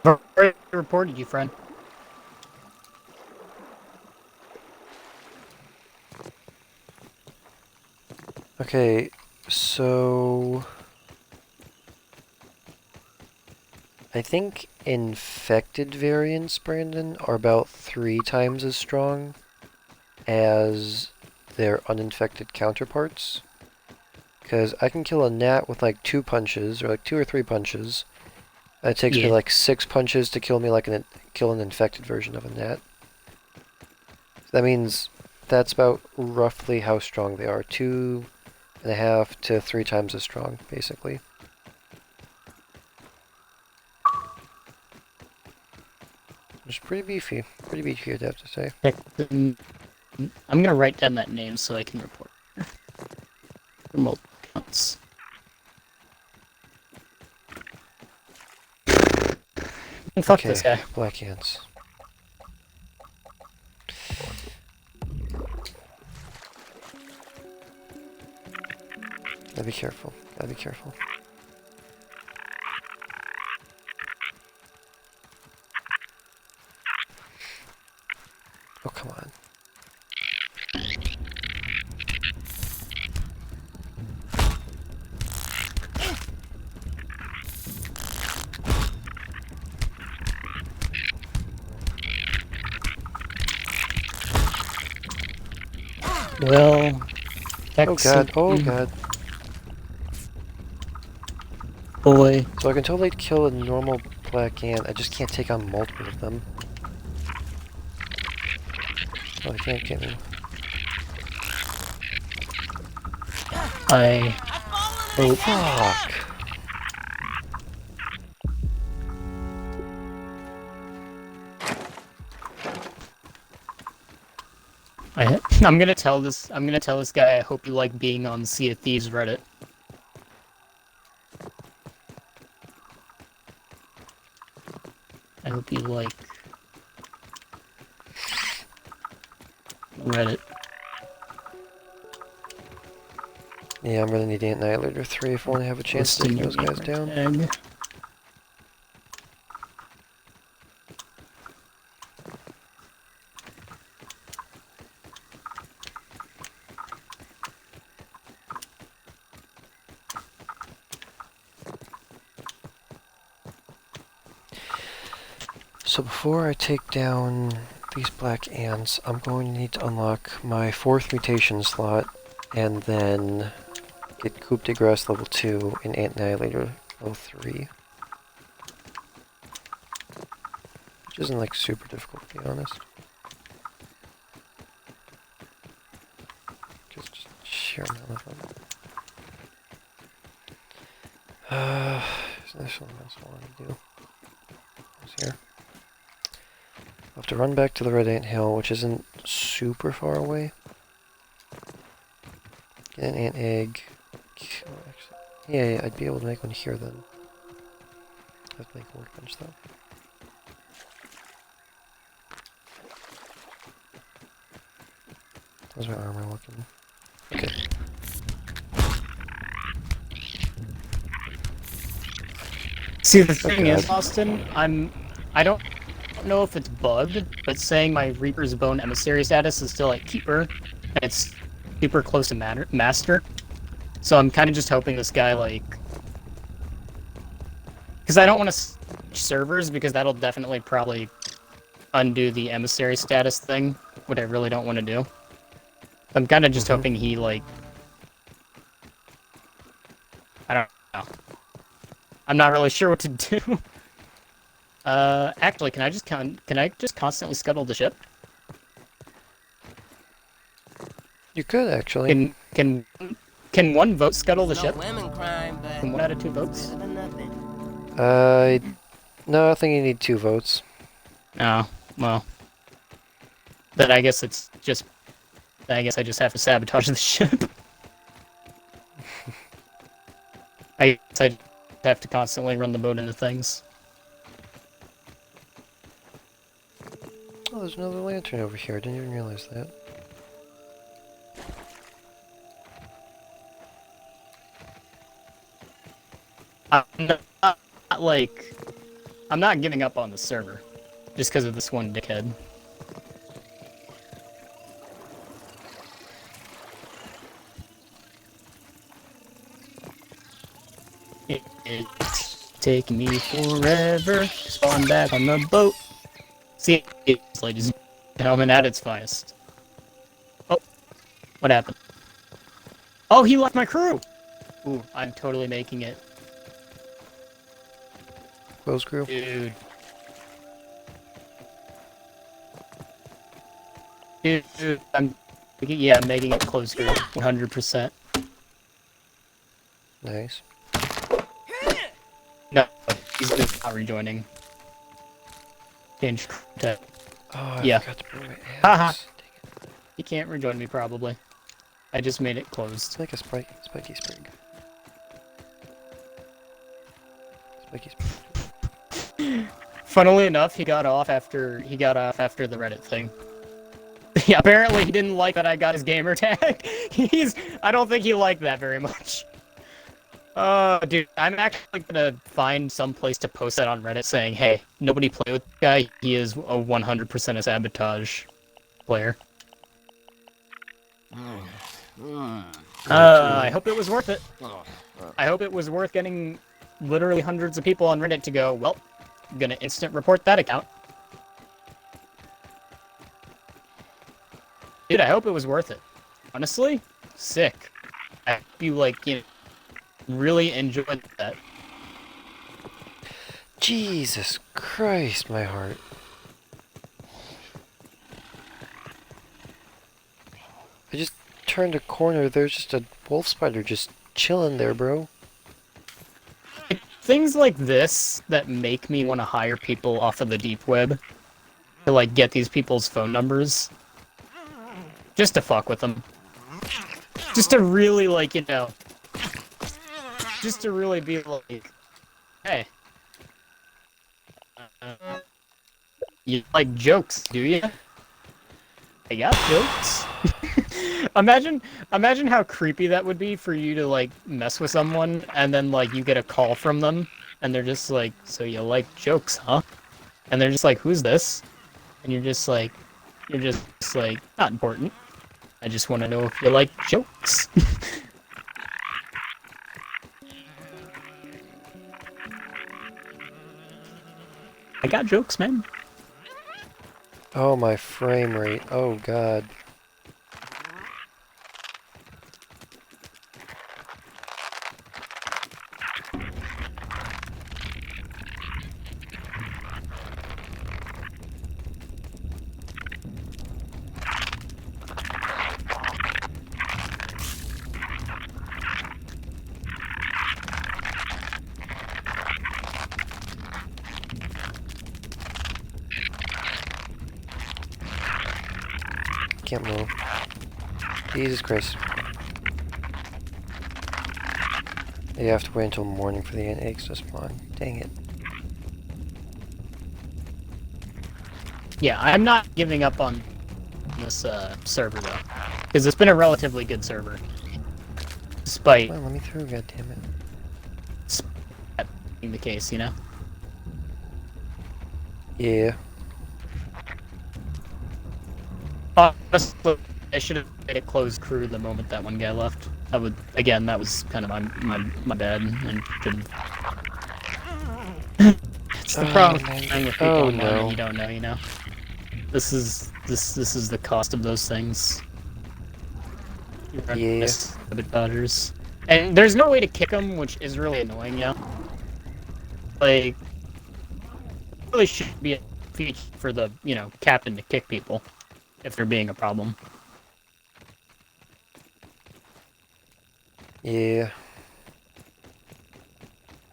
Speaker 1: Already reported you, friend.
Speaker 2: Okay, so... I think infected variants, Brandon, are about 3 times as strong as their uninfected counterparts. Because I can kill a gnat with like 2 punches, or like 2 or 3 punches. And it takes me like 6 punches to kill me like kill an infected version of a gnat. So that means that's about roughly how strong they are. 2.5 to 3 times as strong, basically. It's pretty beefy. Pretty beefy, I'd have to say.
Speaker 1: I'm gonna write down that name so I can report. Remote accounts. Fuck
Speaker 2: Okay,
Speaker 1: this guy.
Speaker 2: black ants. Gotta be careful. Gotta be careful. Oh, come on.
Speaker 1: Well,
Speaker 2: Oh god, oh god.
Speaker 1: Boy.
Speaker 2: So I can totally kill a normal black ant, I just can't take on multiple of them. Oh, I can't get me.
Speaker 1: I
Speaker 2: Oh, fuck.
Speaker 1: I'm gonna tell this guy I hope you like being on Sea of Thieves Reddit. I hope you like Reddit.
Speaker 2: Yeah, I'm gonna need Ant Annihilator 3 if I want to have a chance to take those guys down.
Speaker 1: Egg.
Speaker 2: So before I take down these black ants, I'm going to need to unlock my 4th mutation slot, and then get Coup de Grace level 2 and Ant Annihilator level 3. Which isn't like super difficult, to be honest. Just sheer amount of them. Is there something else I want to do? What's here? I'll have to run back to the Red Ant Hill, which isn't super far away. Get an ant egg. Oh, actually, yeah, I'd be able to make one here then. I have to make a workbench though. How's my armor looking? Okay.
Speaker 1: See, the thing
Speaker 2: God.
Speaker 1: is, Austin, I don't know if it's bugged, but saying my Reaper's Bone Emissary status is still like Keeper, and it's super close to Master. So I'm kind of just hoping this guy, like... Because I don't want to switch servers, because that'll definitely probably undo the Emissary status thing, what I really don't want to do. I'm kind of just hoping he, like... I don't know. I'm not really sure what to do. Actually, can I just constantly scuttle the ship?
Speaker 2: You could actually.
Speaker 1: Can one vote scuttle the
Speaker 3: No
Speaker 1: ship?
Speaker 3: women crime, but
Speaker 1: Can 1 out of 2 votes?
Speaker 3: better than nothing.
Speaker 2: No, I think you need 2 votes.
Speaker 1: Oh, well. Then I guess it's just... I guess I just have to sabotage the ship. I guess I have to constantly run the boat into things.
Speaker 2: Oh, there's another lantern over here. I didn't even realize that.
Speaker 1: I'm not, like... I'm not giving up on the server. Just because of this one dickhead. It's taking me forever to spawn back on the boat. See, it's ladies and gentlemen, at its finest. Oh, what happened? Oh, he left my crew! Ooh, I'm totally making it.
Speaker 2: Close crew.
Speaker 1: Dude, I'm making it close group, 100%.
Speaker 2: Nice.
Speaker 1: No, he's not rejoining. Change to...
Speaker 2: Oh, I
Speaker 1: Yeah.
Speaker 2: forgot to bring my
Speaker 1: Haha.
Speaker 2: axe. Dang it.
Speaker 1: He can't rejoin me, probably. I just made it closed.
Speaker 2: Let's make a spiky sprig. Spiky sprig.
Speaker 1: Funnily enough, he got off after the Reddit thing. Yeah, apparently he didn't like that I got his gamer tag. I don't think he liked that very much. Dude, I'm actually gonna find some place to post that on Reddit saying, hey, nobody play with this guy, he is a 100% a sabotage player. I hope it was worth it. I hope it was worth getting literally hundreds of people on Reddit to go, well, I'm gonna instant report that account. Dude, I hope it was worth it. Honestly, sick. I hope you, like, really enjoyed that.
Speaker 2: Jesus Christ, my heart. I just turned a corner, there's just a wolf spider just chilling there, bro.
Speaker 1: Things like this that make me want to hire people off of the deep web to like get these people's phone numbers just to fuck with them. Just to really like, you know, just to really be like, hey, you like jokes, do you? I got jokes. Imagine how creepy that would be for you to like mess with someone and then like you get a call from them and they're just like, so you like jokes, huh? And they're just like, who's this? And you're just like, not important. I just want to know if you like jokes. I got jokes, man.
Speaker 2: Oh, my frame rate. Oh, God. Can't move. Jesus Christ. You have to wait until morning for the eggs to spawn. Dang it.
Speaker 1: Yeah, I'm not giving up on this server though, because it's been a relatively good server, despite
Speaker 2: Come on, let me through, goddammit.
Speaker 1: that being the case, you know.
Speaker 2: Yeah.
Speaker 1: Honestly, I should have made it closed crew the moment that one guy left. That would, again, that was kind of my bad, and should have. It's the problem with playing with people online that you don't know, you know. This is the cost of those things.
Speaker 2: Yeah.
Speaker 1: Sabotagers. And there's no way to kick them, which is really annoying, you know. Like, really should be a feature for the, you know, captain to kick people if they're being a problem.
Speaker 2: Yeah.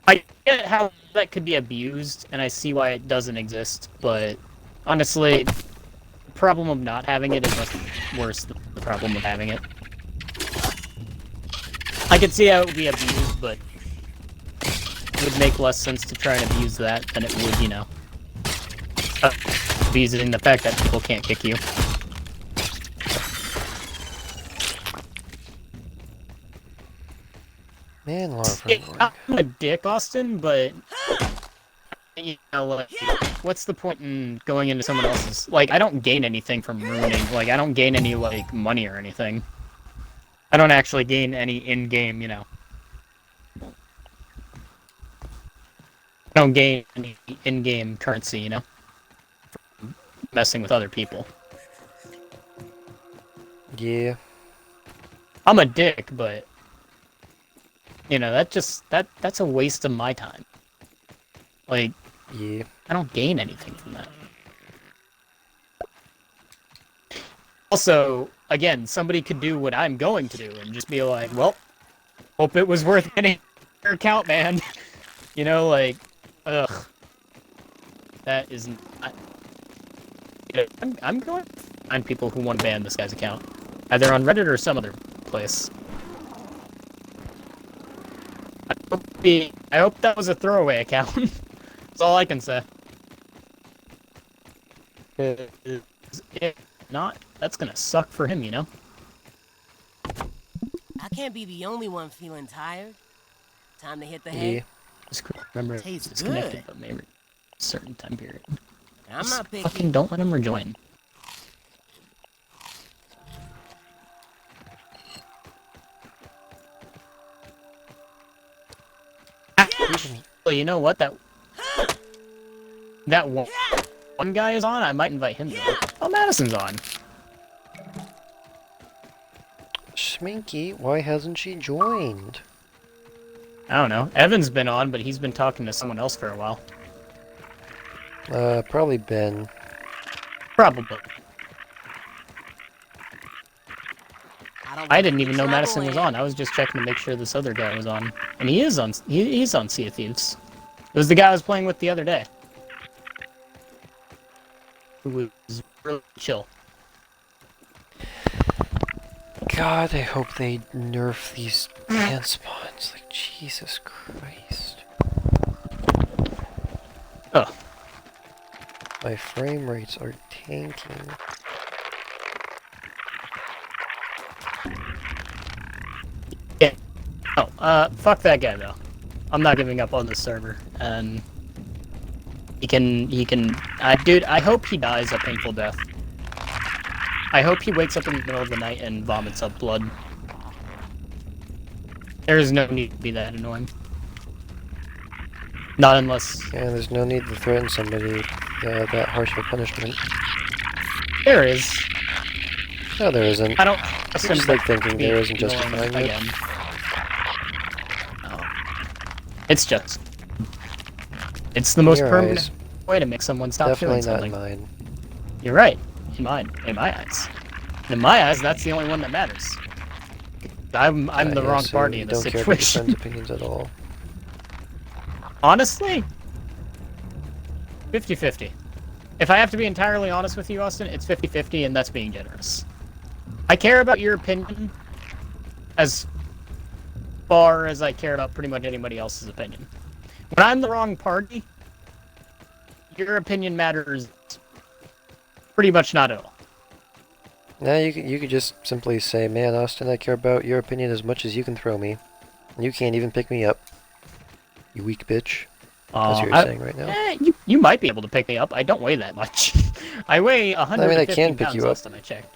Speaker 1: I get how that could be abused, and I see why it doesn't exist, but honestly, the problem of not having it is much worse than the problem of having it. I could see how it would be abused, but it would make less sense to try and abuse that than it would, you know, abusing the fact that people can't kick you.
Speaker 2: Man, Lord,
Speaker 1: I'm a dick, Austin, but you know, like, what's the point in going into someone else's? Like, I don't gain anything from ruining. Like, I don't gain any like money or anything. I don't actually gain any in-game, you know. I don't gain any in-game currency, you know, from messing with other people.
Speaker 2: Yeah.
Speaker 1: I'm a dick, but you know, that's a waste of my time. Like,
Speaker 2: Yeah.
Speaker 1: I don't gain anything from that. Also, again, somebody could do what I'm going to do and just be like, well, hope it was worth getting your account, man. You know, like, ugh. That isn't... I'm going to find people who want to ban this guy's account. Either on Reddit or some other place. I hope that was a throwaway account. That's all I can say. If not, that's gonna suck for him, you know?
Speaker 3: I can't be the only one feeling tired. Time to hit the
Speaker 2: Yeah.
Speaker 3: hay.
Speaker 1: Just remember,
Speaker 3: Tastes
Speaker 1: it's connected,
Speaker 3: good.
Speaker 1: but maybe a certain time period.
Speaker 3: I'm
Speaker 1: Just
Speaker 3: not picky.
Speaker 1: fucking don't let him rejoin. Well, you know what? That one guy is on. I might invite him. Oh, Madison's on.
Speaker 2: Schminky, why hasn't she joined?
Speaker 1: I don't know. Evan's been on, but he's been talking to someone else for a while.
Speaker 2: Probably Ben.
Speaker 1: Probably.
Speaker 3: I don't
Speaker 1: I
Speaker 3: want
Speaker 1: didn't
Speaker 3: any
Speaker 1: even know
Speaker 3: trouble
Speaker 1: Madison was
Speaker 3: and-
Speaker 1: on. I was just checking to make sure this other guy was on. And he is on. He's on Sea of Thieves. It was the guy I was playing with the other day. Who was really chill.
Speaker 2: God, I hope they nerf these hand spawns. Like, Jesus Christ.
Speaker 1: Oh.
Speaker 2: My frame rates are tanking.
Speaker 1: Yeah. Oh, fuck that guy though. I'm not giving up on this server, and he can. Dude, I hope he dies a painful death. I hope he wakes up in the middle of the night and vomits up blood. There is no need to be that annoying. Not unless
Speaker 2: Yeah, there's no need to threaten somebody that harsh of a punishment.
Speaker 1: there is.
Speaker 2: No, there isn't.
Speaker 1: I don't.
Speaker 2: It's just like thinking there isn't justifying it.
Speaker 1: again. Oh. It's just. It's the most
Speaker 2: your
Speaker 1: permanent
Speaker 2: eyes.
Speaker 1: way to make someone stop
Speaker 2: Definitely
Speaker 1: doing
Speaker 2: not in
Speaker 1: something.
Speaker 2: mine.
Speaker 1: You're right. In my eyes. In my eyes, that's the only one that matters. I'm the
Speaker 2: Yeah,
Speaker 1: wrong
Speaker 2: so
Speaker 1: party
Speaker 2: you
Speaker 1: in this
Speaker 2: don't care about your
Speaker 1: situation.
Speaker 2: friends' opinions at all.
Speaker 1: Honestly, 50-50. If I have to be entirely honest with you, Austin, it's 50-50, and that's being generous. I care about your opinion as far as I care about pretty much anybody else's opinion. When I'm the wrong party, your opinion matters pretty much not at all.
Speaker 2: Now you could just simply say, man, Austin, I care about your opinion as much as you can throw me. And you can't even pick me up. You weak bitch. That's what you're saying right now.
Speaker 1: You might be able to pick me up. I don't weigh that much. I weigh 150
Speaker 2: can pick
Speaker 1: pounds
Speaker 2: you up.
Speaker 1: last time I checked.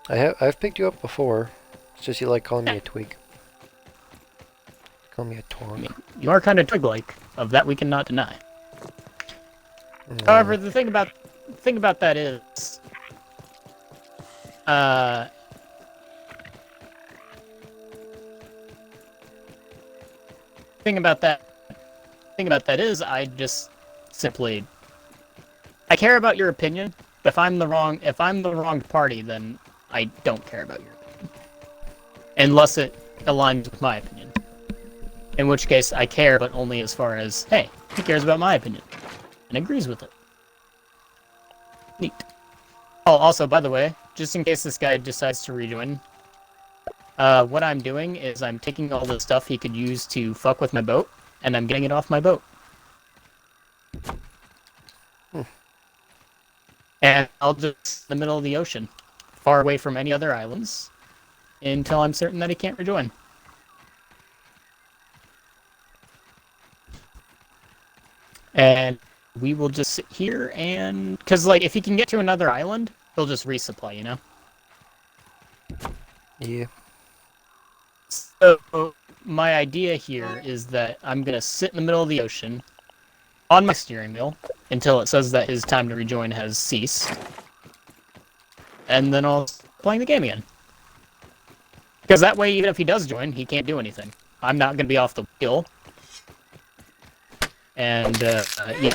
Speaker 2: I've picked you up before. It's just you like calling me a twig. Call me a twong.
Speaker 1: You are kind of twig-like. Of that we cannot deny. However, the thing about that is, thing about that is, I just simply, I care about your opinion. But if I'm the wrong party, then I don't care about your opinion, unless it aligns with my opinion. In which case, I care, but only as far as, hey, he cares about my opinion and agrees with it. Neat. Oh, also, by the way, just in case this guy decides to rejoin, what I'm doing is I'm taking all the stuff he could use to fuck with my boat, and I'm getting it off my boat. And I'll just in the middle of the ocean, far away from any other islands, until I'm certain that he can't rejoin. And we will just sit here and... Because, like, if he can get to another island, he'll just resupply, you know?
Speaker 2: Yeah.
Speaker 1: So, my idea here is that I'm going to sit in the middle of the ocean on my steering wheel until it says that his time to rejoin has ceased. And then I'll start playing the game again. Because that way, even if he does join, he can't do anything. I'm not going to be off the wheel. And, yeah.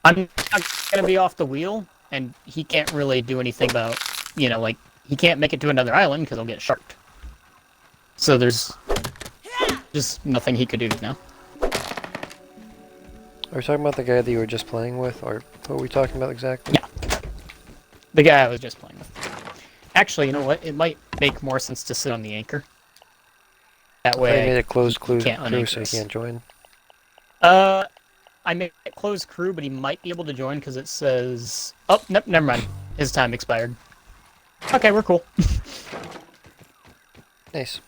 Speaker 1: I'm not going to be off the wheel, and he can't really do anything about, you know, like, he can't make it to another island because he'll get sharked. So there's just nothing he could do now.
Speaker 2: Are we talking about the guy that you were just playing with, or what were we talking about exactly?
Speaker 1: Yeah. The guy I was just playing with. Actually, you know what? It might make more sense to sit on the anchor. That way,
Speaker 2: I made a closed crew
Speaker 1: can't
Speaker 2: so
Speaker 1: unanchor
Speaker 2: he
Speaker 1: us.
Speaker 2: can't join.
Speaker 1: I made it closed crew, but he might be able to join because it says... Oh, nope, never mind. His time expired. Okay, we're cool.
Speaker 2: Nice.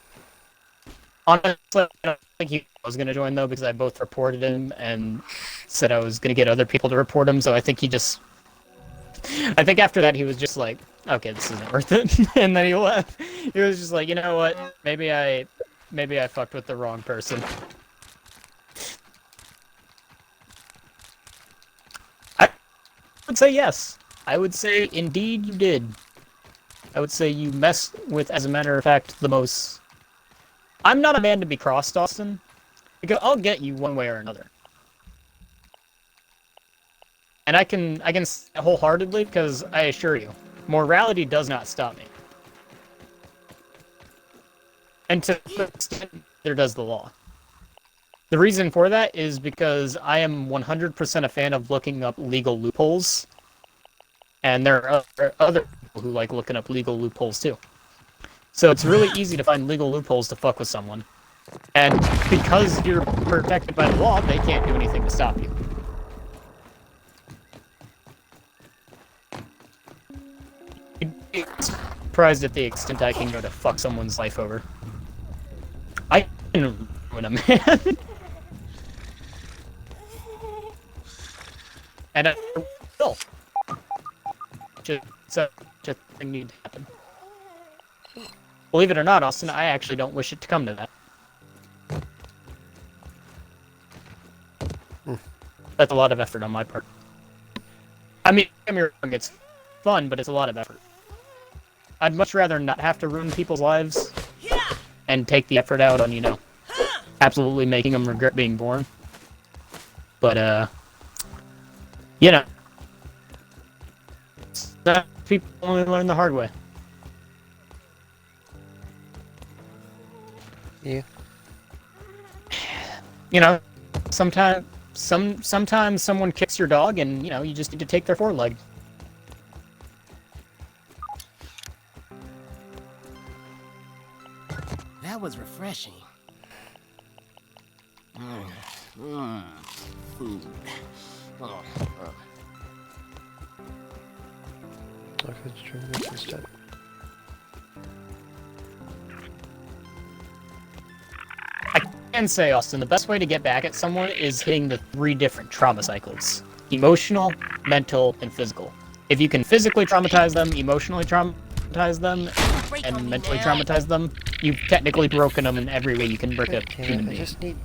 Speaker 1: Honestly, I don't think he was going to join, though, because I both reported him and said I was going to get other people to report him, so I think he just... I think after that he was just like, okay, this isn't worth it, and then he left. He was just like, you know what, maybe I fucked with the wrong person. I would say yes. I would say indeed you did. I would say you messed with, as a matter of fact, the most... I'm not a man to be crossed, Austin. Because I'll get you one way or another. And I can say it wholeheartedly because I assure you, morality does not stop me. And to the extent there does the law. The reason for that is because I am 100% a fan of looking up legal loopholes. And there are other people who like looking up legal loopholes too. So it's really easy to find legal loopholes to fuck with someone. And because you're protected by the law, they can't do anything to stop you. You'd be surprised at the extent I can go to fuck someone's life over. I can ruin a man. And I will. Such a thing need to happen. Believe it or not, Austin, I actually don't wish it to come to that. That's a lot of effort on my part. I mean, don't get me wrong, it's fun, but it's a lot of effort. I'd much rather not have to ruin people's lives and take the effort out on, you know, absolutely making them regret being born. But, you know, people only learn the hard way.
Speaker 2: Yeah.
Speaker 1: You know, sometimes someone kicks your dog and, you know, you just need to take their foreleg.
Speaker 3: That was refreshing. Food. Oh,
Speaker 2: Okay, let's try this instead.
Speaker 1: I can say, Austin, the best way to get back at someone is hitting the 3 different trauma cycles. Emotional, mental, and physical. If you can physically traumatize them, emotionally traumatize them, and mentally traumatize them, you've technically broken them in every way you can break a human
Speaker 2: I
Speaker 1: being.
Speaker 2: just need...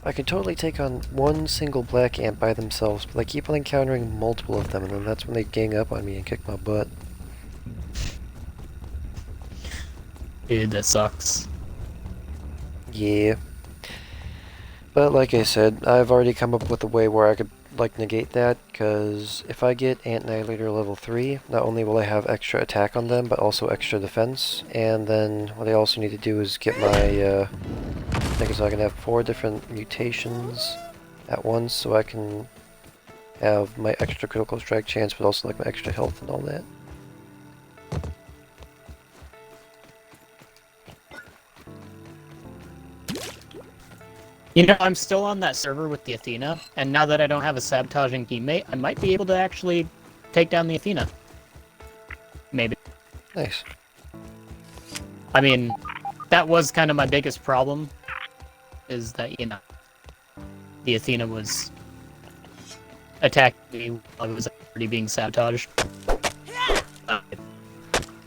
Speaker 2: I can totally take on one single black ant by themselves, but I keep on encountering multiple of them, and then that's when they gang up on me and kick my butt.
Speaker 1: Dude, that sucks.
Speaker 2: Yeah. But like I said, I've already come up with a way where I could, like, negate that, because if I get Ant Annihilator level 3, not only will I have extra attack on them, but also extra defense, and then what I also need to do is get my, I think so I can have 4 different mutations at once, so I can have my extra critical strike chance, but also like my extra health and all that.
Speaker 1: You know, I'm still on that server with the Athena, and now that I don't have a sabotaging teammate, I might be able to actually take down the Athena. Maybe.
Speaker 2: Nice.
Speaker 1: I mean, that was kind of my biggest problem, is that, you know, the Athena was attacking me while I was already being sabotaged.
Speaker 2: Yeah.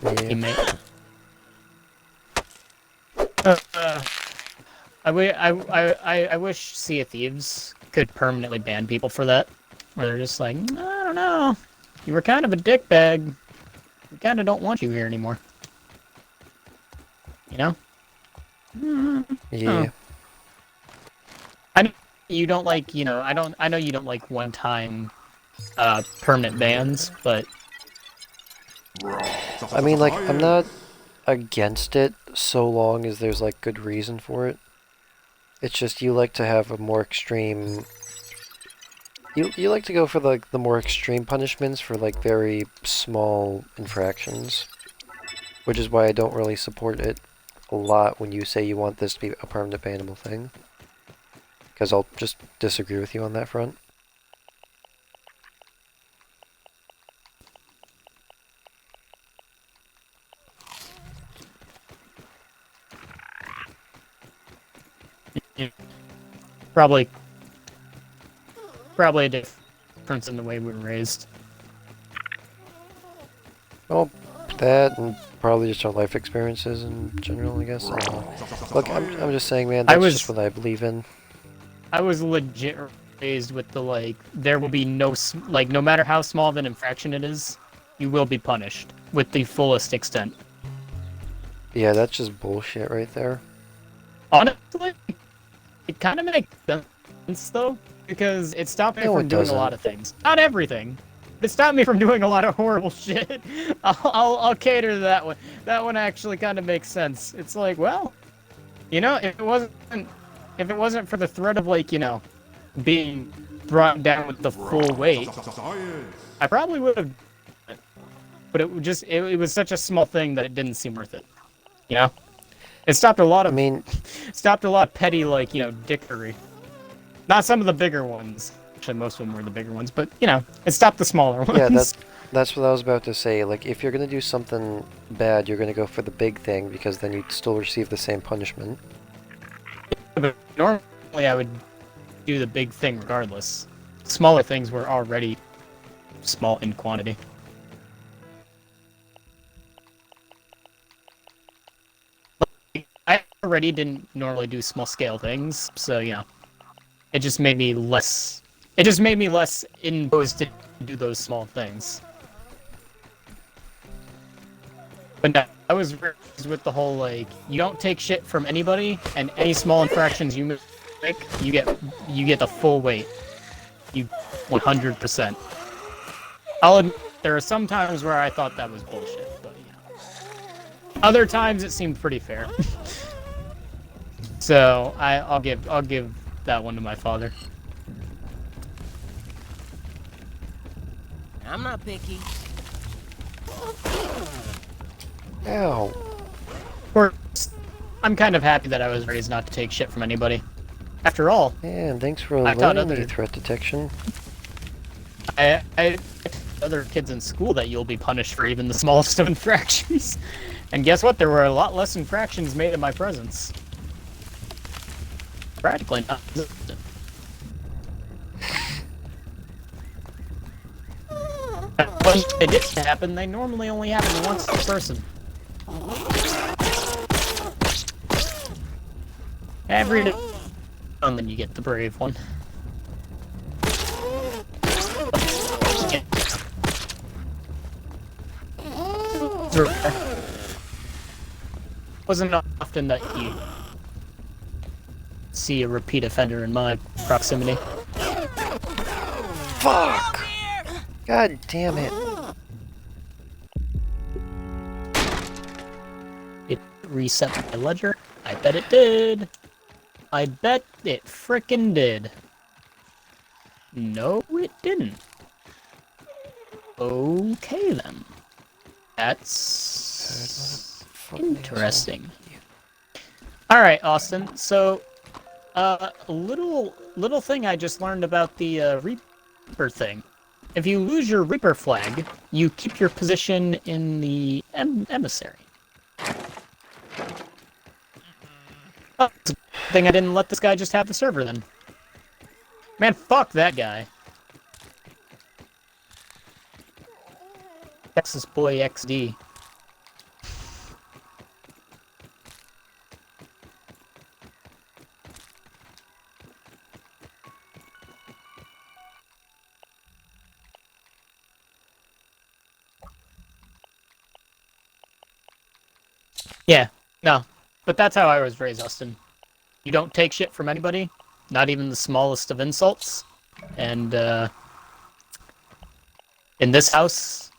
Speaker 1: Teammate. I wish Sea of Thieves could permanently ban people for that. Where they're just like, I don't know, you were kind of a dickbag. We kind of don't want you here anymore. You know?
Speaker 2: Yeah.
Speaker 1: Oh. I know you don't like, you know, I know you don't like one-time permanent bans, but
Speaker 2: I mean, like, I'm not against it so long as there's, like, good reason for it. It's just you like to have a more extreme... You like to go for, like, the more extreme punishments for, like, very small infractions. Which is why I don't really support it a lot when you say you want this to be a permanent bannable thing. Because I'll just disagree with you on that front.
Speaker 1: probably a difference in the way we were raised.
Speaker 2: Well, that and probably just our life experiences in general, I guess. I don't know. Look, I'm just saying, man, that's just what I believe in.
Speaker 1: I was legit raised with the, like, there will be no, like, no matter how small of an infraction it is, you will be punished with the fullest extent.
Speaker 2: Yeah, that's just bullshit right there.
Speaker 1: Honestly, it kind of makes sense, though, because it stopped me
Speaker 2: No,
Speaker 1: from
Speaker 2: it
Speaker 1: doing a
Speaker 2: doesn't.
Speaker 1: lot of things. Not everything. It stopped me from doing a lot of horrible shit. I'll cater to that one. That one actually kind of makes sense. It's like, well, you know, if it wasn't for the threat of like, you know, being brought down with the full weight,
Speaker 4: Science.
Speaker 1: I probably would have. But it was such a small thing that it didn't seem worth it. You know, it stopped a lot
Speaker 2: I
Speaker 1: of
Speaker 2: mean,
Speaker 1: stopped a lot of petty like, you know, dickery. Not some of the bigger ones. Actually, most of them were the bigger ones, but you know, it stopped the smaller ones.
Speaker 2: yeah, that's what I was about to say. Like, if you're gonna do something bad, you're gonna go for the big thing because then you'd still receive the same punishment.
Speaker 1: But normally I would do the big thing regardless. Smaller things were already small in quantity. I already didn't normally do small scale things, so you know, it just made me less. It just made me less imposed to do those small things. But no, I was raised with the whole like, you don't take shit from anybody, and any small infractions you make, you get the full weight. You 100%. I'll admit, there are some times where I thought that was bullshit, but you know. Other times it seemed pretty fair. So I'll give that one to my father.
Speaker 3: I'm not picky.
Speaker 2: Ow.
Speaker 1: Of course, I'm kind of happy that I was raised not to take shit from anybody. After all,
Speaker 2: Man, thanks for
Speaker 1: I taught
Speaker 2: learning me
Speaker 1: other-
Speaker 2: threat detection.
Speaker 1: I tell other kids in school that you'll be punished for even the smallest of infractions. And guess what? There were a lot less infractions made in my presence. Practically not existent. When they did happen, they normally only happen once per person. Every day, and then you get the brave one. Wasn't often that you see a repeat offender in my proximity.
Speaker 2: Fuck! God damn it.
Speaker 1: It reset my ledger. I bet it did. I bet it frickin' did. No, it didn't. Okay then. That's interesting. All right, Austin. So, little thing I just learned about the Reaper thing. If you lose your Reaper flag, you keep your position in the emissary. Oh, it's a good thing I didn't let this guy just have the server then. Man, fuck that guy. Texas Boy XD. Yeah, no. But that's how I was raised, Austin. You don't take shit from anybody, not even the smallest of insults. And, in this house,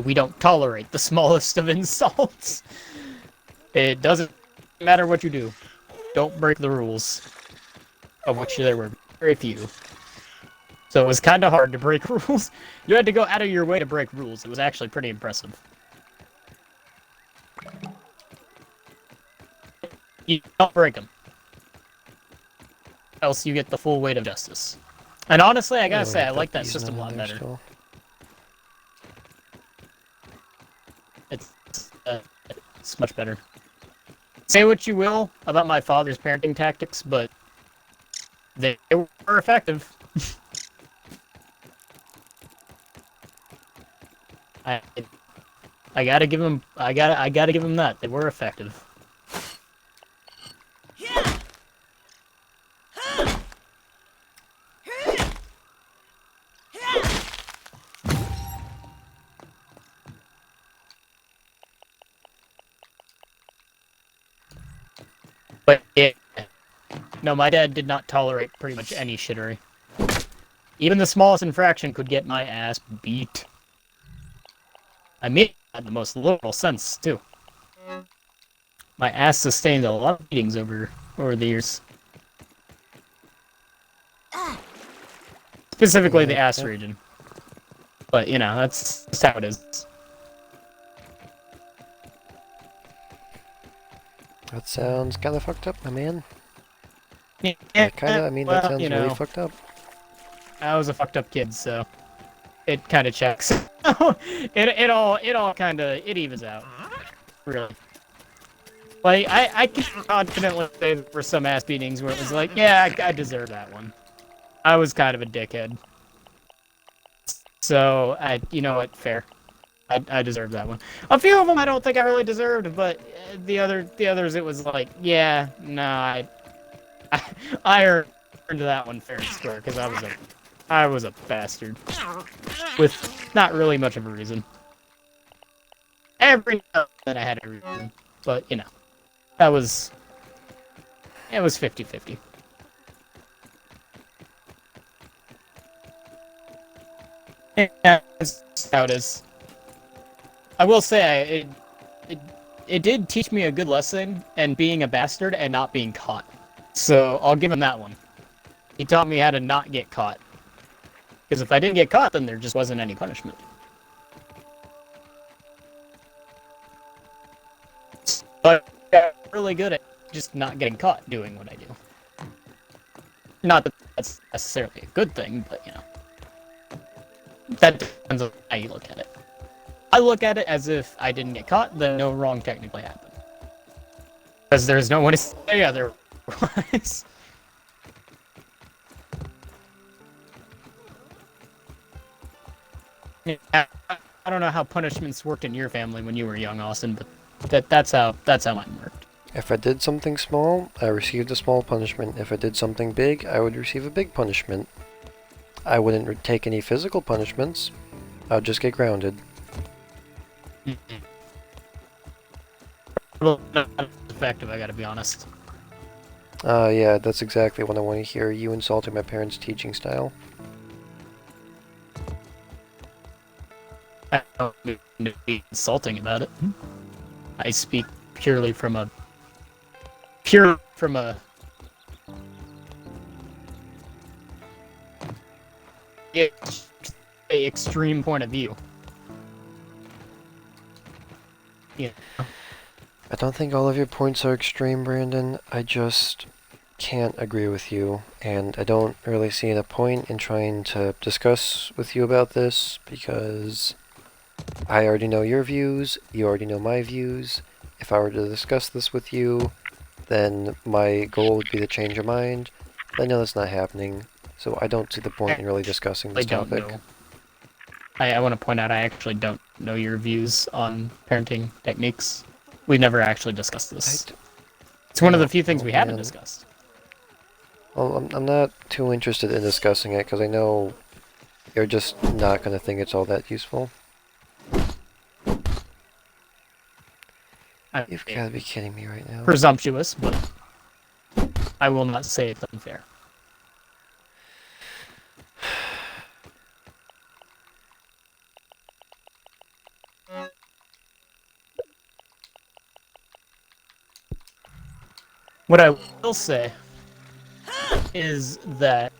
Speaker 1: we don't tolerate the smallest of insults. It doesn't matter what you do. Don't break the rules. Of which there were very few. So it was kind of hard to break rules. You had to go out of your way to break rules. It was actually pretty impressive. You don't break them. Else you get the full weight of justice. And honestly, I gotta say, I like that system a lot better. It's much better. Say what you will about my father's parenting tactics, but they were effective. I gotta give him that. They were effective. But yeah, No, my dad did not tolerate pretty much any shittery. Even the smallest infraction could get my ass beat. I mean, in the most literal sense, too. My ass sustained a lot of beatings over the years. Specifically the ass region. But, you know, that's just how it is.
Speaker 2: That sounds kind of fucked up, my man.
Speaker 1: Yeah,
Speaker 2: That sounds
Speaker 1: you
Speaker 2: really
Speaker 1: know,
Speaker 2: fucked up.
Speaker 1: I was a fucked up kid, so it kind of checks. it all kind of evens out, really. Like I can confidently say there were some ass beatings where it was like, yeah, I deserve that one. I was kind of a dickhead, so you know what, fair. I deserve that one. A few of them I don't think I really deserved, but the others it was like, yeah, no, I earned that one fair and square because I was a bastard with not really much of a reason. Every now and then I had a reason, but you know, it was 50-50. Yeah, that's how it is. I will say, it did teach me a good lesson in being a bastard and not being caught. So I'll give him that one. He taught me how to not get caught. Because if I didn't get caught, then there just wasn't any punishment. But I'm really good at just not getting caught doing what I do. Not that that's necessarily a good thing, but you know. That depends on how you look at it. I look at it as if I didn't get caught, then no wrong technically happened. Because there's no one to say otherwise. Yeah, I don't know how punishments worked in your family when you were young, Austin, but that's how mine worked.
Speaker 2: If I did something small, I received a small punishment. If I did something big, I would receive a big punishment. I wouldn't take any physical punishments. I'd just get grounded.
Speaker 1: Well, not effective, I gotta be honest.
Speaker 2: Yeah, that's exactly what I want to hear. You insulting my parents' teaching style.
Speaker 1: I don't mean to be insulting about it. I speak purely from a extreme point of view. Yeah.
Speaker 2: I don't think all of your points are extreme, Brandon. I just can't agree with you, and I don't really see a point in trying to discuss with you about this, because I already know your views, you already know my views. If I were to discuss this with you, then my goal would be to change your mind. I know that's not happening, so I don't see the point in really discussing this topic.
Speaker 1: I want to point out I actually don't know your views on parenting techniques. We've never actually discussed this. It's one of the few things we haven't discussed.
Speaker 2: Well, I'm not too interested in discussing it, because I know you're just not going to think it's all that useful. You've got to be kidding me right now.
Speaker 1: Presumptuous, but I will not say it's unfair. What I will say is that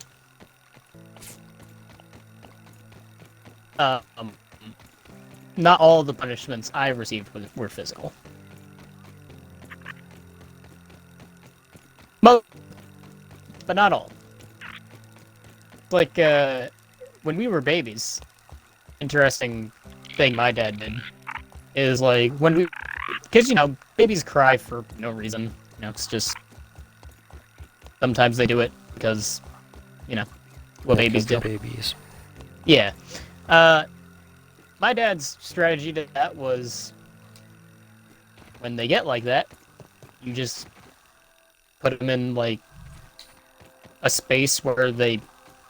Speaker 1: not all of the punishments I received were physical. Most, but not all. Like, when we were babies, interesting thing my dad did is, like, when we... Because, you know, babies cry for no reason. You know, it's just... Sometimes they do it because, you know, what babies do.
Speaker 2: Babies.
Speaker 1: Yeah. My dad's strategy to that was, when they get like that, you just put them in, like, a space where they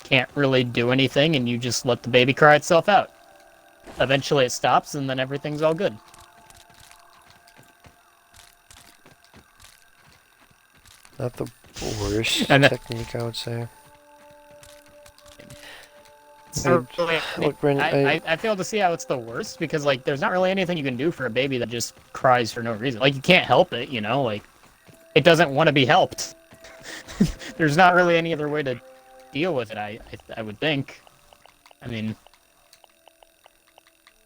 Speaker 1: can't really do anything, and you just let the baby cry itself out. Eventually it stops, and then everything's all good.
Speaker 2: Not the worst
Speaker 1: And
Speaker 2: technique, I would say.
Speaker 1: So,
Speaker 2: Look, Brandon,
Speaker 1: I fail to see how it's the worst because like there's not really anything you can do for a baby that just cries for no reason. Like you can't help it, you know, like it doesn't want to be helped. There's not really any other way to deal with it. I would think. I mean,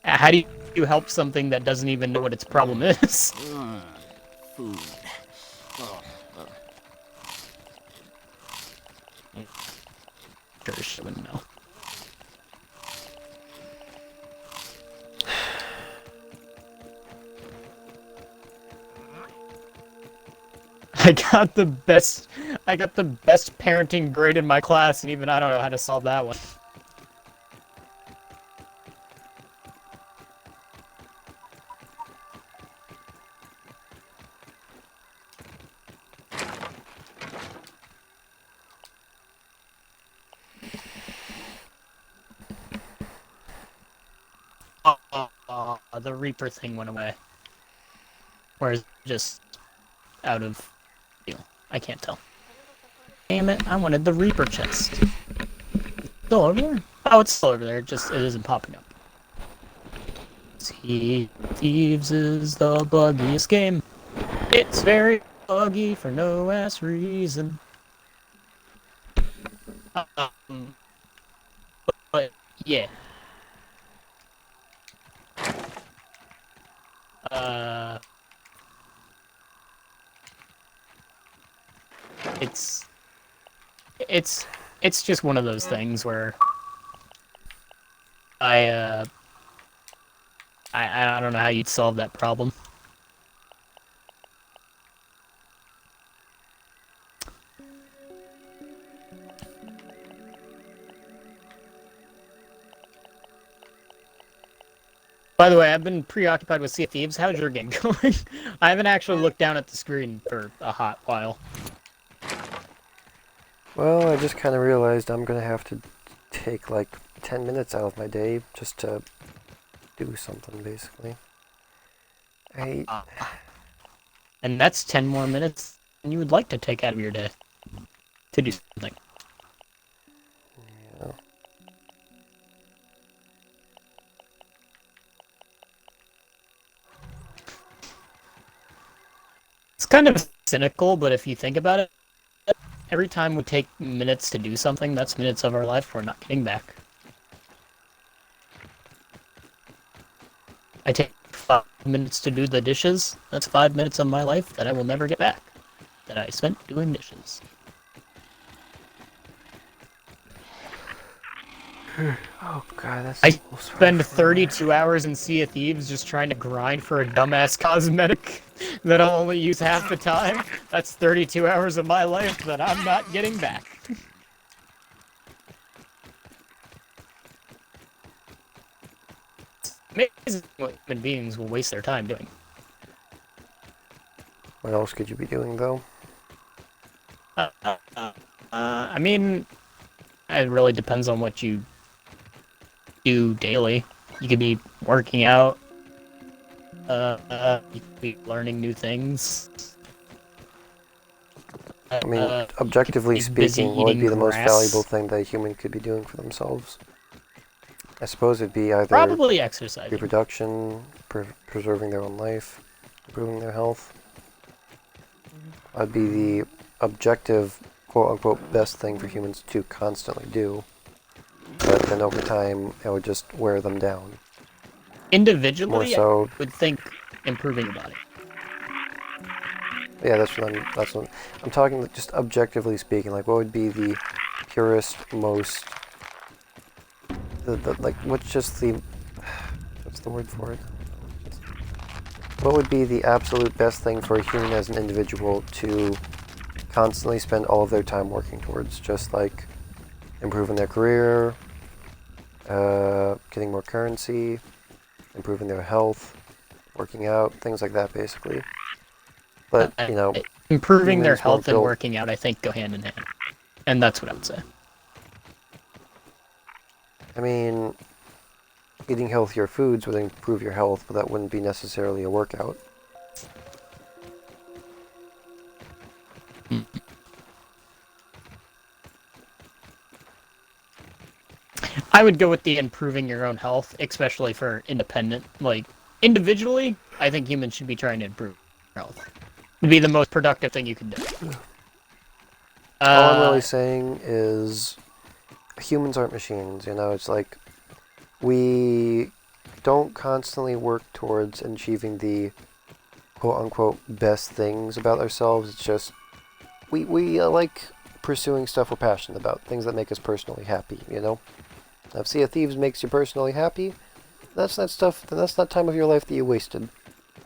Speaker 1: how do you help something that doesn't even know what its problem is?
Speaker 3: Food. Oh,
Speaker 1: Sure, she wouldn't know. I got the best parenting grade in my class, and even I don't know how to solve that one. The Reaper thing went away. Whereas just out of, I can't tell. Damn it, I wanted the Reaper chest. Still over there? Oh, it's still over there, it isn't popping up. Sea Thieves is the buggiest game. It's very buggy for no ass reason. But yeah. It's just one of those things where I don't know how you'd solve that problem. By the way, I've been preoccupied with Sea of Thieves. How's your game going? I haven't actually looked down at the screen for a hot while.
Speaker 2: well, I just kind of realized I'm gonna have to take like 10 minutes out of my day just to do something, basically.
Speaker 1: And that's 10 more minutes than you would like to take out of your day to do something.
Speaker 2: Yeah.
Speaker 1: It's kind of cynical, but if you think about it, every time we take minutes to do something, that's minutes of our life we're not getting back. I take 5 minutes to do the dishes, that's 5 minutes of my life that I will never get back, that I spent doing dishes.
Speaker 2: Oh god, that's
Speaker 1: I spend 32 hours in Sea of Thieves just trying to grind for a dumbass cosmetic that I'll only use half the time. That's 32 hours of my life that I'm not getting back. Amazing what human beings will waste their time doing.
Speaker 2: What else could you be doing, though?
Speaker 1: I mean, it really depends on what you do daily. You could be working out. You could be learning new things.
Speaker 2: I mean,
Speaker 1: you
Speaker 2: objectively
Speaker 1: could be busy
Speaker 2: speaking, what would be
Speaker 1: eating
Speaker 2: the most
Speaker 1: grass.
Speaker 2: valuable thing that a human could be doing for themselves? I suppose it'd be either
Speaker 1: Probably exercising.
Speaker 2: reproduction, preserving their own life, improving their health. That'd be the objective, quote-unquote, best thing for humans to constantly do. But then over time, it would just wear them down.
Speaker 1: Individually,
Speaker 2: More so,
Speaker 1: I would think improving your body.
Speaker 2: yeah, that's what I'm talking, just objectively speaking, like what would be the purest, most, like, what's the word for it? What would be the absolute best thing for a human as an individual to constantly spend all of their time working towards? Just like improving their career, getting more currency, improving their health, working out, things like that, basically. But, you know,
Speaker 1: improving their
Speaker 2: humans
Speaker 1: health
Speaker 2: weren't
Speaker 1: and
Speaker 2: built-
Speaker 1: working out, I think, go hand in hand. And that's what I would say.
Speaker 2: I mean, eating healthier foods would improve your health, but that wouldn't be necessarily a workout.
Speaker 1: I would go with the improving your own health, especially for independent. Like, individually, I think humans should be trying to improve their health. It'd be the most productive thing you can do.
Speaker 2: All I'm really saying is humans aren't machines, you know? It's like we don't constantly work towards achieving the quote-unquote best things about ourselves. It's just we like pursuing stuff we're passionate about, things that make us personally happy, you know? Now, if Sea of Thieves makes you personally happy, that's not stuff, then that's not time of your life that you wasted.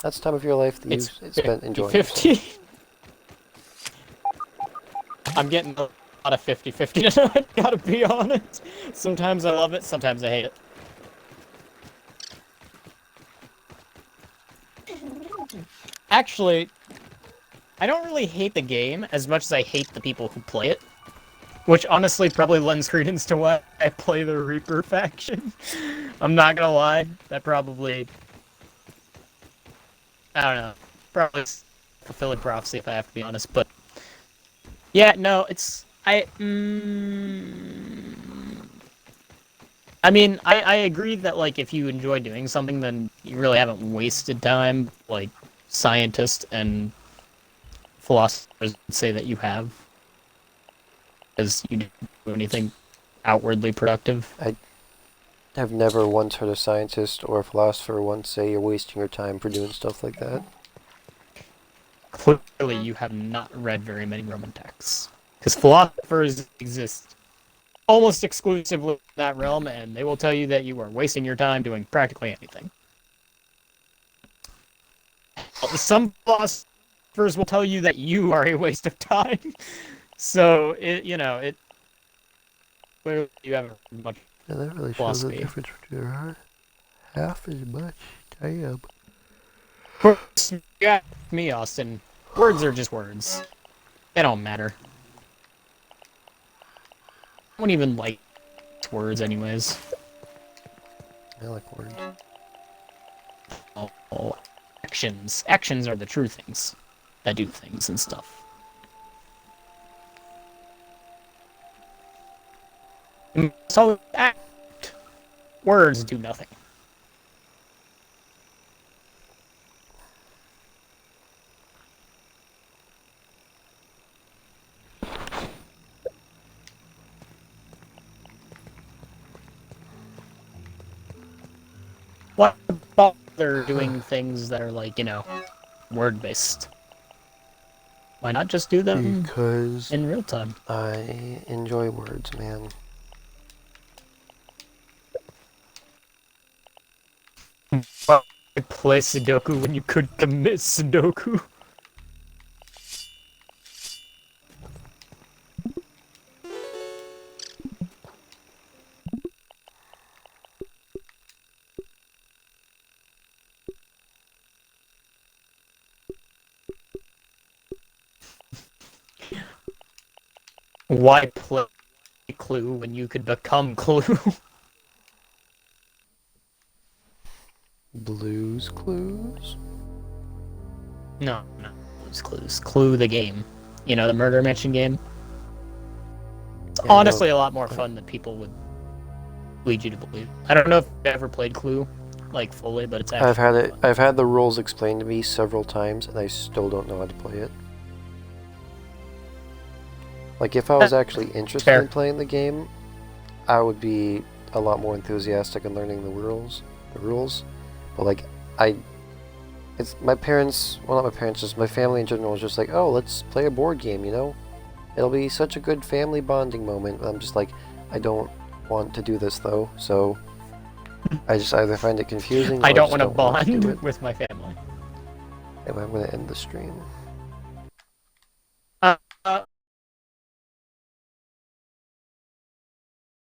Speaker 2: That's time of your life that you spent enjoying
Speaker 1: 50.
Speaker 2: yourself.
Speaker 1: I'm getting a lot of 50-50 tonight, gotta be honest. Sometimes I love it, sometimes I hate it. Actually, I don't really hate the game as much as I hate the people who play it. Which honestly probably lends credence to why I play the Reaper faction. I'm not gonna lie, that probably... I don't know. Probably fulfilling prophecy if I have to be honest, but... Yeah, no, it's... I mean, I agree that, like, if you enjoy doing something, then you really haven't wasted time, like, scientists and philosophers would say that you have. Because you didn't do anything outwardly productive.
Speaker 2: I have never once heard a scientist or a philosopher once say you're wasting your time for doing stuff like that.
Speaker 1: Clearly, you have not read very many Roman texts. Because philosophers exist almost exclusively in that realm, and they will tell you that you are wasting your time doing practically anything. Some philosophers will tell you that you are a waste of time. So, you know, clearly you haven't much
Speaker 2: Yeah, that really shows the difference between her. Half as much. Damn.
Speaker 1: Yeah, me, Austin. Words are just words. They don't matter. I don't even like words anyways.
Speaker 2: I like words.
Speaker 1: Oh, actions. Actions are the true things that do things and stuff. So, act. Words do nothing. What about they're doing things that are like, you know, word-based? Why not just do them
Speaker 2: Because
Speaker 1: in real time?
Speaker 2: I enjoy words, man.
Speaker 1: Why play Sudoku when you could commit Sudoku? Why play Clue when you could become Clue?
Speaker 2: Blues Clues?
Speaker 1: No, Blue's Clues. Clue the game. You know, the murder mansion game? It's
Speaker 2: Yeah,
Speaker 1: honestly a lot more fun than people would lead you to believe. I don't know if you've ever played Clue, like, fully, but it's actually
Speaker 2: I've had the rules explained to me several times, and I still don't know how to play it. Like, if I was actually interested in playing the game, I would be a lot more enthusiastic in learning the rules. But, like, it's my parents, well, not my parents, just my family in general is just like, oh, let's play a board game, you know? It'll be such a good family bonding moment. And I'm just like, I don't want to do this, though, so I just either find it confusing or
Speaker 1: I don't want to
Speaker 2: do
Speaker 1: bond
Speaker 2: it.
Speaker 1: with my family.
Speaker 2: Anyway, I'm going to end the stream.